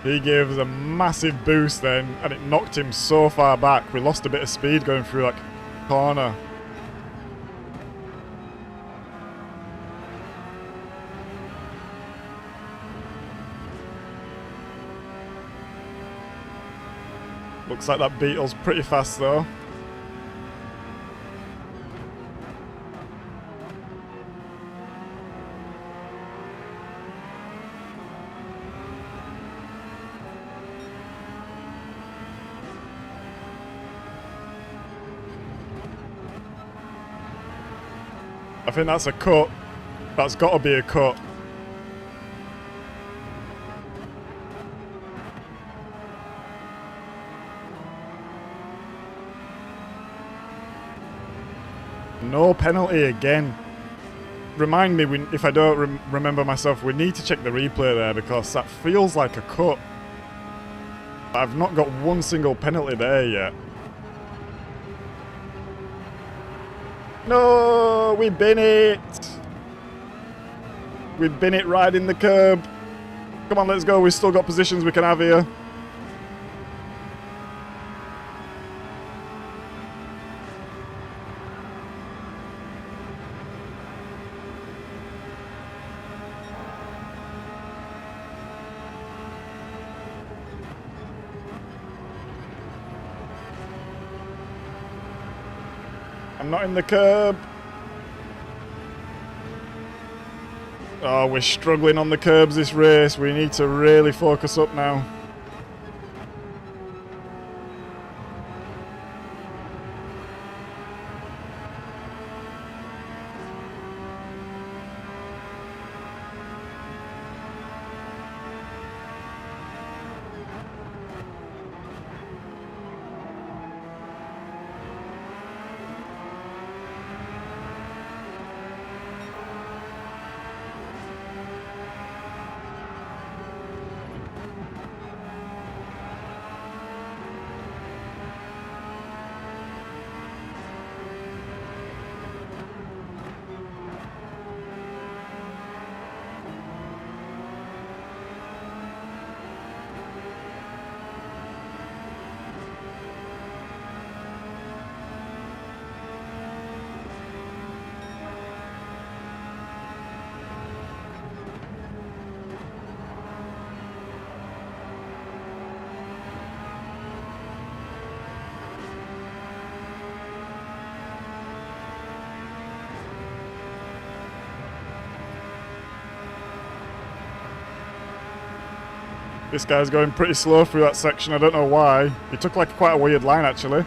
He gave us a massive boost then, and it knocked him so far back. We lost a bit of speed going through that corner. Looks like that Beetle's pretty fast though. I think that's a cut. That's got to be a cut. No penalty again. Remind me, if I don't remember myself, we need to check the replay there because that feels like a cut. I've not got one single penalty there yet. No, we bin it. We bin it right in the curb. Come on, let's go. We've still got positions we can have here. I'm not in the curb. Oh, we're struggling on the curbs this race. We need to really focus up now. This guy's going pretty slow through that section, I don't know why. He took like quite a weird line actually.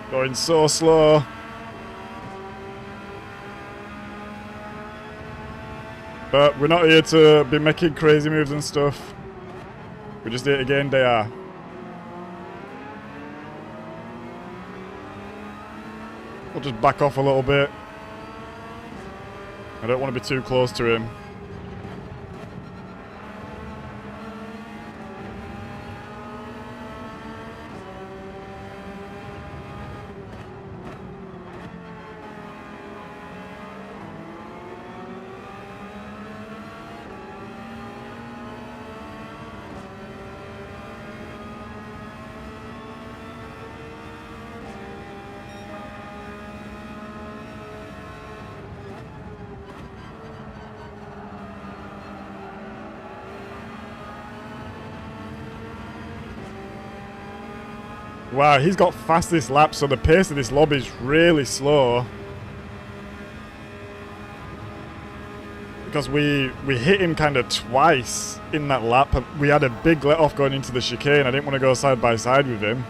Going so slow. But we're not here to be making crazy moves and stuff. We're just here to gain DR. We'll just back off a little bit. I don't want to be too close to him. Wow, he's got fastest lap, so the pace of this lobby is really slow. Because we hit him kind of twice in that lap. We had a big let off going into the chicane. I didn't want to go side by side with him.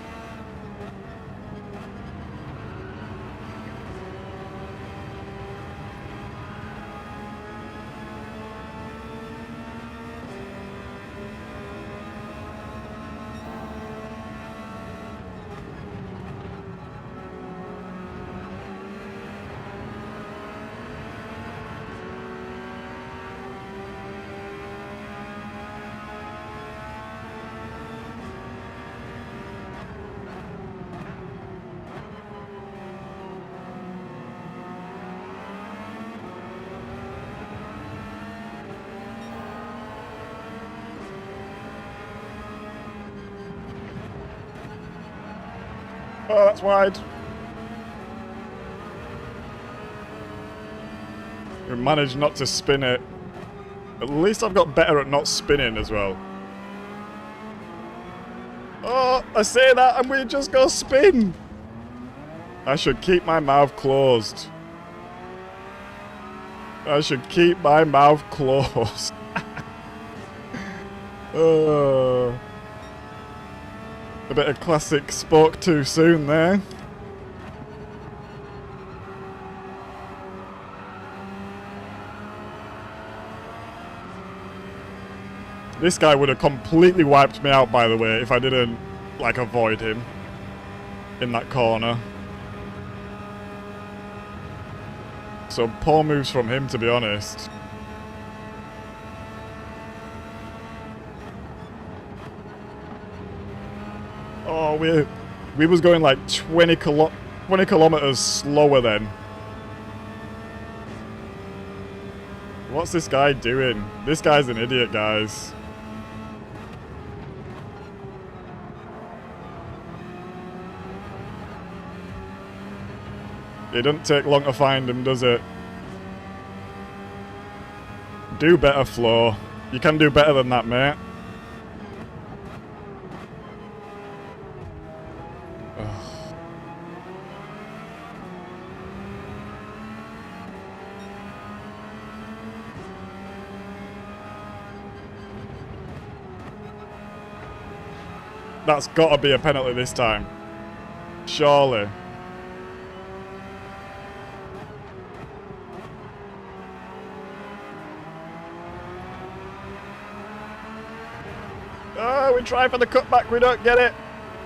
Oh, that's wide. We managed not to spin it. At least I've got better at not spinning as well. Oh, I say that and we just go spin. I should keep my mouth closed. I should keep my mouth closed. Oh. A bit of classic spoke too soon there. This guy would have completely wiped me out, by the way, if I didn't, like, avoid him in that corner. So poor moves from him, to be honest. Oh, we was going like 20 kilometers slower then. What's this guy doing? This guy's an idiot, guys. It doesn't take long to find him, does it? Do better, Flo. You can do better than that, mate. That's got to be a penalty this time. Surely. Oh, we try for the cutback, we don't get it.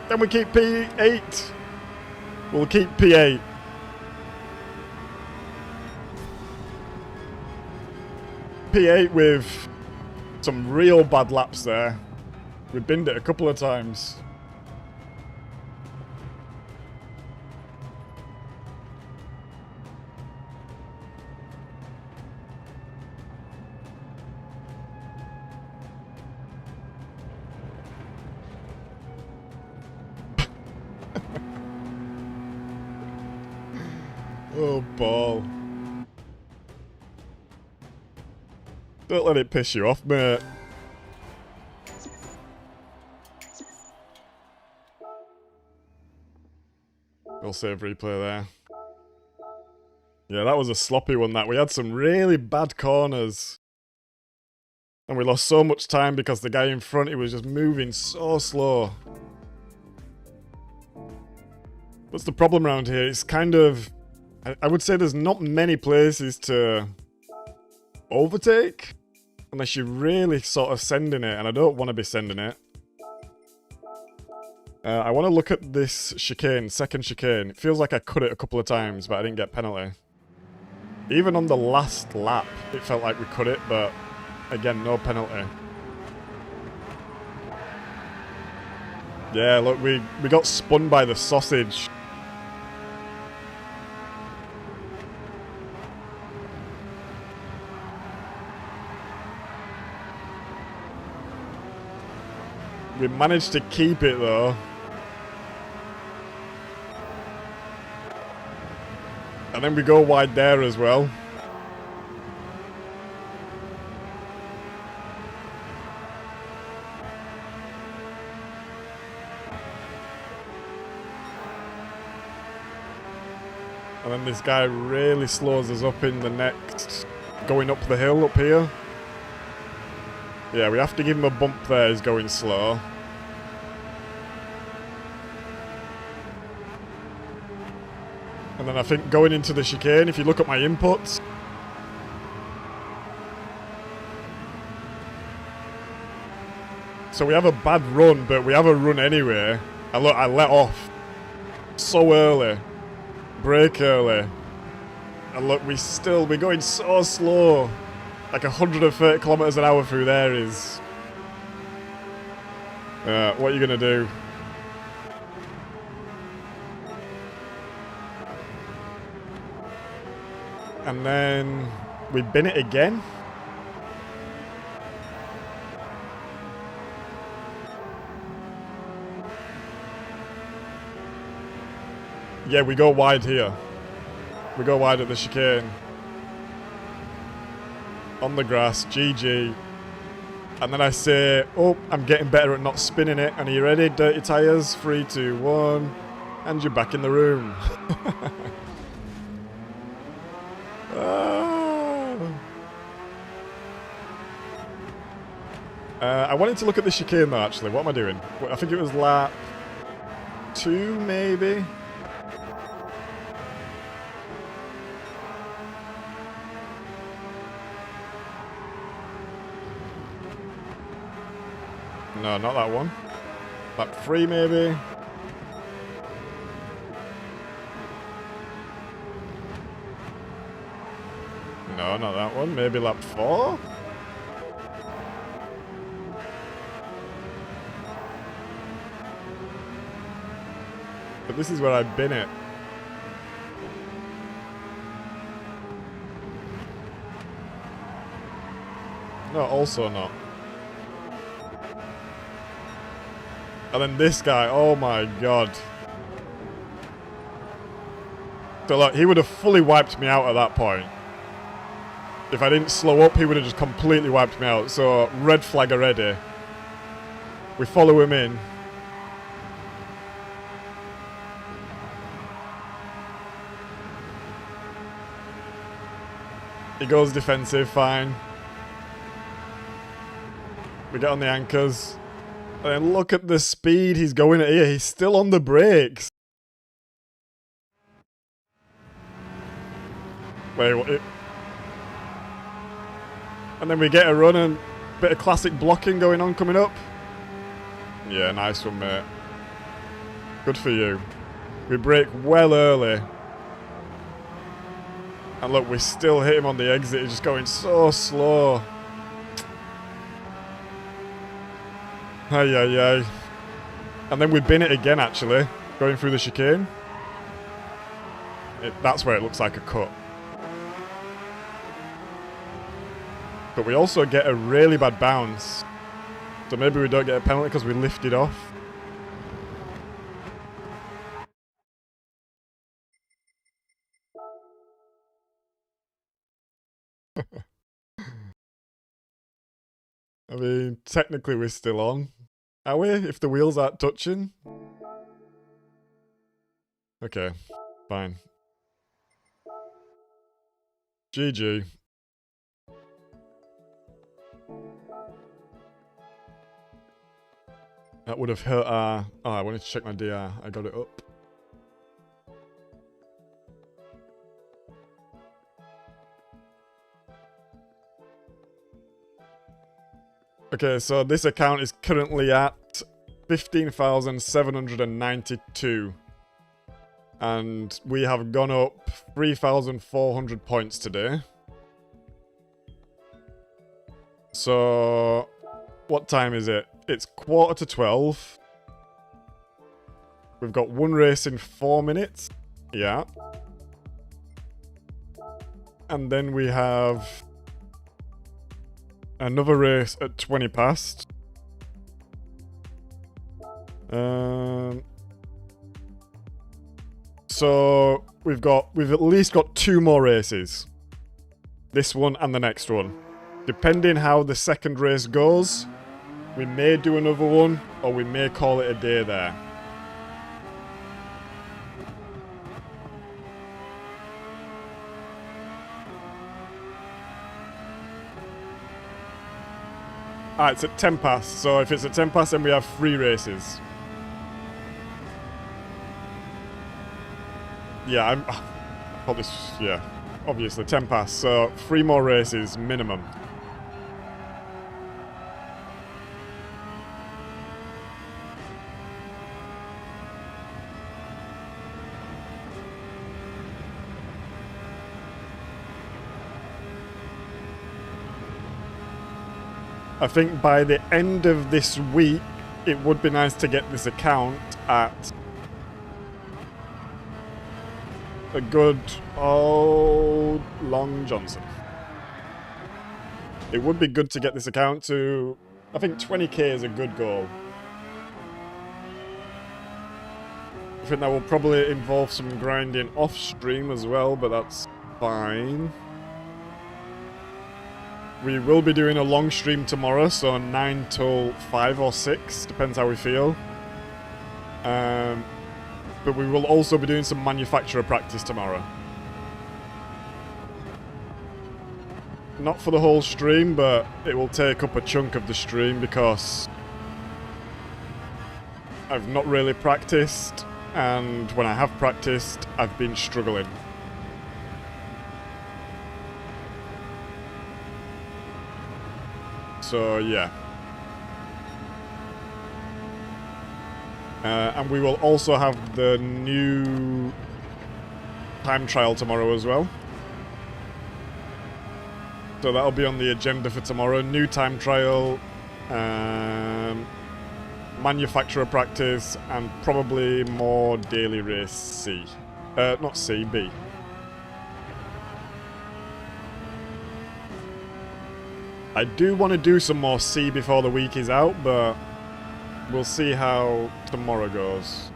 Then we keep P8. We'll keep P8. P8 with some real bad laps there. We binned it a couple of times. Oh, ball. Don't let it piss you off, mate. We'll save replay there. Yeah, that was a sloppy one, that. We had some really bad corners. And we lost so much time because the guy in front, he was just moving so slow. What's the problem around here? It's kind of... I would say there's not many places to overtake. Unless you're really sort of sending it, and I don't want to be sending it. I want to look at this chicane, second chicane. It feels like I cut it a couple of times, but I didn't get penalty. Even on the last lap, it felt like we cut it, but again, no penalty. Yeah, look, we got spun by the sausage. We managed to keep it though. And then we go wide there as well. And then this guy really slows us up in the next, going up the hill up here. Yeah, we have to give him a bump there, he's going slow. And then I think going into the chicane, if you look at my inputs, so we have a bad run, but we have a run anyway. And look, I let off so early, brake early, and look, we're going so slow. Like 130 kilometers an hour through there is... what are you gonna do? And then we bin it again. Yeah, we go wide here. We go wide at the chicane. On the grass, GG. And then I say, oh, I'm getting better at not spinning it. And are you ready? Dirty tyres. 3, 2, 1. And you're back in the room. I wanted to look at the chicane though, actually. What am I doing? I think it was lap 2, maybe? No, not that one. Lap 3, maybe? No, not that one. Maybe lap 4? But this is where I've been at. No, also not. And then this guy, oh my god. So like, he would have fully wiped me out at that point. If I didn't slow up, he would have just completely wiped me out. So, red flag already. We follow him in. He goes defensive, fine. We get on the anchors. And then look at the speed he's going at here. He's still on the brakes. Wait, what? And then we get a run and a bit of classic blocking going on coming up. Yeah, nice one, mate. Good for you. We brake well early. And look, we still hit him on the exit. He's just going so slow. Ay, ay, ay. And then we bin it again, actually. Going through the chicane. That's where it looks like a cut. But we also get a really bad bounce. So maybe we don't get a penalty because we lifted off. I mean, technically we're still on. Are we? If the wheels aren't touching? Okay, fine. GG. That would have hurt our... Oh, I wanted to check my DR. I got it up. Okay, so this account is currently at 15,792. And we have gone up 3,400 points today. So, what time is it? It's 11:45. We've got one race in 4 minutes. Yeah. And then we have another race at 20 past. So we've at least got 2 more races. This one and the next one. Depending how the second race goes, we may do another one or we may call it a day there. Ah, it's at 10 past, so if it's at 10 past then we have 3 races. Yeah, I'm probably, yeah, obviously 10 past, so 3 more races minimum. I think by the end of this week, it would be nice to get this account at a good old Long Johnson. It would be good to get this account to, I think 20k is a good goal. think that will probably involve some grinding off stream as well, but that's fine. We will be doing a long stream tomorrow, so 9 till 5 or 6, depends how we feel. But we will also be doing some manufacturer practice tomorrow. Not for the whole stream, but it will take up a chunk of the stream because I've not really practiced, and when I have practiced, I've been struggling. So, yeah. And we will also have the new time trial tomorrow as well. So that'll be on the agenda for tomorrow. New time trial, manufacturer practice, and probably more daily race C. Not C, B. I do want to do some more C before the week is out, but we'll see how tomorrow goes.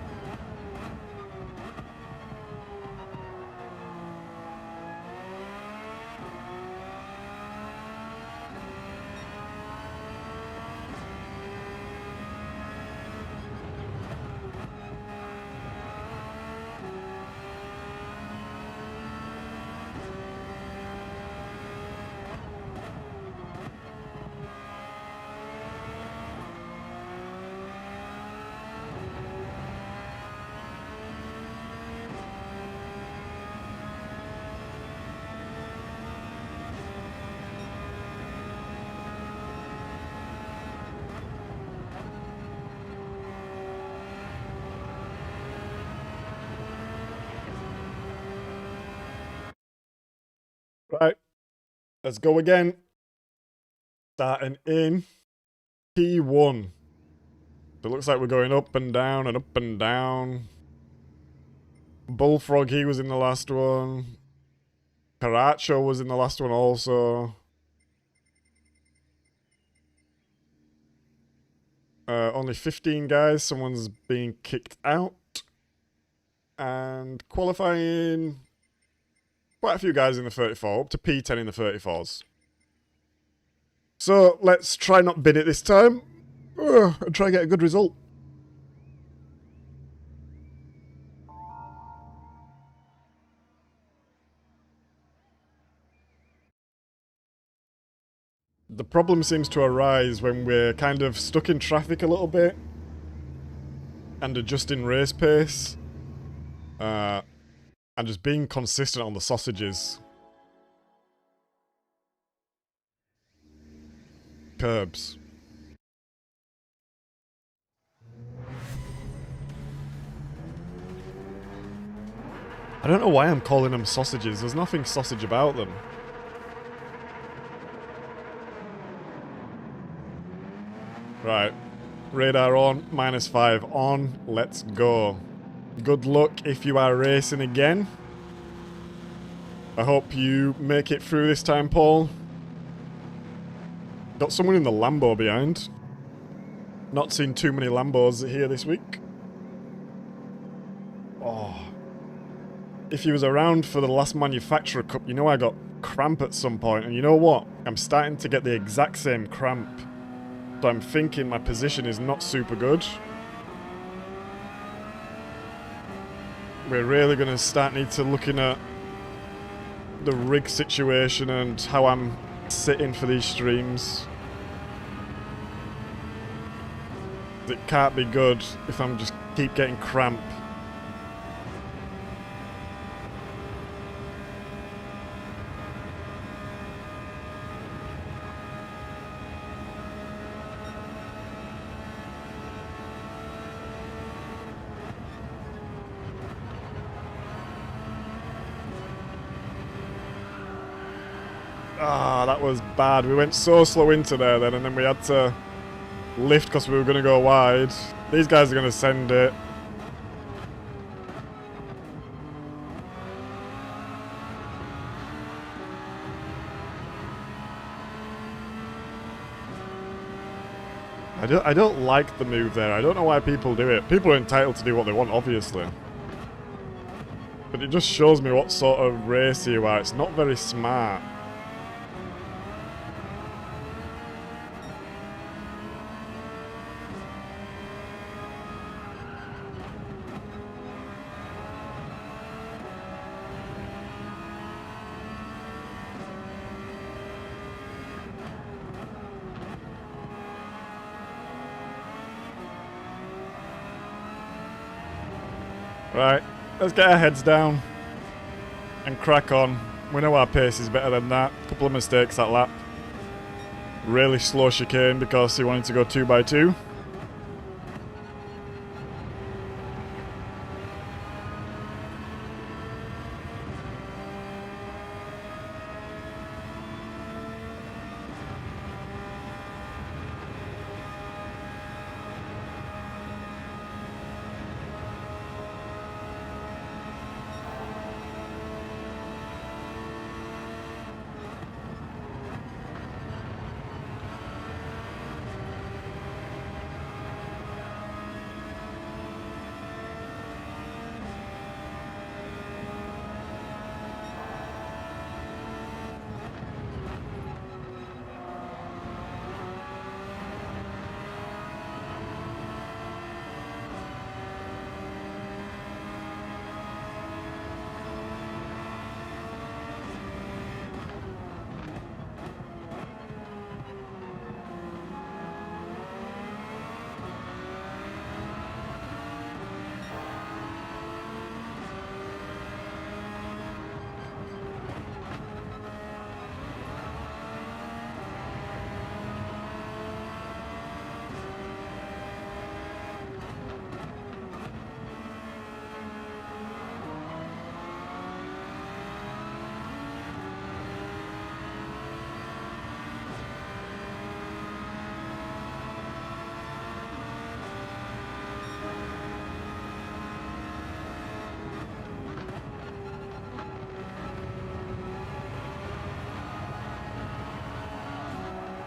Right, let's go again. Starting in P1. It looks like we're going up and down and up and down. Bullfrog, he was in the last one. Caracho was in the last one also. Only 15 guys. Someone's being kicked out. And qualifying... quite a few guys in the 34, up to P10 in the 34s. So, let's try not bin it this time. And try and get a good result. The problem seems to arise when we're kind of stuck in traffic a little bit. And adjusting race pace. And just being consistent on the sausages. Curbs. I don't know why I'm calling them sausages. There's nothing sausage about them. Right. Radar on. -5 on. Let's go. Good luck if you are racing again. I hope you make it through this time, Paul. Got someone in the Lambo behind. Not seen too many Lambos here this week. Oh. If he was around for the last Manufacturer Cup, you know I got cramp at some point. And you know what? I'm starting to get the exact same cramp. So I'm thinking my position is not super good. We're really going to start need to looking at the rig situation and how I'm sitting for these streams. It can't be good if I'm just keep getting cramp. Ah, that was bad. We went so slow into there then, and then we had to lift because we were going to go wide. These guys are going to send it. I don't like the move there. I don't know why people do it. People are entitled to do what they want, obviously. But it just shows me what sort of racer you are. It's not very smart. Right, let's get our heads down and crack on. We know our pace is better than that. Couple of mistakes that lap. Really slow chicane because he wanted to go 2x2.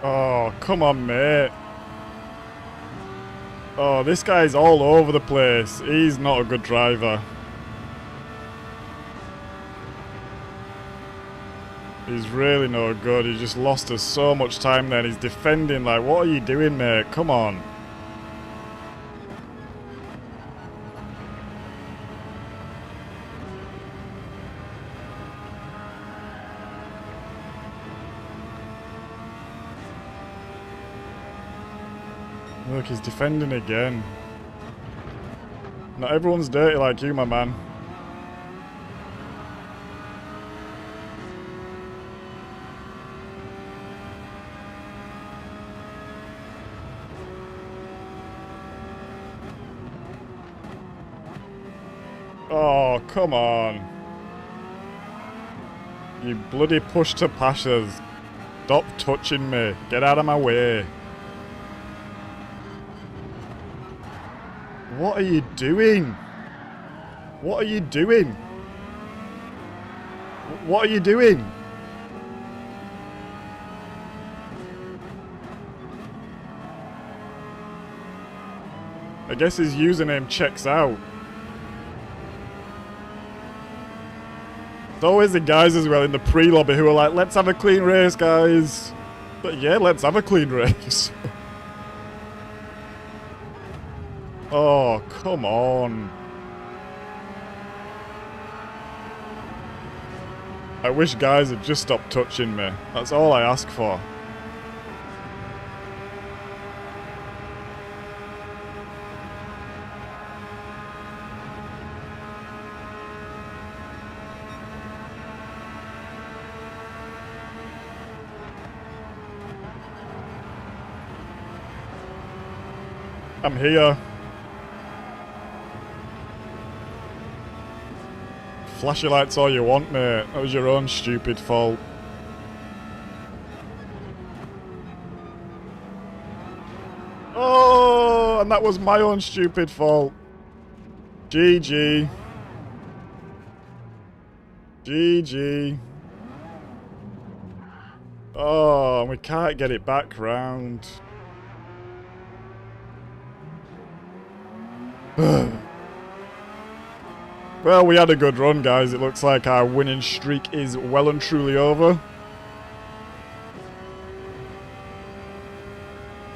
Oh, come on, mate. Oh, this guy's all over the place. He's not a good driver. He's really no good. He just lost us so much time then. He's defending like, what are you doing, mate? Come on. Look, he's defending again. Not everyone's dirty like you, my man. Oh, come on. You bloody push to pashas. Stop touching me. Get out of my way. What are you doing? What are you doing? What are you doing? I guess his username checks out. There's always the guys as well in the pre-lobby who are like, let's have a clean race, guys. But yeah, let's have a clean race. Oh, come on. I wish guys had just stopped touching me. That's all I ask for. I'm here. Flash your lights all you want, mate. That was your own stupid fault. Oh, and that was my own stupid fault. GG. GG. Oh, we can't get it back round. Well, we had a good run, guys. It looks like our winning streak is well and truly over.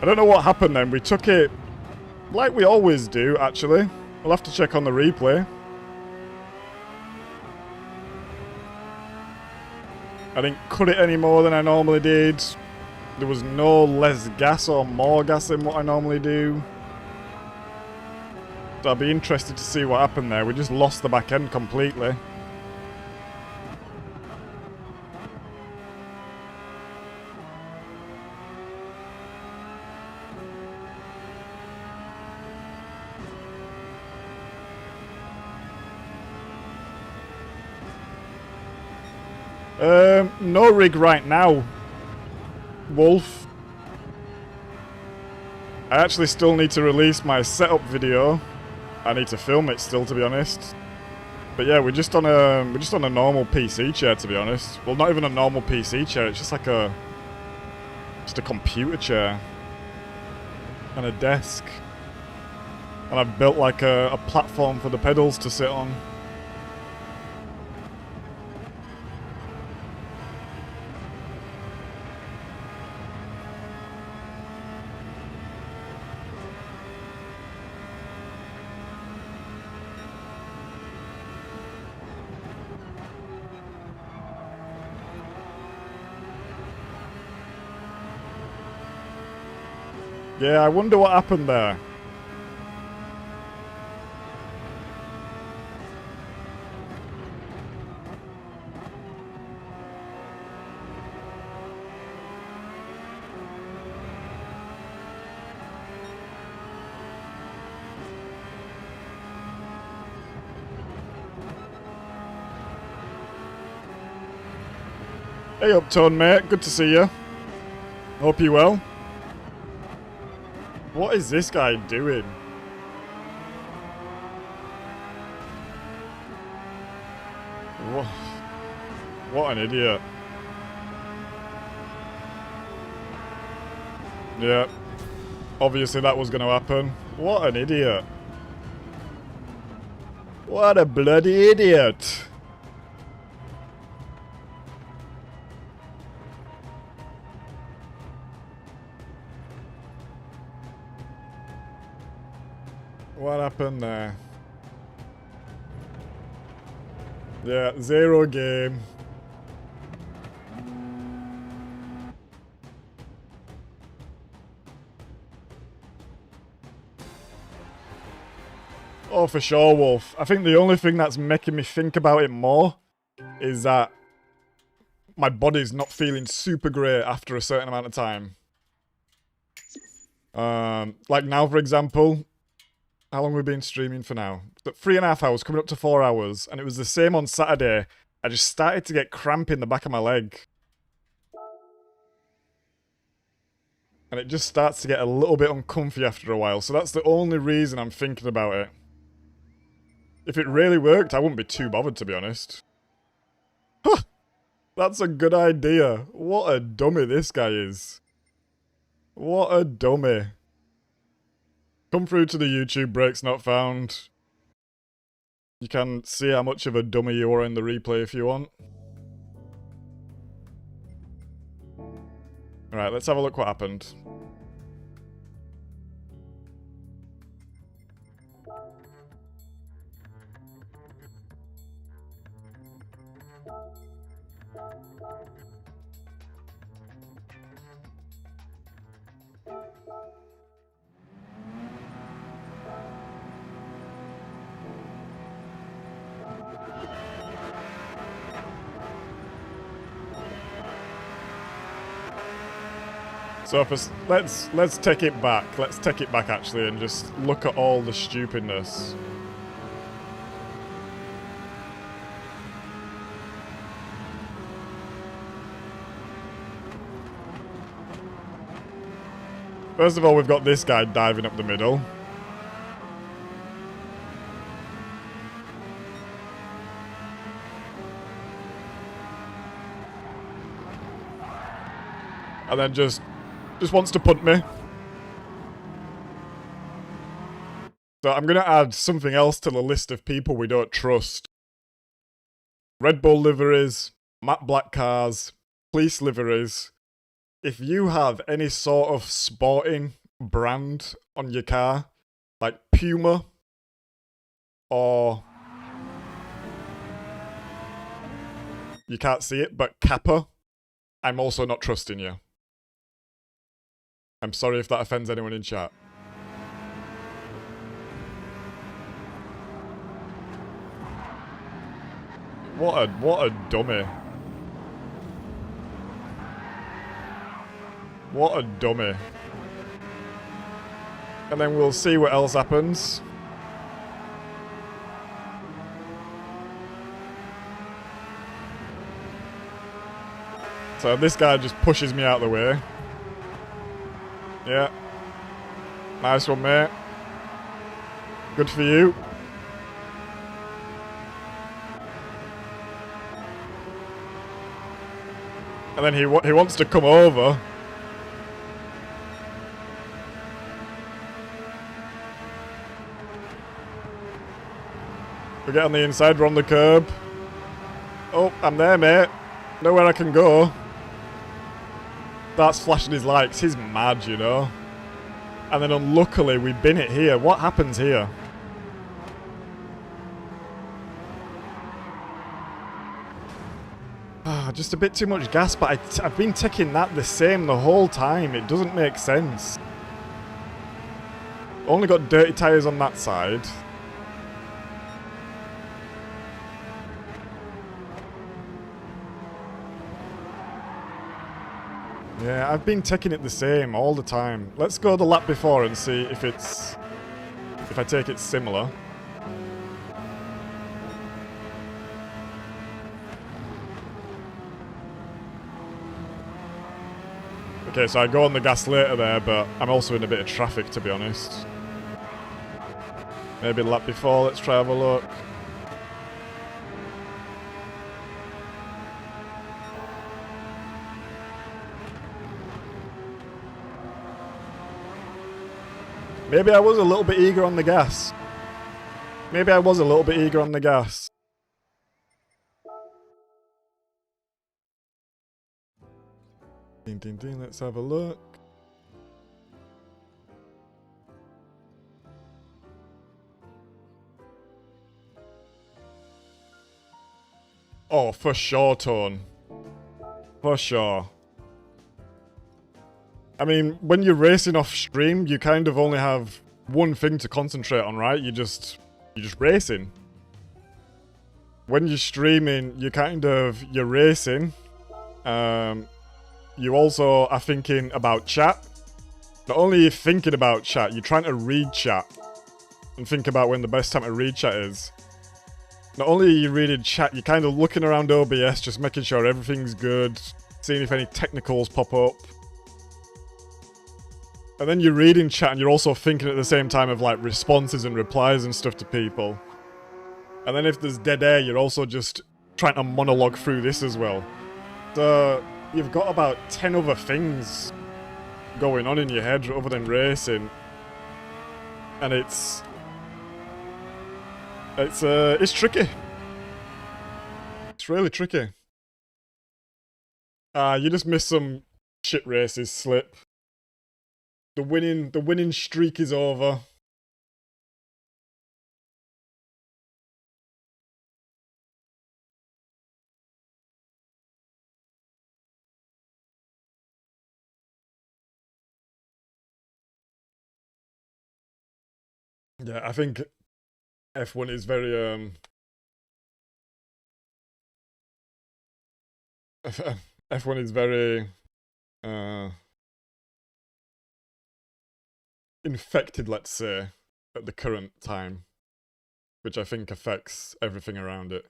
I don't know what happened then. We took it like we always do, actually. We'll have to check on the replay. I didn't cut it any more than I normally did. There was no less gas or more gas than what I normally do. So I'll be interested to see what happened there. We just lost the back end completely. No rig right now, Wolf. I actually still need to release my setup video. I need to film it still, to be honest. But yeah, we're just on a normal PC chair, to be honest. Well, not even a normal PC chair. It's just like a computer chair and a desk. And I've built like a platform for the pedals to sit on. Yeah, I wonder what happened there. Hey Uptone, mate. Good to see you. Hope you're well. What is this guy doing? What an idiot. Yeah. Obviously that was going to happen. What an idiot. What a bloody idiot. What happened there? Yeah, 0 game. Oh, for sure, Wolf. I think the only thing that's making me think about it more is that my body's not feeling super great after a certain amount of time. Like now, for example. How long have we been streaming for now? 3.5 hours, coming up to 4 hours. And it was the same on Saturday. I just started to get cramp in the back of my leg. And it just starts to get a little bit uncomfy after a while. So that's the only reason I'm thinking about it. If it really worked, I wouldn't be too bothered, to be honest. Huh! That's a good idea. What a dummy this guy is. What a dummy. Come through to the YouTube breaks not found. You can see how much of a dummy you are in the replay if you want. Alright, let's have a look what happened. So let's take it back. Let's take it back actually and just look at all the stupidness. First of all, we've got this guy diving up the middle. And then just wants to punt me. So I'm going to add something else to the list of people we don't trust. Red Bull liveries, matte black cars, police liveries. If you have any sort of sporting brand on your car, like Puma, or you can't see it, but Kappa, I'm also not trusting you. I'm sorry if that offends anyone in chat. What a dummy. What a dummy. And then we'll see what else happens. So this guy just pushes me out of the way. Yeah. Nice one, mate. Good for you. And then he wants to come over. We get on the inside, we're on the curb. Oh, I'm there, mate. Nowhere I can go. That's flashing his lights. He's mad, you know. And then unluckily, we bin it here. What happens here? Just a bit too much gas, but I've been taking that the same the whole time. It doesn't make sense. Only got dirty tyres on that side. Yeah, I've been taking it the same all the time. Let's go the lap before and see if I take it similar. Okay, so I go on the gas later there, but I'm also in a bit of traffic, to be honest. Maybe the lap before, let's try have a look. Maybe I was a little bit eager on the gas. Maybe I was a little bit eager on the gas. Ding, ding, ding, let's have a look. Oh, for sure, Tone. For sure. I mean, when you're racing off stream, you kind of only have one thing to concentrate on, right? You're just racing. When you're streaming, you're racing. You also are thinking about chat. Not only are you thinking about chat, you're trying to read chat. And think about when the best time to read chat is. Not only are you reading chat, you're kind of looking around OBS, just making sure everything's good. Seeing if any technicals pop up. And then you're reading chat and you're also thinking at the same time of like responses and replies and stuff to people. And then if there's dead air, you're also just trying to monologue through this as well. So you've got about 10 other things going on in your head other than racing. And it's tricky. It's really tricky. You just missed some shit races slip. The winning streak is over. Yeah, I think F1 is very F1 is very infected, let's say, at the current time, which I think affects everything around it.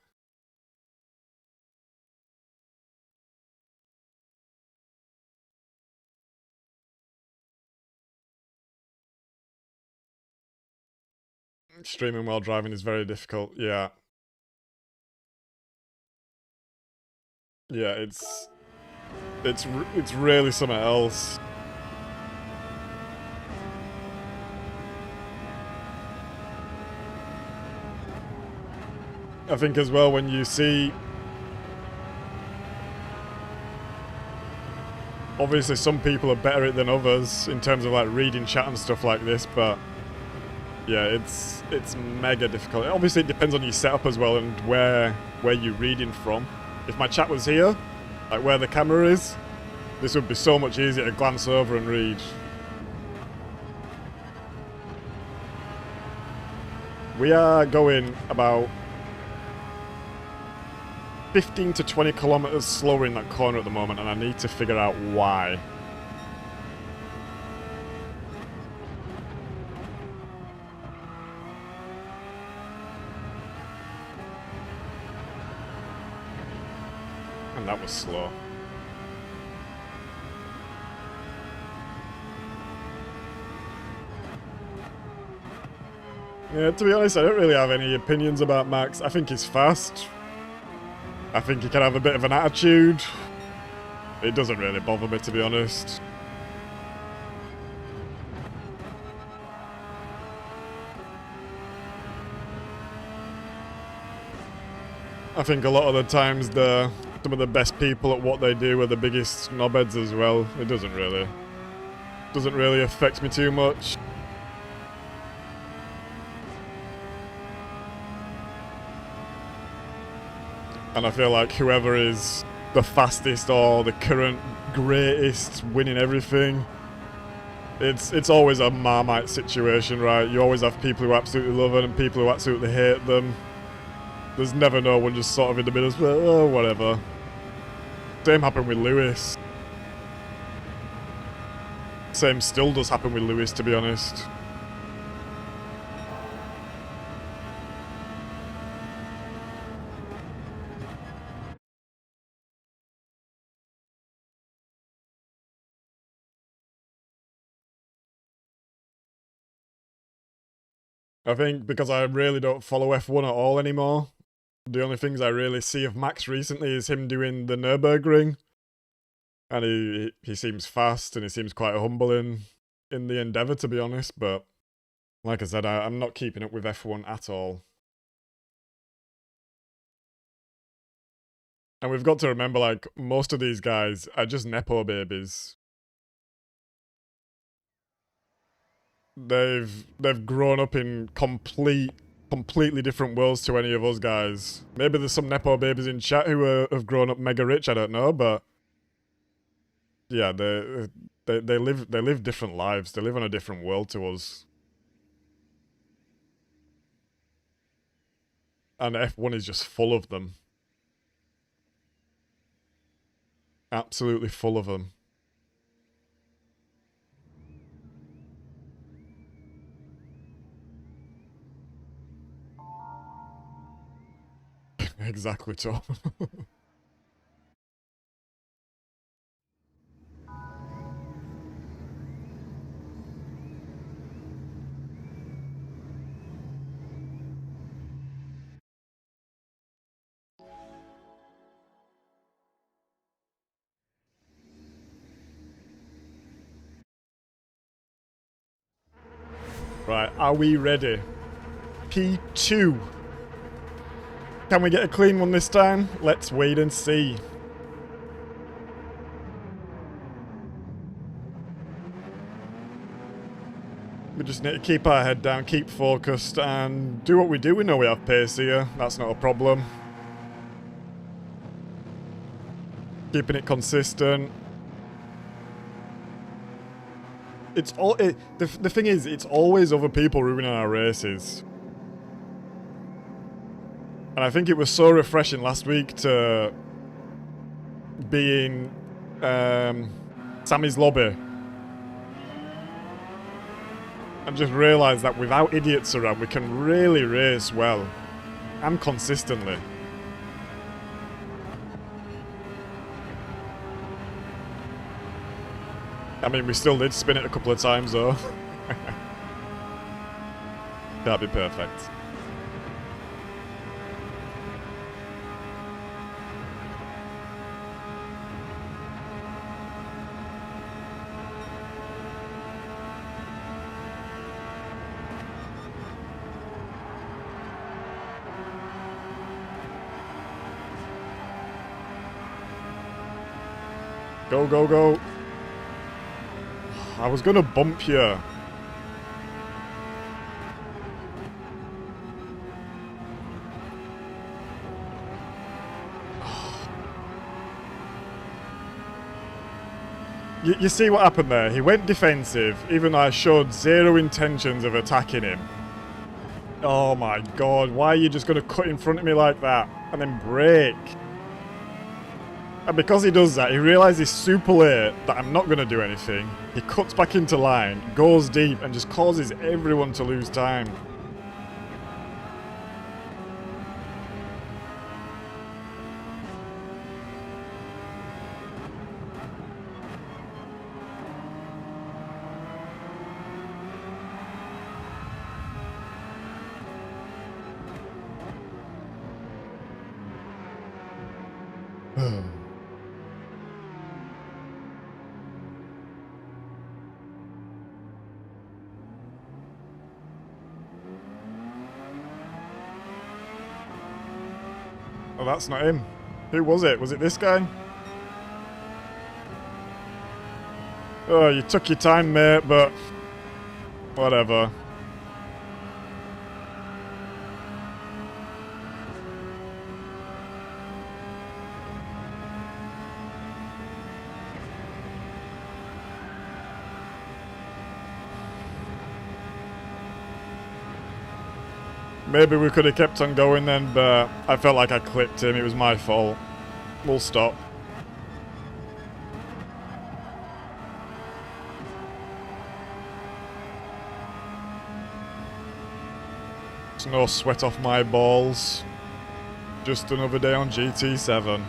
Streaming while driving is very difficult, yeah. Yeah, it's really something else. I think as well when you see... Obviously some people are better at it than others in terms of like reading chat and stuff like this, but yeah, it's mega difficult. Obviously it depends on your setup as well and where you're reading from. If my chat was here, like where the camera is, this would be so much easier to glance over and read. We are going about 15 to 20 kilometers slower in that corner at the moment, and I need to figure out why. And that was slow. Yeah, to be honest, I don't really have any opinions about Max. I think he's fast. I think he can have a bit of an attitude. It doesn't really bother me, to be honest. I think a lot of the times some of the best people at what they do are the biggest knobheads as well. It doesn't really affect me too much. And I feel like whoever is the fastest or the current greatest winning everything, it's always a Marmite situation, right? You always have people who absolutely love it and people who absolutely hate them. There's never no one just sort of in the middle, oh, whatever. Same happened with Lewis. Same still does happen with Lewis, to be honest. I think because I really don't follow F1 at all anymore, the only things I really see of Max recently is him doing the Nürburgring. And he seems fast and he seems quite humble in the endeavour, to be honest. But like I said, I'm not keeping up with F1 at all. And we've got to remember, like, most of these guys are just Nepo babies. They've grown up in completely different worlds to any of us guys. Maybe there's some Nepo babies in chat who have grown up mega rich, I don't know, but yeah, they live different lives. They live on a different world to us. And F1 is just full of them. Absolutely full of them. Exactly, Tom. Right, are we ready? P2. Can we get a clean one this time? Let's wait and see. We just need to keep our head down, keep focused, and do what we do. We know we have pace here. That's not a problem. Keeping it consistent. It's all. The thing is, it's always other people ruining our races. And I think it was so refreshing last week to be in Sammy's lobby and just realise that without idiots around, we can really race well and consistently. I mean, we still did spin it a couple of times though. That'd be perfect. Go, go, go. I was gonna bump you. You see what happened there? He went defensive, even though I showed zero intentions of attacking him. Oh my god, why are you just going to cut in front of me like that? And then brake? And because he does that, he realises super late that I'm not going to do anything. He cuts back into line, goes deep, and just causes everyone to lose time. Oh, that's not him. Who was it? Was it this guy? Oh, you took your time, mate, but whatever. Maybe we could have kept on going then, but I felt like I clipped him. It was my fault. We'll stop. It's no sweat off my balls. Just another day on GT7.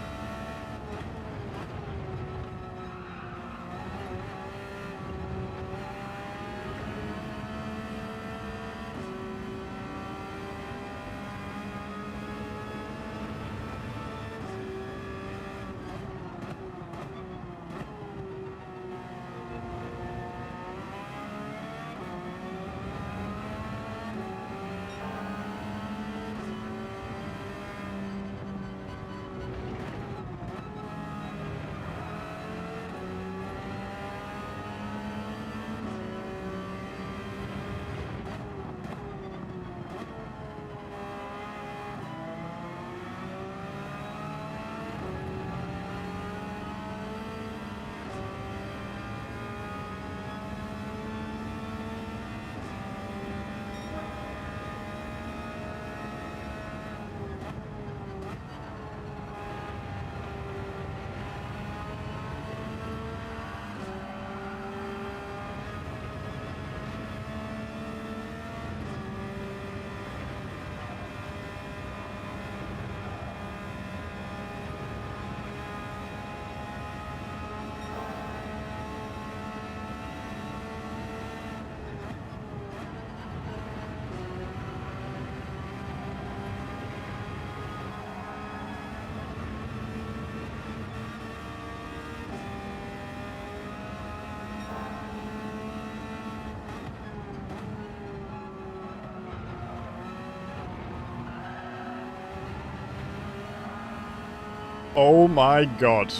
Oh my god.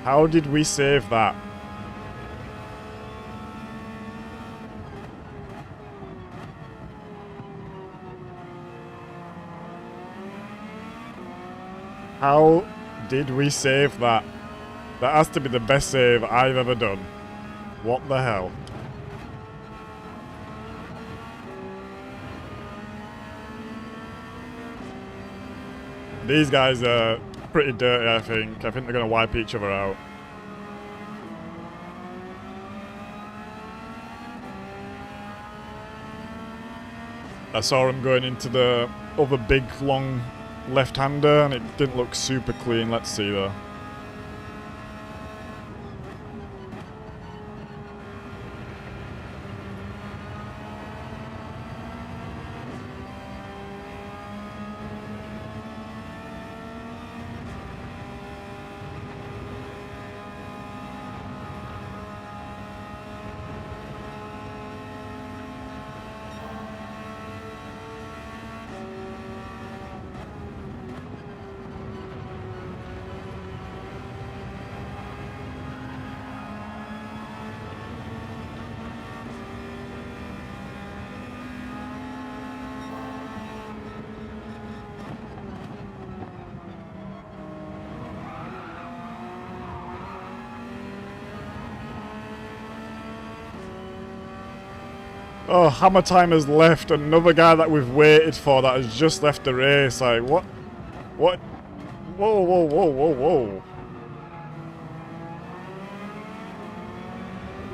How did we save that? How did we save that? That has to be the best save I've ever done. What the hell? These guys are pretty dirty, I think. I think they're going to wipe each other out. I saw him going into the other big, long left-hander, and it didn't look super clean. Let's see, though. Oh, Hammer Time has left. Another guy that we've waited for that has just left the race. Like, what? What? Whoa, whoa, whoa, whoa, whoa.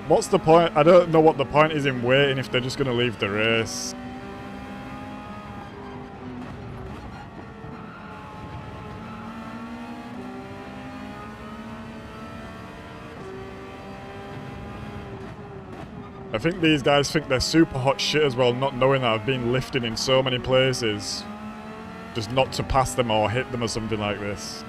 What's the point? I don't know what the point is in waiting if they're just going to leave the race. I think these guys think they're super hot shit as well, not knowing that I've been lifting in so many places. Just not to pass them or hit them or something like this.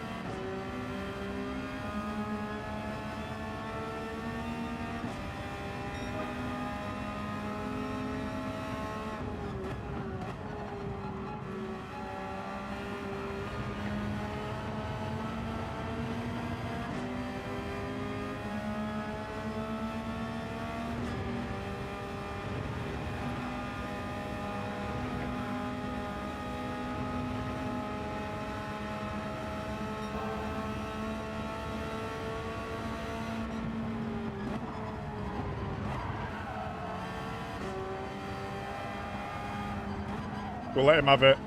We'll let him have it.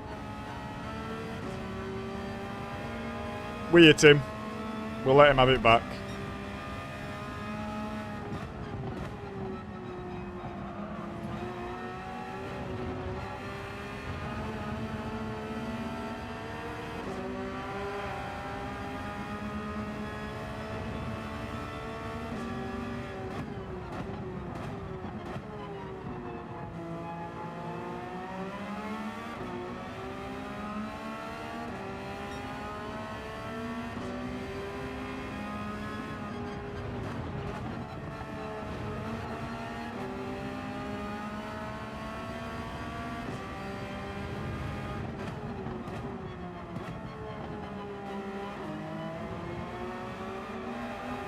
We hit him. We'll let him have it back.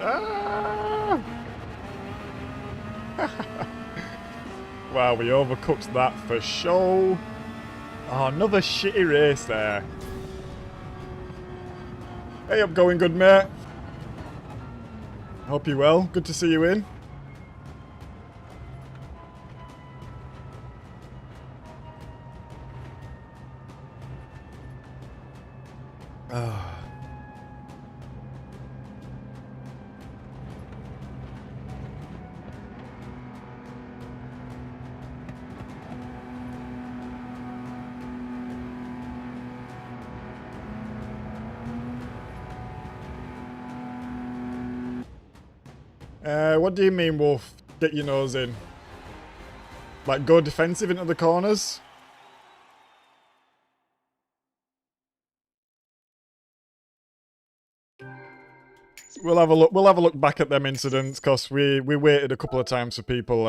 Ah! Wow, we overcooked that for sure. Oh, another shitty race there. Hey, I'm going good, mate. Hope you're well. Good to see you in. Ah. What do you mean, Wolf? Get your nose in. Like, go defensive into the corners? We'll have a look. We'll have a look back at them incidents, cause we waited a couple of times for people.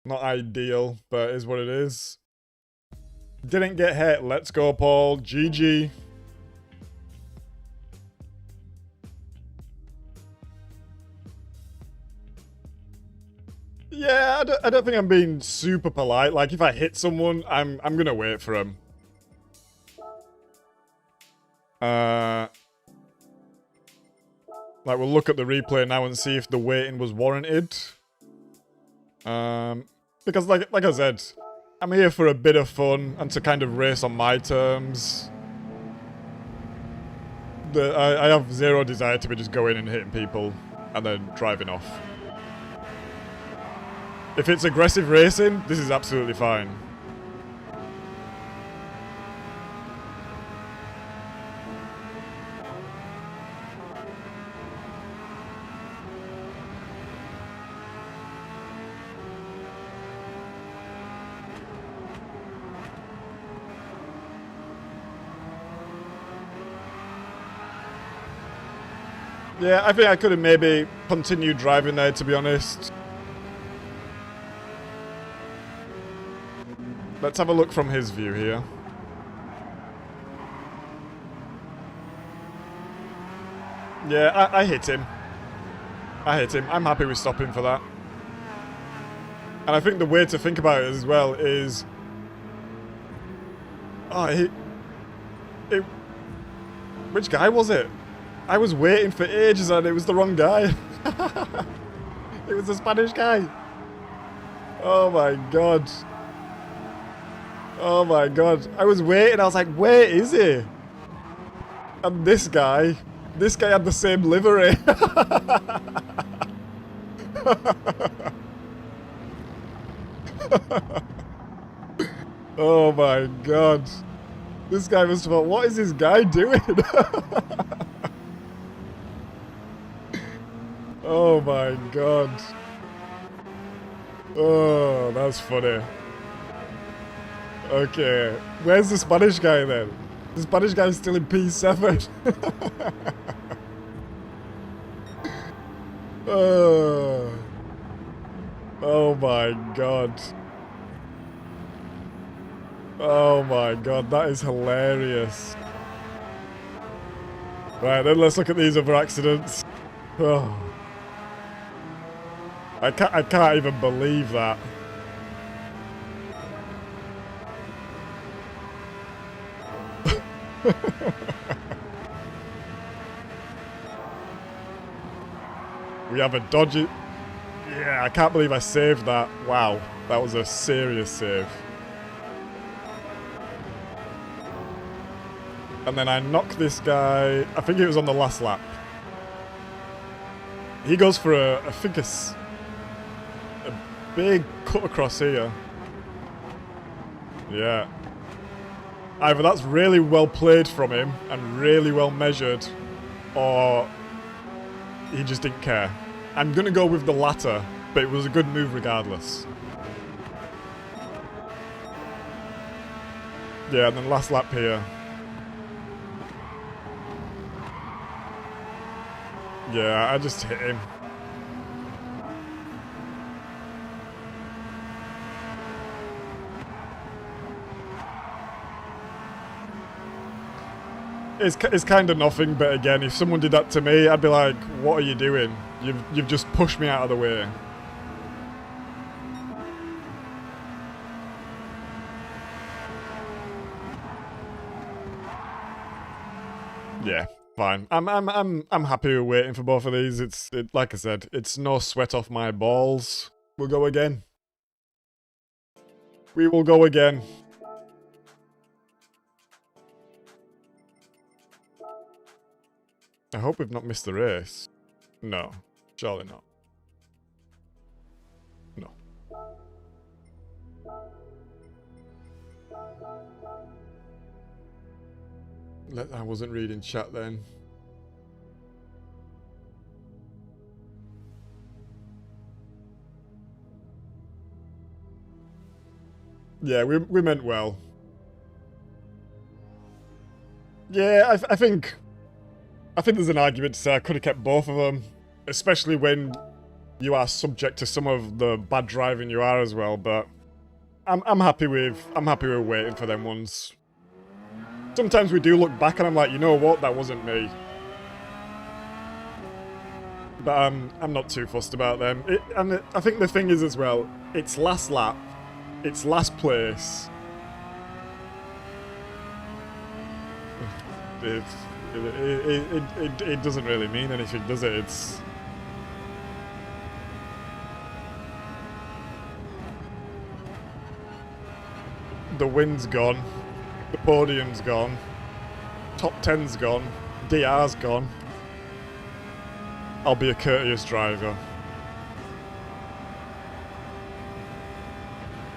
Not ideal, but it is what it is. Didn't get hit. Let's go, Paul. GG. Yeah, I don't think I'm being super polite. Like, if I hit someone, I'm gonna wait for them. Like, we'll look at the replay now and see if the waiting was warranted. Because like I said, I'm here for a bit of fun and to kind of race on my terms. I have zero desire to be just going and hitting people and then driving off. If it's aggressive racing, this is absolutely fine. Yeah, I think I could have maybe continued driving there, to be honest. Let's have a look from his view here. Yeah, I hit him. I hit him. I'm happy with stopping for that. And I think the way to think about it as well is... Oh, which guy was it? I was waiting for ages and it was the wrong guy. It was a Spanish guy. Oh my god. Oh my god. I was waiting. I was like, where is he? And this guy had the same livery. Oh my god. This guy must have thought, what is this guy doing? Oh my god. Oh, that's funny. Okay, where's the Spanish guy then? The Spanish guy's still in P7. Oh my god. Oh my god, that is hilarious. Right, then let's look at these other accidents. Oh. I can't even believe that. We have a dodgy... Yeah, I can't believe I saved that. Wow, that was a serious save. And then I knock this guy... I think it was on the last lap. He goes for a big cut across here. Yeah. Either that's really well played from him and really well measured, or he just didn't care. I'm going to go with the latter, but it was a good move regardless. Yeah, and then last lap here. Yeah, I just hit him. It's kind of nothing, but again, if someone did that to me, I'd be like, what are you doing? You've just pushed me out of the way. Yeah, fine. I'm happy with waiting for both of these. Like I said, it's no sweat off my balls. We'll go again. We will go again. I hope we've not missed the race. No, surely not. No. I wasn't reading chat then. Yeah, we meant well. Yeah, I think there's an argument to say I could have kept both of them, especially when you are subject to some of the bad driving you are as well. But I'm happy with waiting for them ones. Sometimes we do look back and I'm like, you know what, that wasn't me. But I'm not too fussed about them. And I think the thing is as well, it's last lap, it's last place. It doesn't really mean anything, does it? It's... The win's gone. The podium's gone. Top 10's gone. DR's gone. I'll be a courteous driver.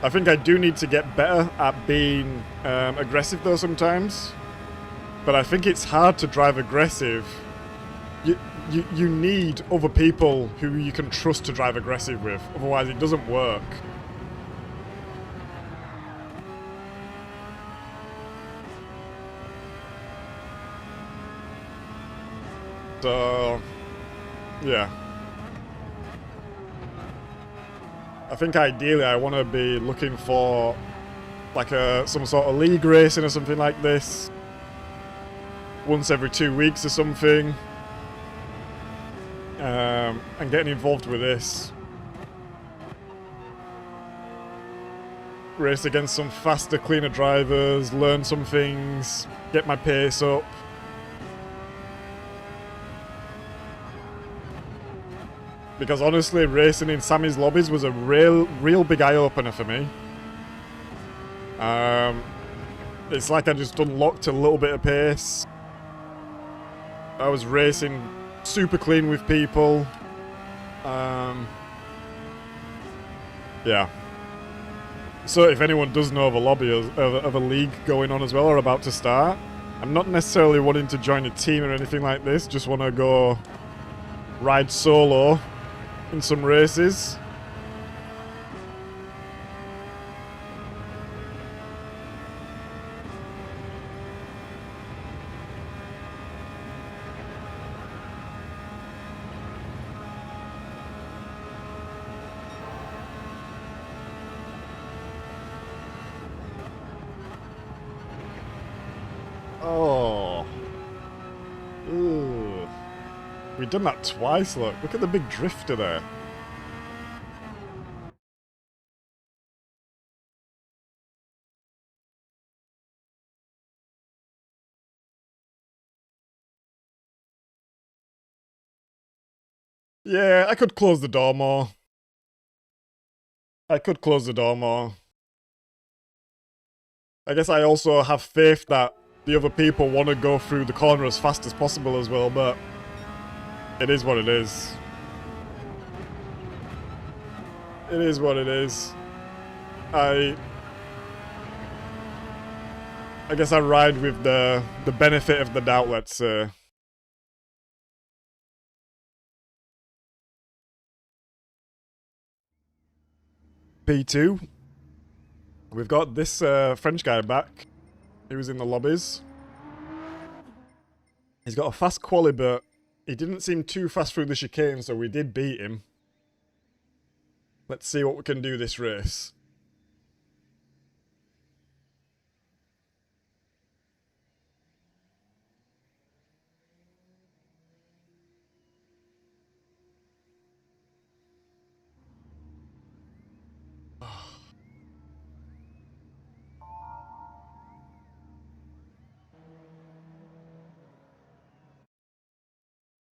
I think I do need to get better at being aggressive though sometimes. But I think it's hard to drive aggressive. You need other people who you can trust to drive aggressive with, otherwise it doesn't work. So, yeah. I think ideally I want to be looking for like some sort of league racing or something like this. Once every 2 weeks or something. And getting involved with this. Race against some faster, cleaner drivers, learn some things, get my pace up. Because honestly, racing in Sammy's lobbies was a real big eye-opener for me. It's like I just unlocked a little bit of pace. I was racing super clean with people. Yeah. So if anyone does know of a lobby of a league going on as well or about to start, I'm not necessarily wanting to join a team or anything like this. Just want to go ride solo in some races. Oh. Ooh. We've done that twice, look. Look at the big drifter there. Yeah, I could close the door more. I could close the door more. I guess I also have faith that the other people want to go through the corner as fast as possible as well, but it is what it is. It is what it is. I guess I ride with the benefit of the doubt, let's say. P2. We've got this French guy back. He was in the lobbies. He's got a fast quali, but he didn't seem too fast through the chicane, so we did beat him. Let's see what we can do this race.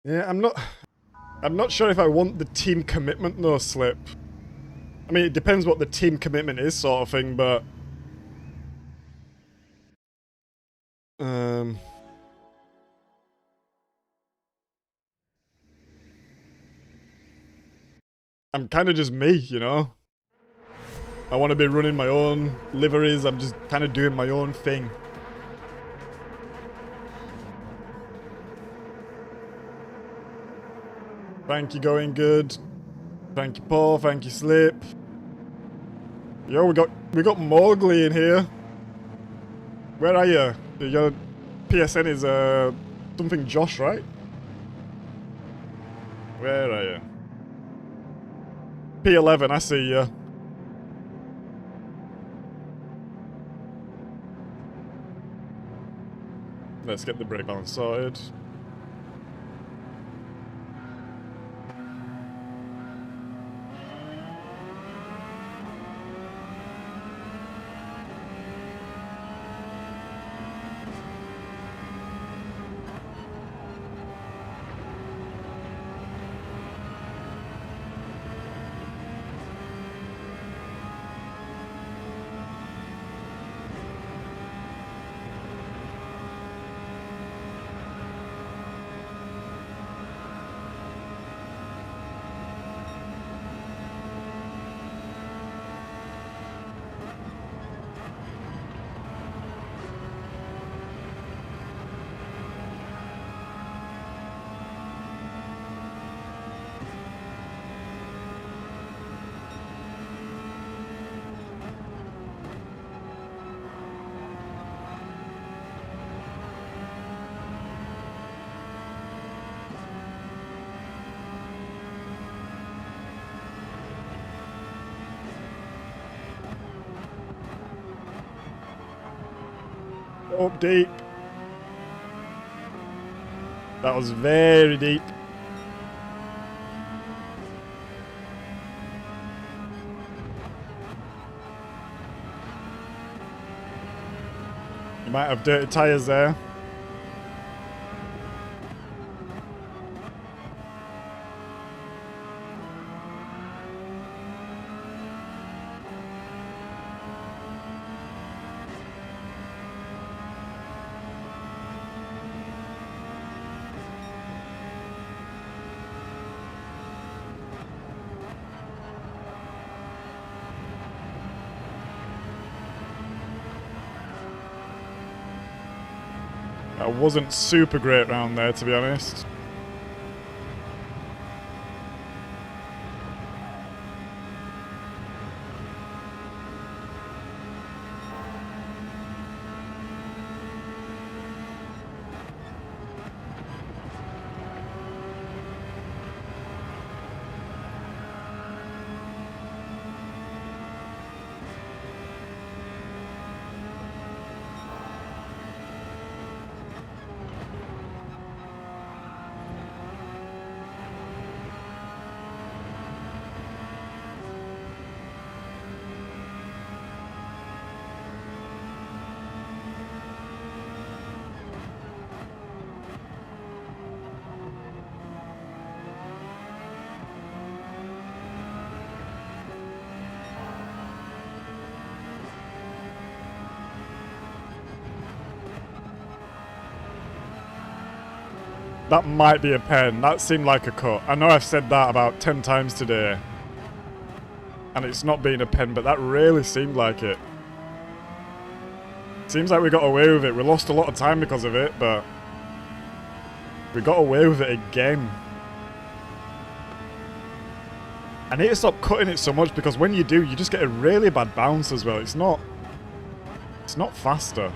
Yeah, I'm not sure if I want the team commitment though, Slip. I mean, it depends what the team commitment is, sort of thing, but I'm kind of just me, you know? I want to be running my own liveries, I'm just kind of doing my own thing. Thank you, going good. Thank you, Paul. Thank you, Slip. Yo, we got Mowgli in here. Where are you? Your PSN is something Josh, right? Where are you? P11, I see you. Let's get the brake balance sorted. Up deep. That was very deep. You might have dirty tyres there. That wasn't super great round there, to be honest. That might be a pen. That seemed like a cut. I know I've said that about 10 times today. And it's not been a pen, but that really seemed like it. Seems like we got away with it. We lost a lot of time because of it, but we got away with it again. I need to stop cutting it so much because when you do, you just get a really bad bounce as well. It's not faster.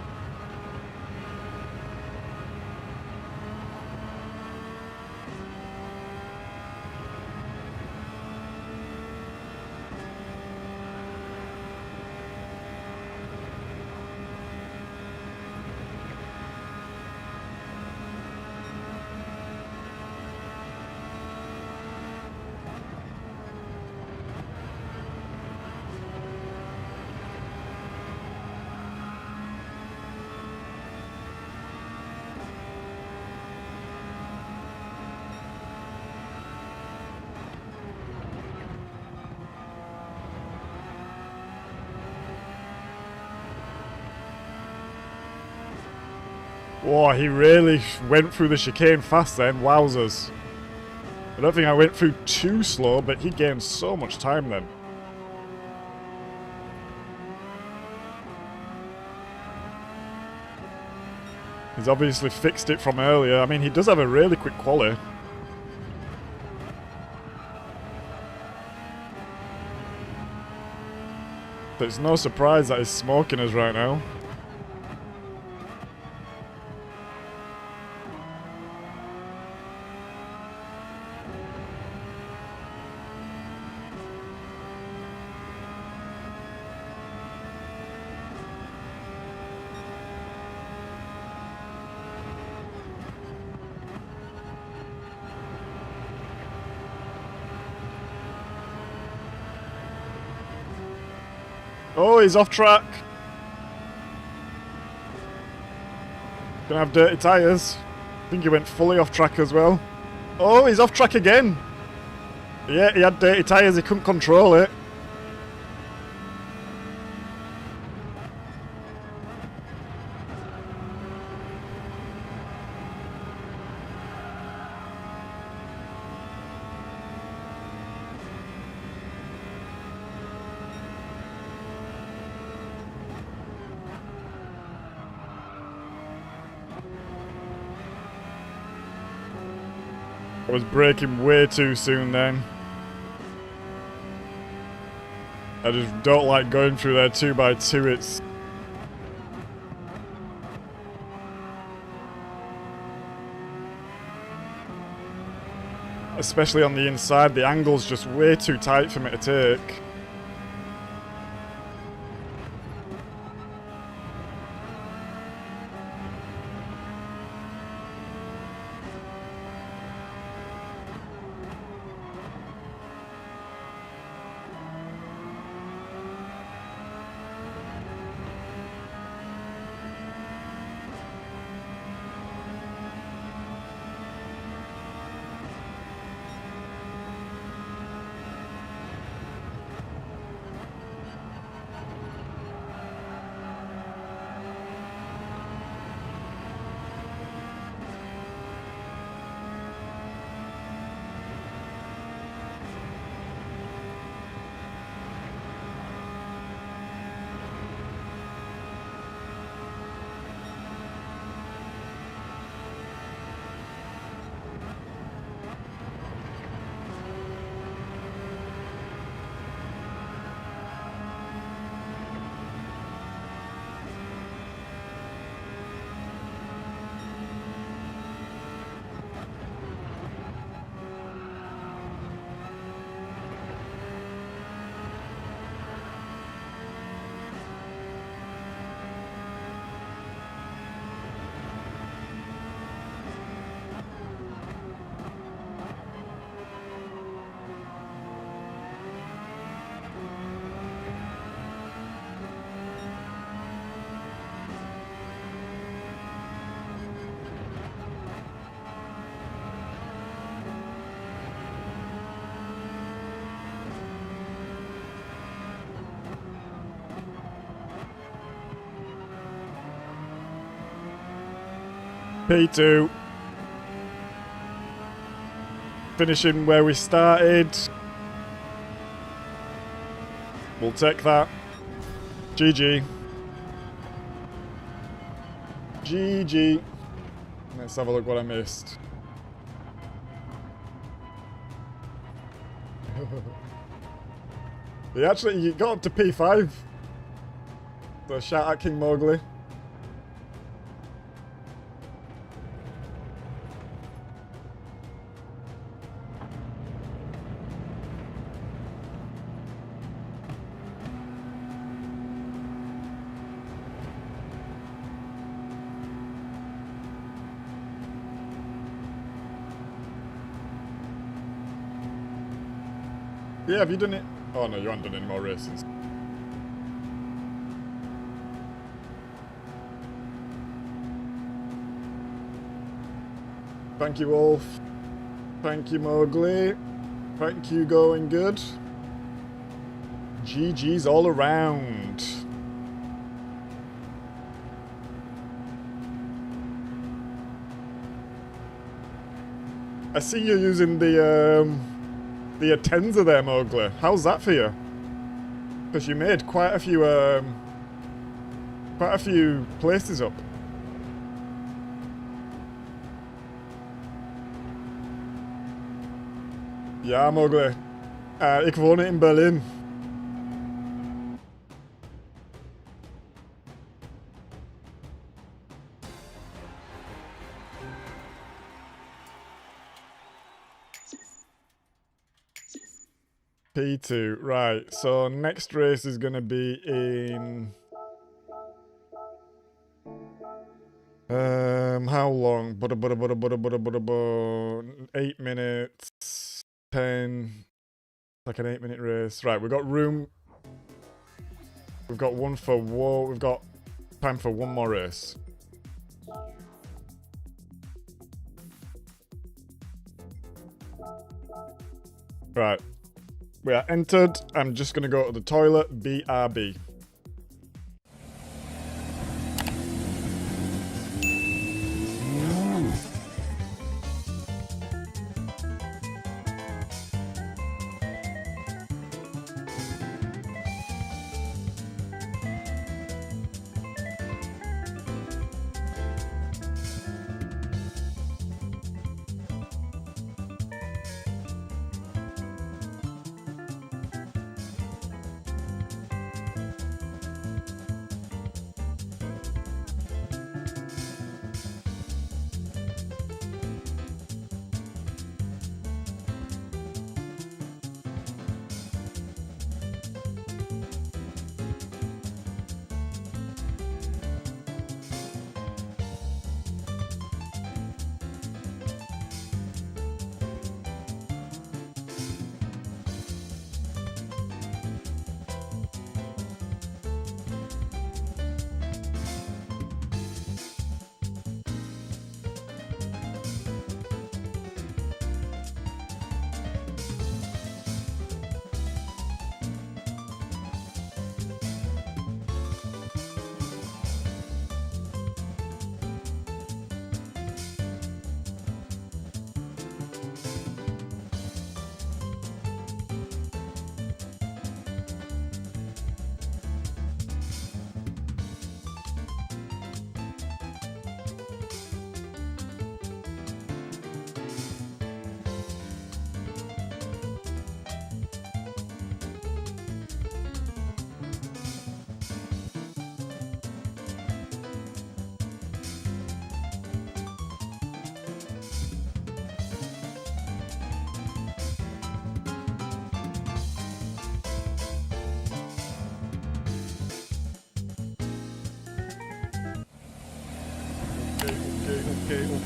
Whoa, he really went through the chicane fast then, wowzers. I don't think I went through too slow, but he gained so much time then. He's obviously fixed it from earlier. I mean, he does have a really quick quali. But it's no surprise that he's smoking us right now. Oh, he's off track. Gonna have dirty tyres. I think he went fully off track as well. Oh, he's off track again. Yeah, he had dirty tyres, he couldn't control it. I was braking way too soon then. I just don't like going through there 2x2. It's... especially on the inside, the angle's just way too tight for me to take. P2. Finishing where we started. We'll take that. GG. GG. Let's have a look what I missed. You got up to P5. So shout out King Mowgli. Yeah, have you done it? Oh no, you haven't done any more races. Thank you, Wolf. Thank you, Mowgli. Thank you, Going Good. GG's all around. I see you're using the Atenza there, Mowgli. How's that for you? Because you made quite a few places up. Ja, Mowgli. Ik woon in Berlin. P2, right. So next race is gonna be in how long? 8 minutes. 10. Like an 8-minute race. Right, we've got room. We've got one for war. We've got time for one more race. Right. We are entered. I'm just gonna go to the toilet. BRB.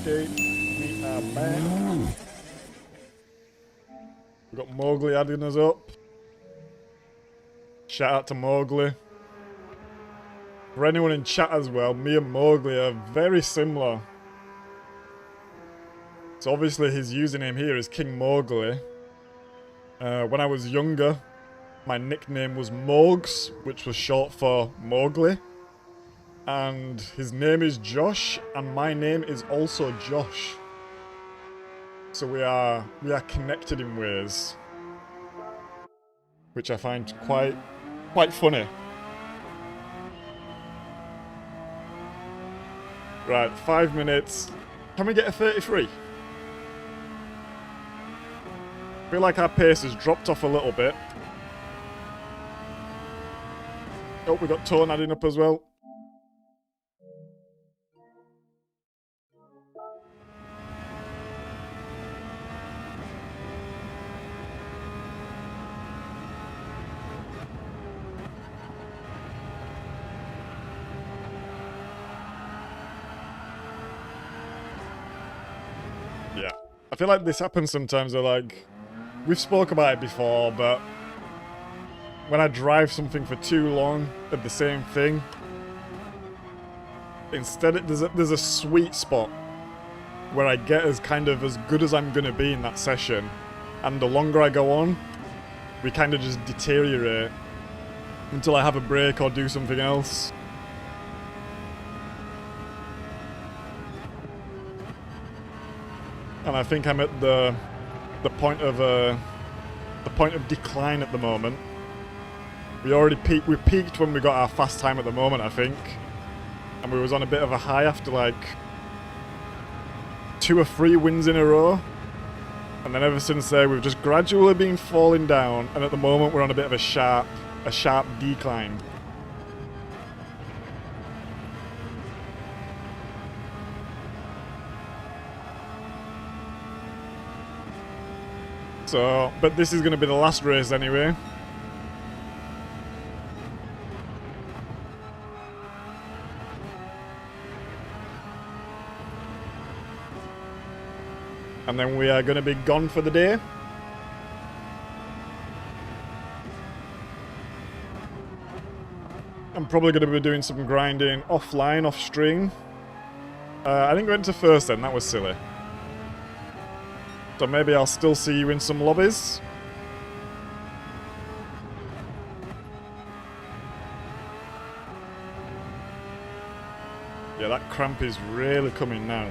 Okay, we are back. We've got Mowgli adding us up. Shout out to Mowgli. For anyone in chat as well, me and Mowgli are very similar. So obviously his username here is King Mowgli. When I was younger, my nickname was Mogs, which was short for Mowgli. And his name is Josh, and my name is also Josh. So we are connected in ways, which I find quite funny. Right, 5 minutes. Can we get a 33? I feel like our pace has dropped off a little bit. Oh, we got tone adding up as well. Yeah. I feel like this happens sometimes, where, like, we've spoke about it before, but when I drive something for too long of the same thing, instead there's a sweet spot where I get as good as I'm gonna be in that session, and the longer I go on, we kind of just deteriorate until I have a break or do something else. And I think I'm at the point of decline at the moment. We peaked when we got our fast time at the moment, I think. And we was on a bit of a high after like 2 or 3 wins in a row. And then ever since there, we've just gradually been falling down, and at the moment we're on a bit of a sharp decline. So, but this is going to be the last race anyway. And then we are going to be gone for the day. I'm probably going to be doing some grinding offline, off stream. I didn't go into first then, that was silly. So maybe I'll still see you in some lobbies. Yeah, that cramp is really coming now.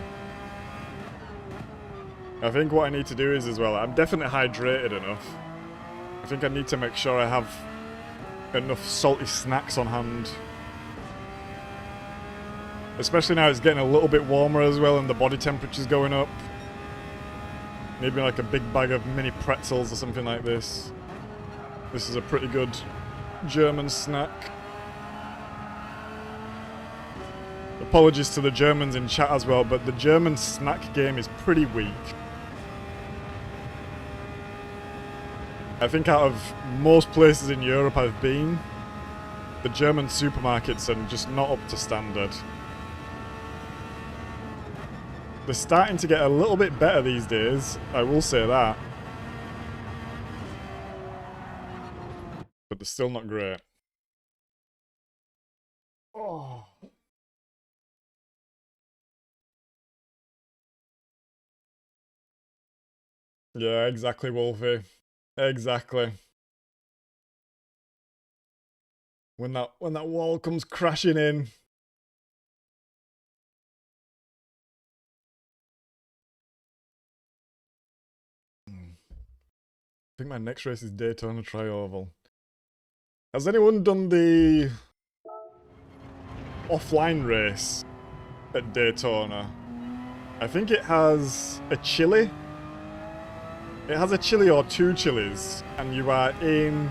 I think what I need to do is, as well, I'm definitely hydrated enough. I think I need to make sure I have enough salty snacks on hand. Especially now it's getting a little bit warmer as well and the body temperature's going up. Maybe like a big bag of mini pretzels or something like this. This is a pretty good German snack. Apologies to the Germans in chat as well, but the German snack game is pretty weak. I think out of most places in Europe I've been, the German supermarkets are just not up to standard. They're starting to get a little bit better these days, I will say that. But they're still not great. Oh. Yeah, exactly, Wolfie. Exactly. When that wall comes crashing in. I think my next race is Daytona Tri-Oval. Has anyone done the offline race at Daytona? I think it has a chili. It has a chili or 2 chilies, and you are in...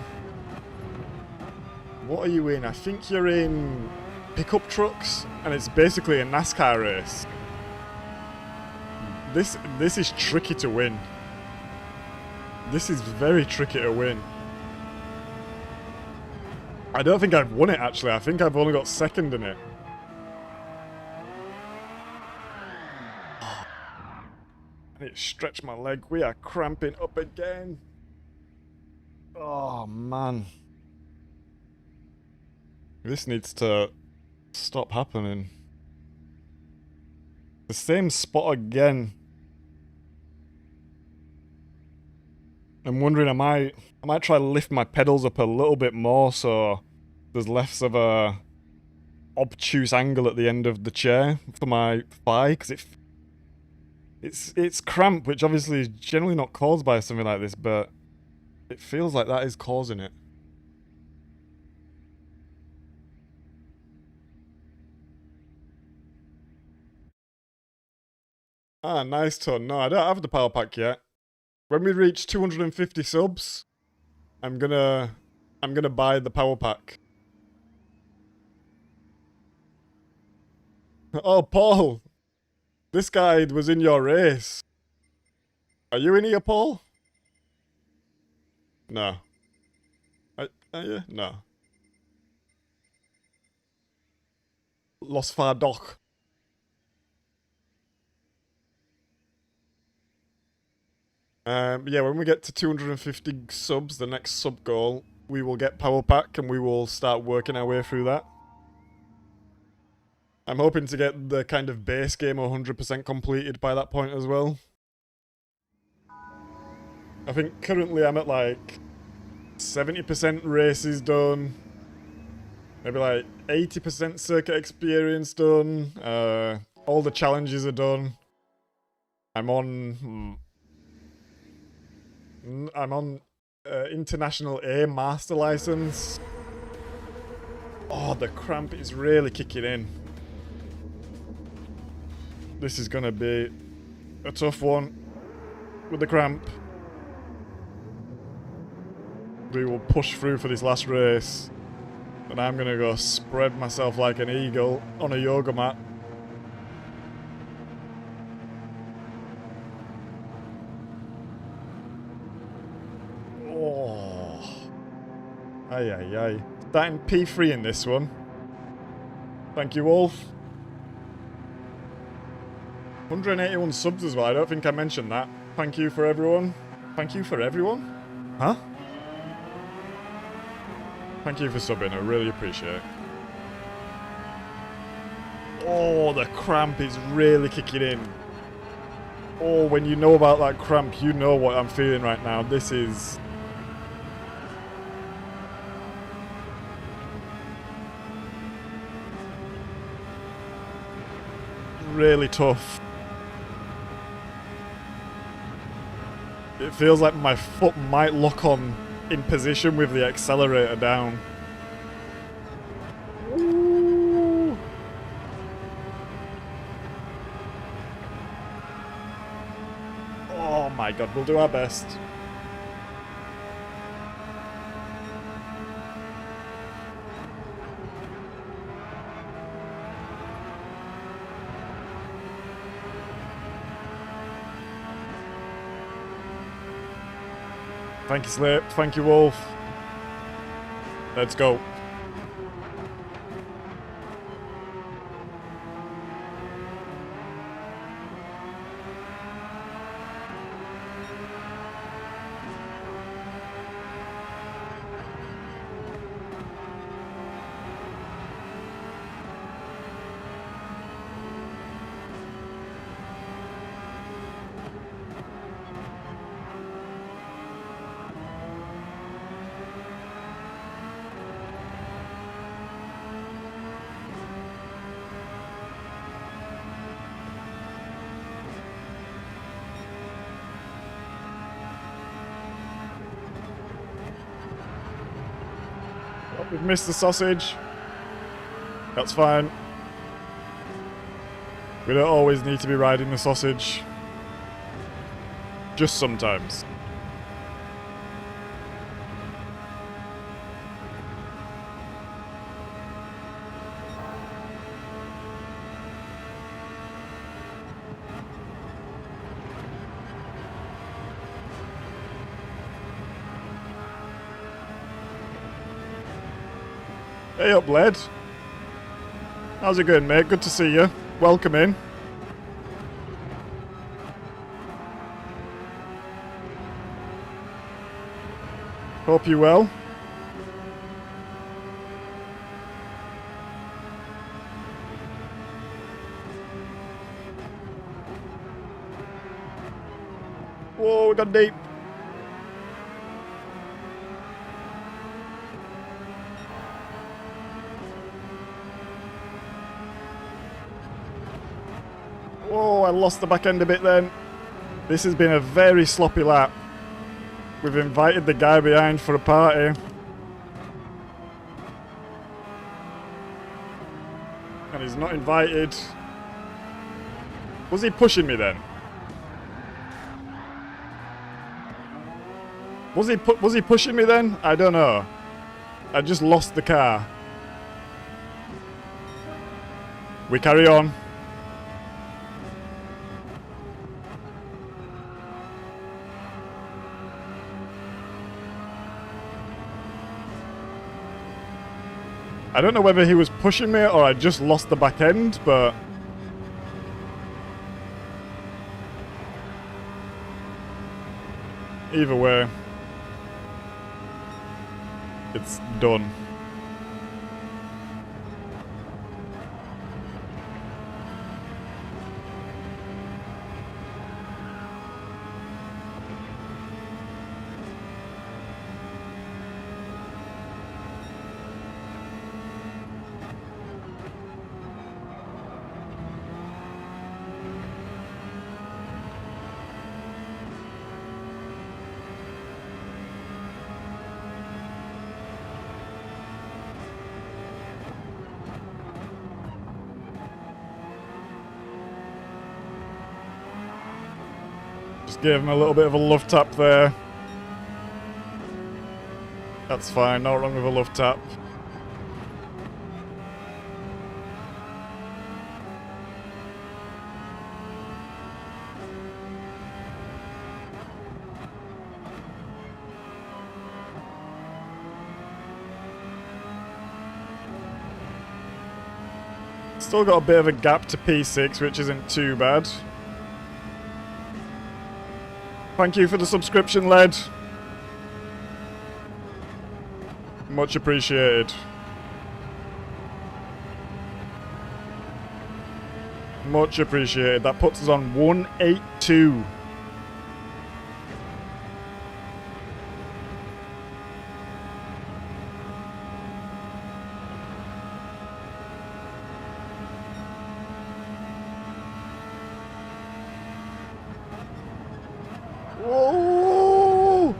What are you in? I think you're in pickup trucks, and it's basically a NASCAR race. This is tricky to win. This is very tricky to win. I don't think I've won it, actually. I think I've only got second in it. I need to stretch my leg. We are cramping up again. Oh, man. This needs to stop happening. The same spot again. I'm wondering, I might try to lift my pedals up a little bit more so there's less of a obtuse angle at the end of the chair for my thigh, because it's cramp, which obviously is generally not caused by something like this, but it feels like that is causing it. Ah, nice ton. No, I don't have the power pack yet. When we reach 250 subs, I'm gonna buy the power pack. Oh, Paul, this guy was in your race. Are you in here, Paul? No. Are you? No. Los Fardoch. Yeah, when we get to 250 subs, the next sub goal, we will get power pack and we will start working our way through that. I'm hoping to get the kind of base game 100% completed by that point as well. I think currently I'm at like 70% races done. Maybe like 80% circuit experience done. All the challenges are done. I'm on International A Master License. Oh, the cramp is really kicking in. This is gonna be a tough one with the cramp. We will push through for this last race. And I'm gonna go spread myself like an eagle on a yoga mat. Oh. Ay, ay, ay. Starting P3 in this one. Thank you, Wolf. 181 subs as well. I don't think I mentioned that. Thank you for everyone. Thank you for everyone? Huh? Thank you for subbing. I really appreciate it. Oh, the cramp is really kicking in. Oh, when you know about that cramp, you know what I'm feeling right now. This is... really tough. It feels like my foot might lock on in position with the accelerator down. Ooh. Oh my god, we'll do our best. Thank you, Slip. Thank you, Wolf. Let's go. We've missed the sausage. That's fine. We don't always need to be riding the sausage. Just sometimes. Hey up, Led. How's it going, mate? Good to see you. Welcome in. Hope you're well. Whoa, we got deep. Oh, I lost the back end a bit then. This has been a very sloppy lap. We've invited the guy behind for a party. And he's not invited. Was he pushing me then? Was he pushing me then? I don't know. I just lost the car. We carry on. I don't know whether he was pushing me or I just lost the back end, but... either way, it's done. Just gave him a little bit of a love tap there. That's fine, not wrong with a love tap. Still got a bit of a gap to P6, which isn't too bad. Thank you for the subscription, Led. Much appreciated. Much appreciated. That puts us on 182. Whoa!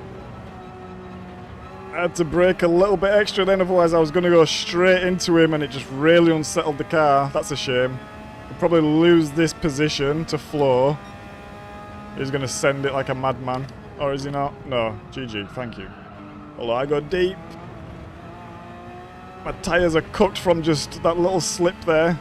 I had to brake a little bit extra then, otherwise I was going to go straight into him and it just really unsettled the car. That's a shame. We'll probably lose this position to Flo. He's going to send it like a madman. Or is he not? No. GG, thank you. Although I go deep. My tyres are cooked from just that little slip there.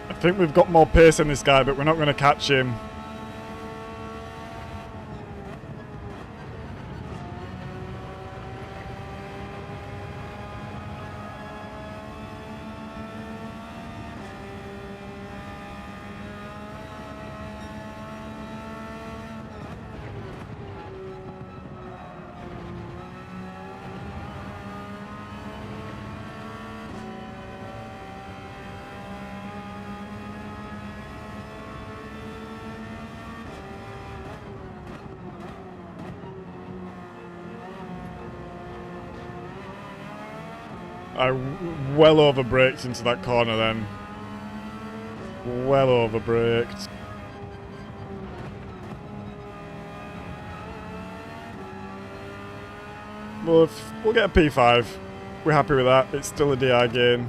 I think we've got more pace in this guy, but we're not going to catch him. I well over-braked into that corner then. Well over-braked. We'll get a P5. We're happy with that. It's still a DI gain.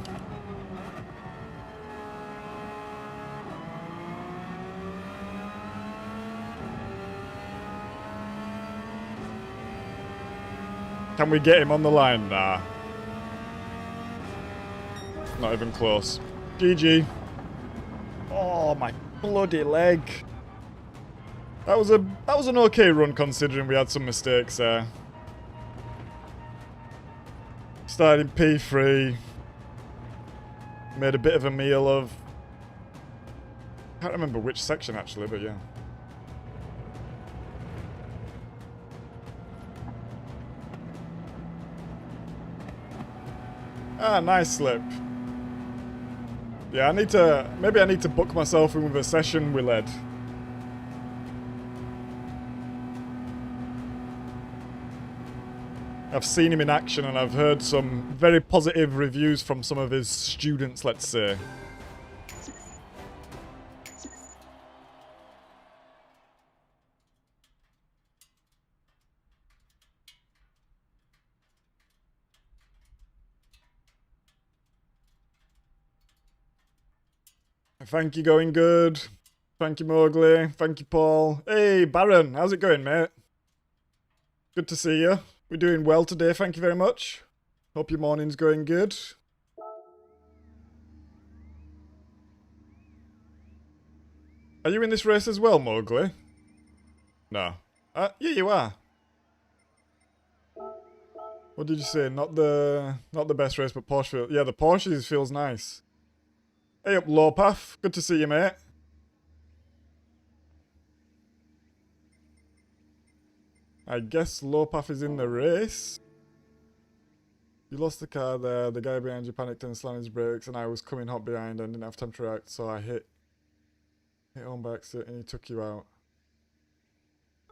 Can we get him on the line? Nah. Not even close. GG. Oh, my bloody leg. That was an okay run considering we had some mistakes there. Started in P3. Made a bit of a meal of... Can't remember which section actually, but yeah. Ah, nice slip. Yeah, maybe I need to book myself in with a session with Ed. I've seen him in action and I've heard some very positive reviews from some of his students, let's say. Thank you, going good. Thank you, Mowgli. Thank you, Paul. Hey, Baron, how's it going, mate? Good to see you. We're doing well today, thank you very much. Hope your morning's going good. Are you in this race as well, Mowgli? No. Yeah, you are. What did you say? Not the best race, but Porsche feels... Yeah, the Porsche feels nice. Hey up, Lowpath. Good to see you, mate. I guess Lowpath is in the race. You lost the car there. The guy behind you panicked and slammed his brakes, and I was coming hot behind and didn't have time to react, so I hit home by accident and he took you out.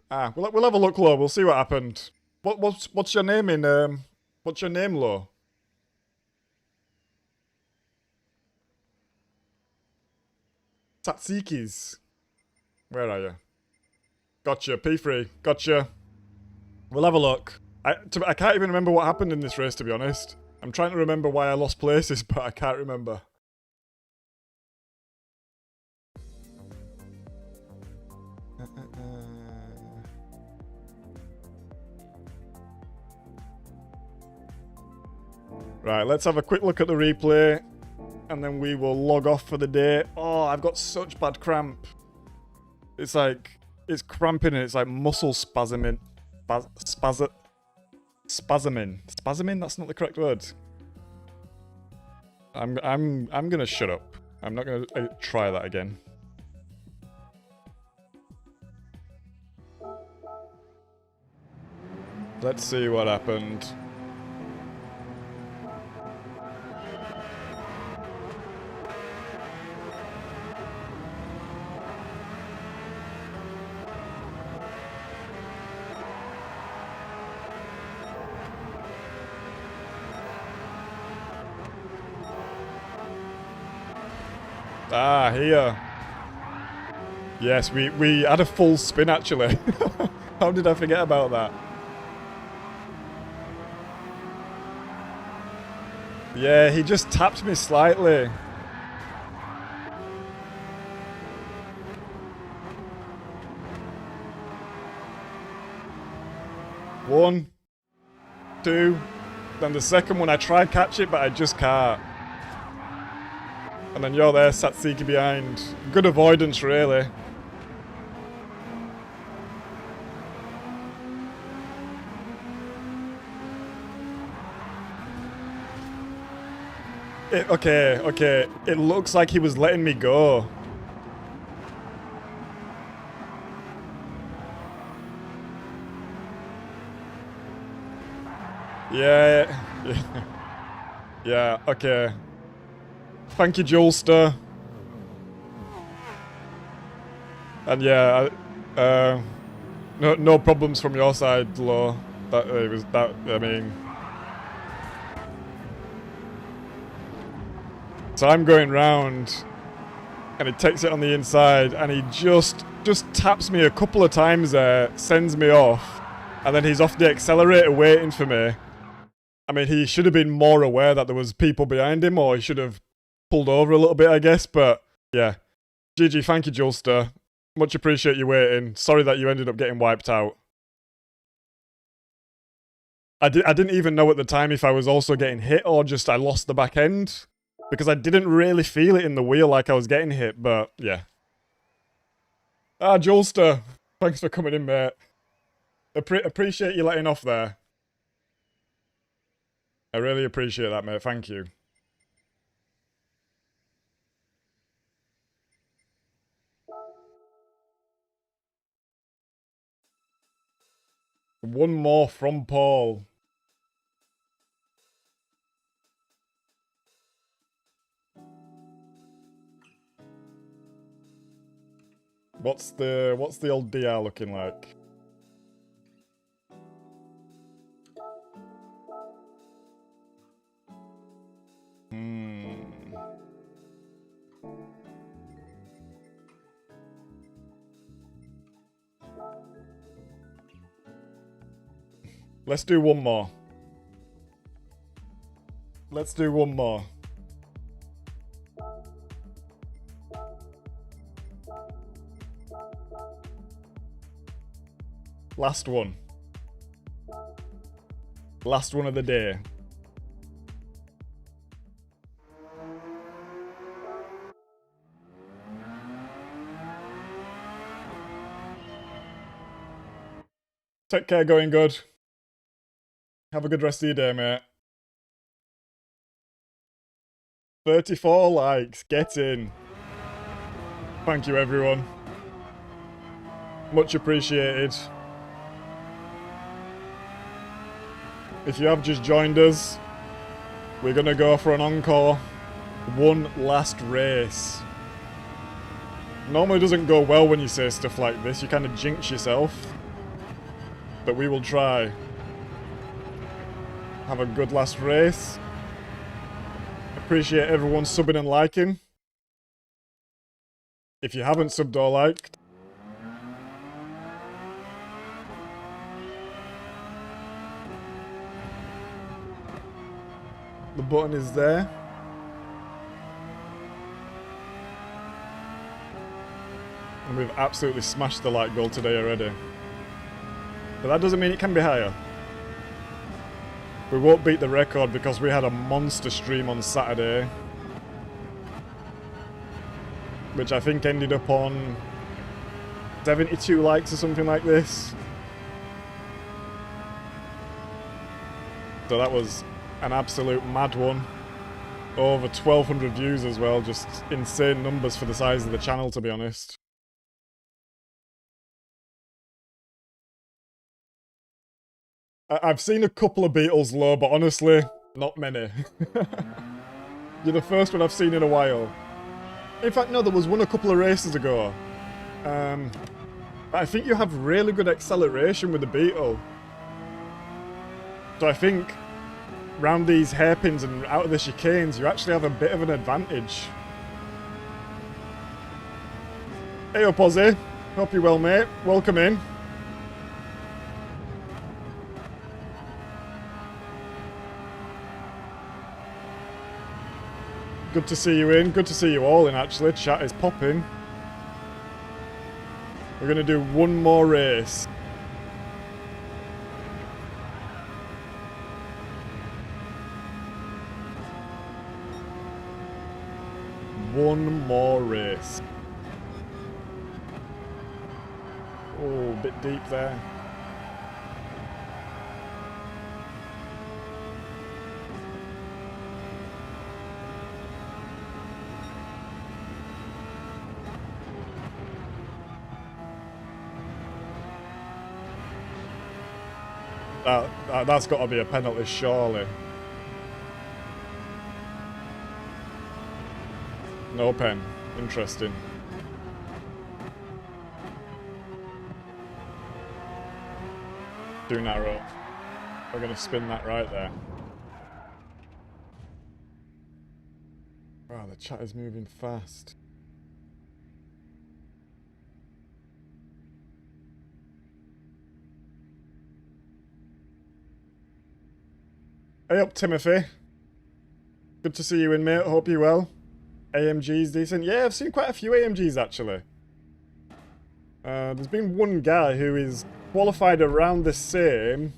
Ah, we'll have a look, Lo. We'll see what happened. What's your name in what's your name, Lo? Tatsikis. Where are you? Gotcha, P3. Gotcha. We'll have a look. I can't even remember what happened in this race, to be honest. I'm trying to remember why I lost places, but I can't remember. Right, let's have a quick look at the replay. And then we will log off for the day. Oh, I've got such bad cramp. It's like... It's cramping and it's like muscle spasming. Spasming. Spasming? That's not the correct word. I'm gonna shut up. I'm not gonna try that again. Let's see what happened. Ah, here. Yes, we had a full spin actually. How did I forget about that? Yeah, he just tapped me slightly. One, two, then the second one I try to catch it, but I just can't. And then you're there, Satsiki behind. Good avoidance, really. Okay. It looks like he was letting me go. Yeah. Yeah, okay. Thank you, Julester. And yeah, no problems from your side, Lo. I mean. So I'm going round, and he takes it on the inside, and he just taps me a couple of times there, sends me off, and then he's off the accelerator waiting for me. I mean, he should have been more aware that there was people behind him, or he should have pulled over a little bit, I guess. But yeah, GG, thank you, Julster. Much appreciate you waiting. Sorry that you ended up getting wiped out. I didn't even know at the time if I was also getting hit or just I lost the back end. Because I didn't really feel it in the wheel like I was getting hit, but yeah. Ah, Julster. Thanks for coming in, mate. Appreciate you letting off there. I really appreciate that, mate. Thank you. One more from Paul. What's the old DR looking like? Let's do one more. Let's do one more. Last one. Last one of the day. Take care, going good. Have a good rest of your day, mate. 34 likes, get in. Thank you, everyone. Much appreciated. If you have just joined us, we're gonna go for an encore. One last race. Normally doesn't go well when you say stuff like this, you kind of jinx yourself. But we will try. Have a good last race. Appreciate everyone subbing and liking. If you haven't subbed or liked, the button is there. And we've absolutely smashed the like goal today already. But that doesn't mean it can be higher. We won't beat the record because we had a monster stream on Saturday. Which I think ended up on 72 likes or something like this. So that was an absolute mad one. Over 1,200 views as well, just insane numbers for the size of the channel, to be honest. I've seen a couple of Beatles low, but honestly, not many. You're the first one I've seen in a while. In fact, no, there was one a couple of races ago. I think you have really good acceleration with the Beetle. So I think round these hairpins and out of the chicanes, you actually have a bit of an advantage. Hey up, Ozzy. Hope you're well, mate. Welcome in. Good to see you in. Good to see you all in, actually. Chat is popping. We're going to do one more race. One more race. Oh, a bit deep there. That's got to be a penalty, surely. No pen. Interesting. Too narrow. We're going to spin that right there. Wow, the chat is moving fast. Hey up, Timothy. Good to see you in, mate. Hope you're well. AMG's decent. Yeah, I've seen quite a few AMGs, actually. There's been one guy who is qualified around the same,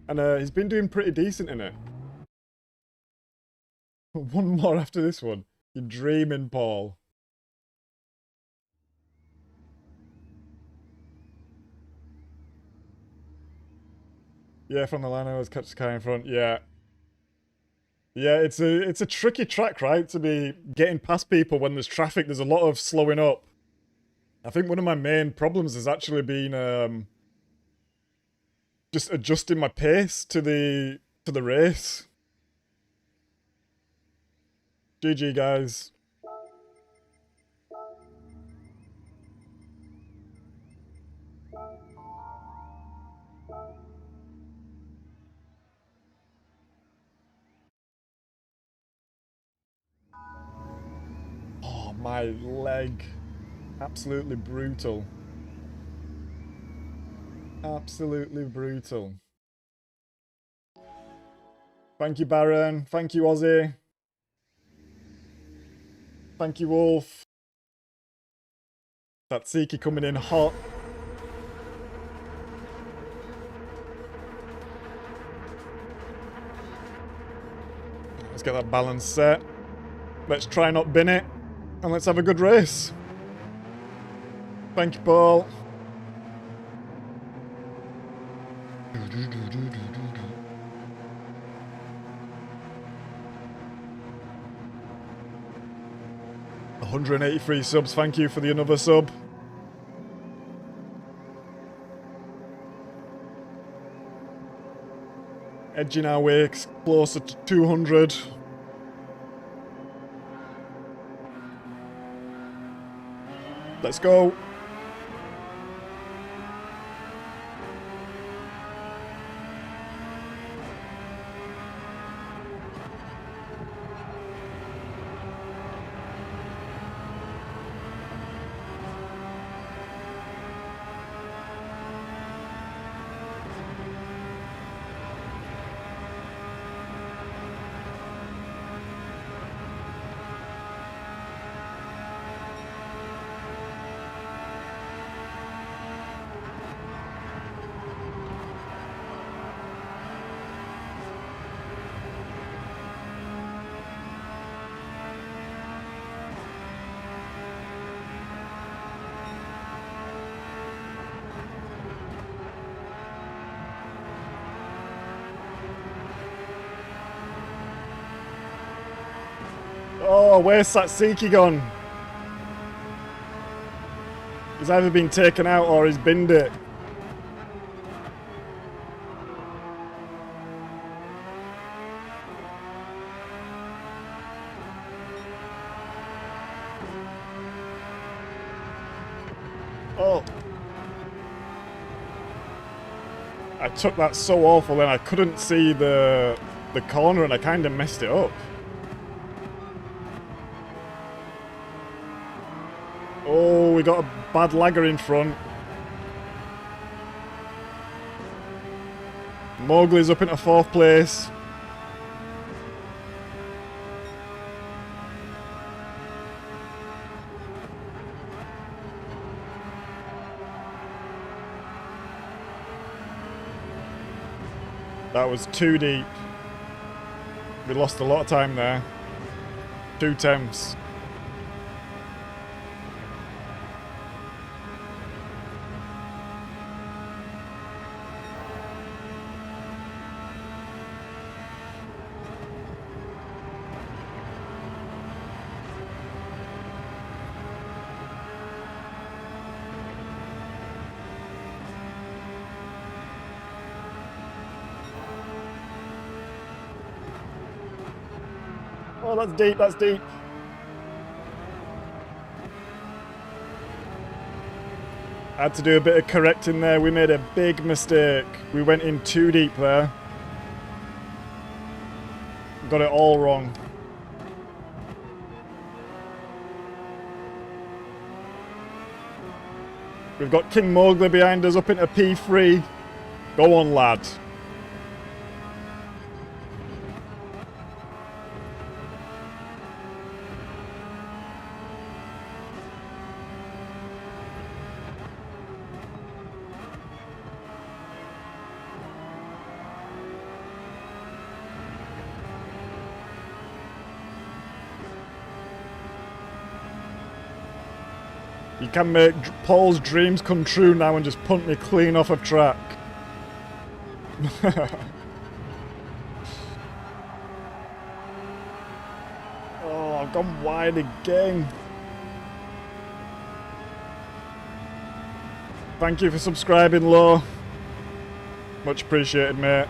and he's been doing pretty decent in it. One more after this one. You're dreaming, Paul. Yeah, from the line I was catch the car in front. Yeah. Yeah, it's a tricky track, right? To be getting past people when there's traffic. There's a lot of slowing up. I think one of my main problems has actually been just adjusting my pace to the race. GG, guys. Oh, my leg. Absolutely brutal. Absolutely brutal. Thank you, Baron. Thank you, Ozzy. Thank you, Wolf. Tatsiki coming in hot. Let's get that balance set. Let's try not bin it. And let's have a good race. Thank you, Paul. $183 subs, thank you for the another sub. Edging our way closer to 200. Let's go. Oh, where's Satsiki gone? He's either been taken out or he's binned it. Oh. I took that so awful and I couldn't see the corner and I kind of messed it up. Oh, we got a bad lagger in front. Mowgli's up into 4th place. That was too deep. We lost a lot of time there. 2 temps. Oh, that's deep, that's deep. I had to do a bit of correcting there. We made a big mistake. We went in too deep there. Got it all wrong. We've got King Mowgli behind us up into P3. Go on, lad. You can make Paul's dreams come true now and just punt me clean off of track. Oh, I've gone wide again. Thank you for subscribing, Lo. Much appreciated, mate.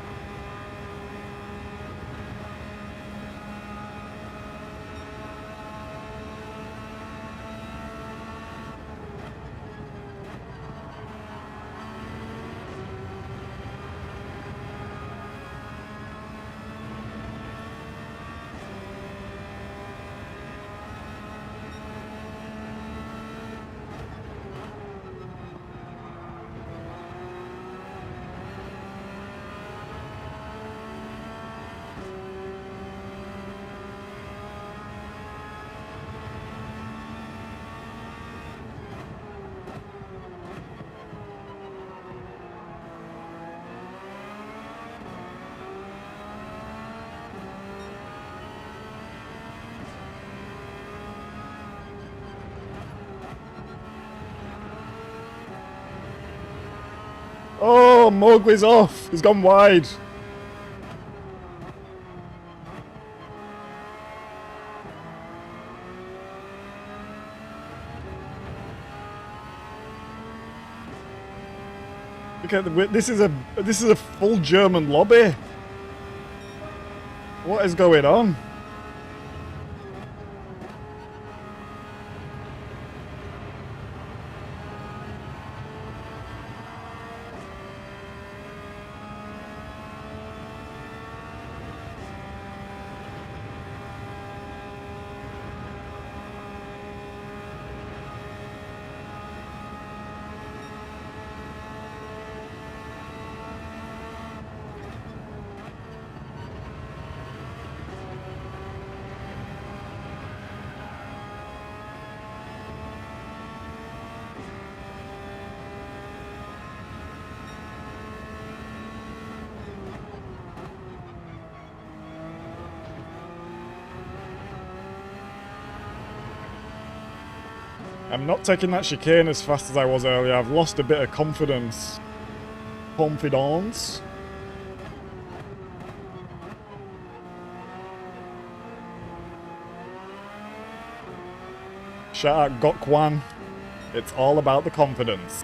Oh, Mowgli's off. He's gone wide. Look at the, this is a full German lobby. What is going on? I'm not taking that chicane as fast as I was earlier. I've lost a bit of confidence. Confidence. Shout out Gokwan. It's all about the confidence.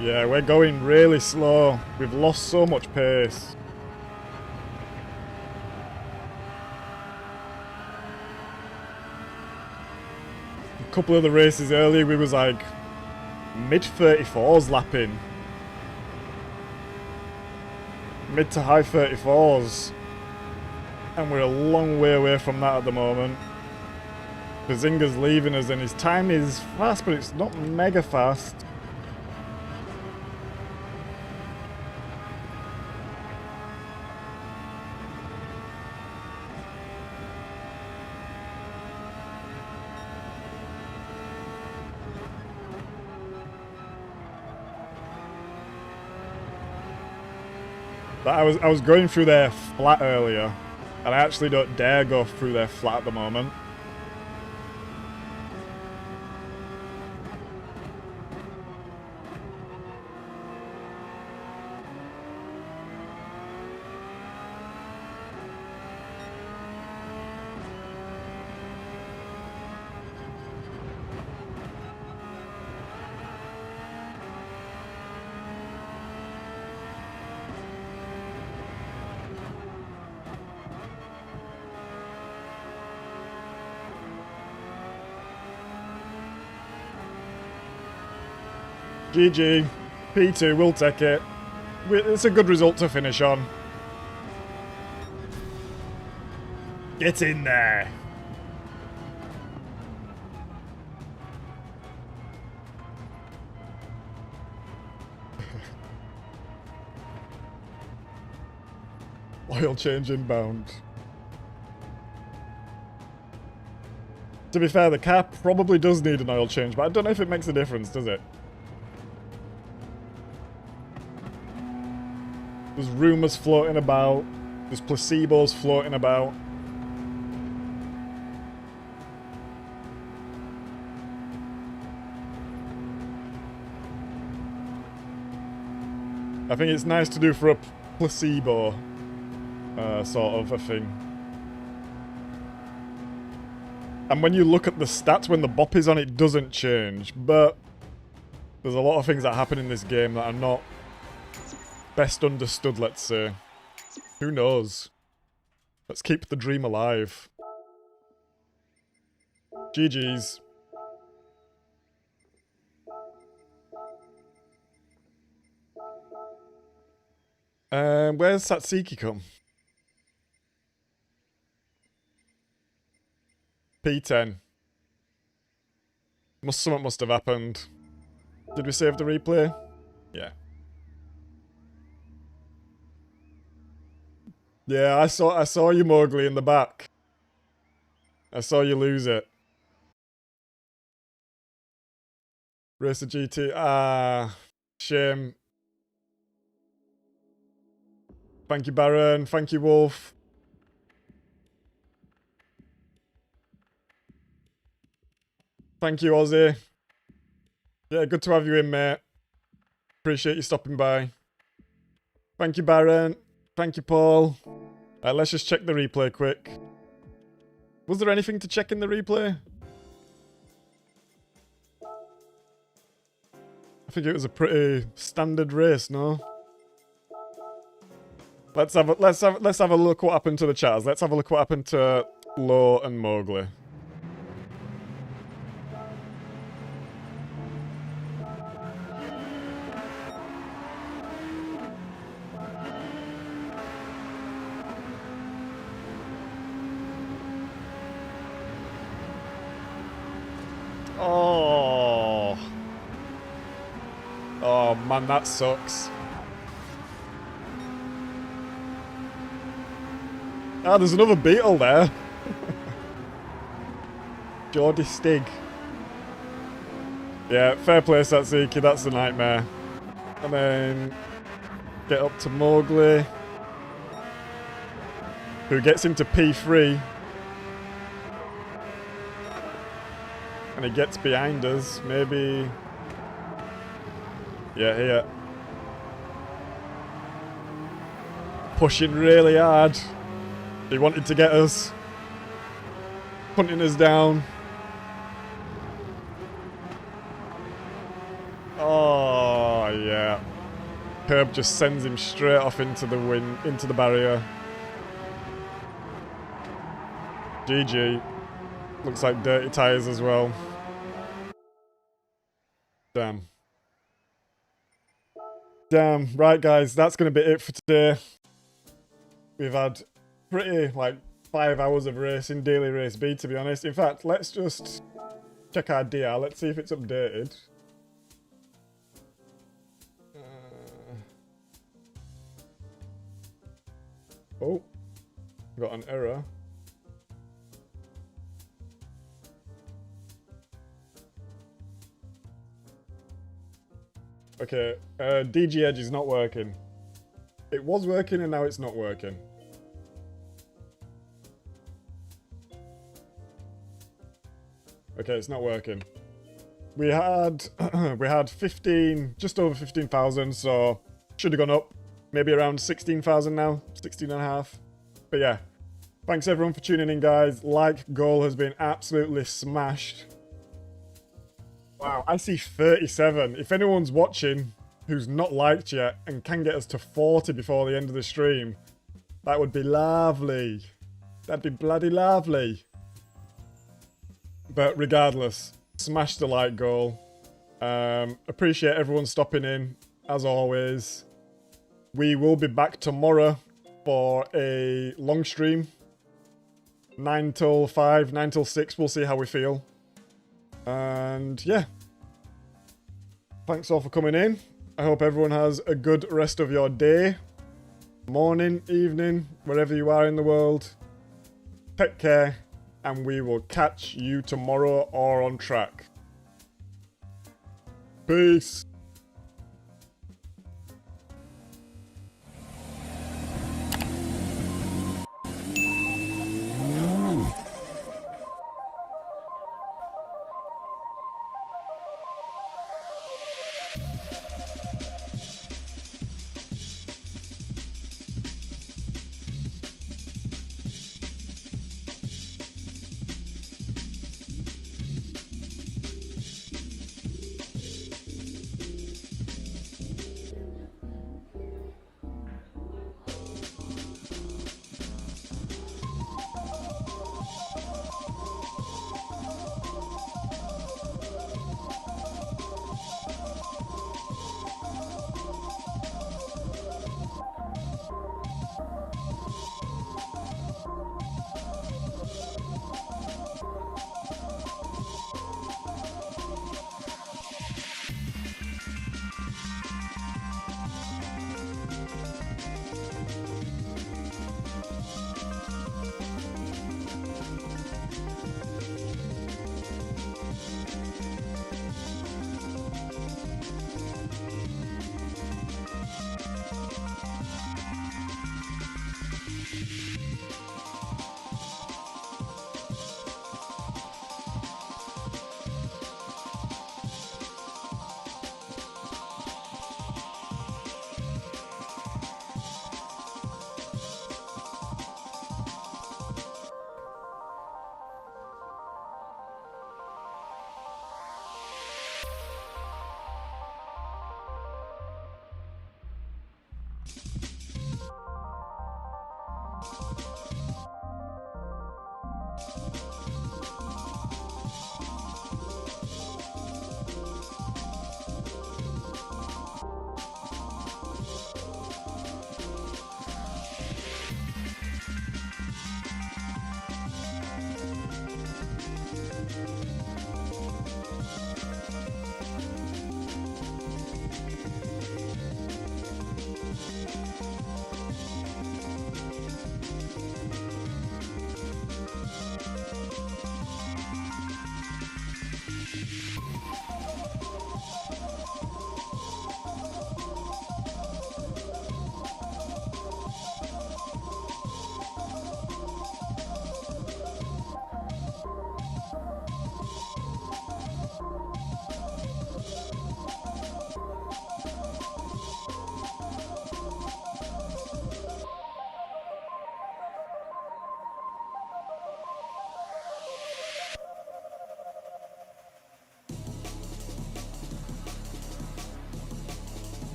Yeah, we're going really slow. We've lost so much pace. A couple of the races earlier, we was like mid-34s lapping. Mid to high 34s. And we're a long way away from that at the moment. Bazinga's leaving us and his time is fast, but it's not mega fast. But I was going through their flat earlier, and I actually don't dare go through their flat at the moment. GG. P2, we'll take it. It's a good result to finish on. Get in there. Oil change inbound. To be fair, the car probably does need an oil change, but I don't know if it makes a difference, does it? There's rumours floating about. There's placebos floating about. I think it's nice to do for a placebo sort of a thing. And when you look at the stats, when the bop is on, it doesn't change. But there's a lot of things that happen in this game that are not best understood, let's say. Who knows? Let's keep the dream alive. GG's. Where's Satsiki come? P10. Something must have happened. Did we save the replay? Yeah. Yeah, I saw you, Mowgli, in the back. I saw you lose it. Racer GT. Ah, shame. Thank you, Baron. Thank you, Wolf. Thank you, Ozzy. Yeah, good to have you in, mate. Appreciate you stopping by. Thank you, Baron. Thank you, Paul. Let's just check the replay quick. Was there anything to check in the replay? I think it was a pretty standard race, no? Let's have a look what happened to the chatters. Let's have a look what happened to Lo and Mowgli. Oh. Oh man, that sucks. Ah, there's another beetle there. Geordie Stig. Yeah, fair play, Satsiki, that's the nightmare. And then get up to Mowgli, who gets into P3. And he gets behind us, maybe... Yeah, here. Pushing really hard. He wanted to get us. Punting us down. Oh, yeah. Herb just sends him straight off into the wind, into the barrier. GG. Looks like dirty tyres as well. Damn. Damn. Right, guys, that's going to be it for today. We've had pretty, like, 5 hours of racing, daily race B, to be honest. In fact, let's just check our DR. Let's see if it's updated. Oh, got an error. Okay, DG Edge is not working. It was working and now it's not working. Okay, it's not working. We had 15, just over 15,000, so should have gone up. Maybe around 16,000 now, 16.5. But yeah, thanks everyone for tuning in, guys. Like goal has been absolutely smashed. Wow, I see 37. If anyone's watching who's not liked yet and can get us to 40 before the end of the stream, that would be lovely. That'd be bloody lovely. But regardless, smash the like goal. Appreciate everyone stopping in, as always. We will be back tomorrow for a long stream. 9 till 5, 9 till 6, we'll see how we feel. And yeah. Thanks all for coming in. I hope everyone has a good rest of your day. morning, evening, wherever you are in the world. Take care, and we will catch you tomorrow or on track. Peace.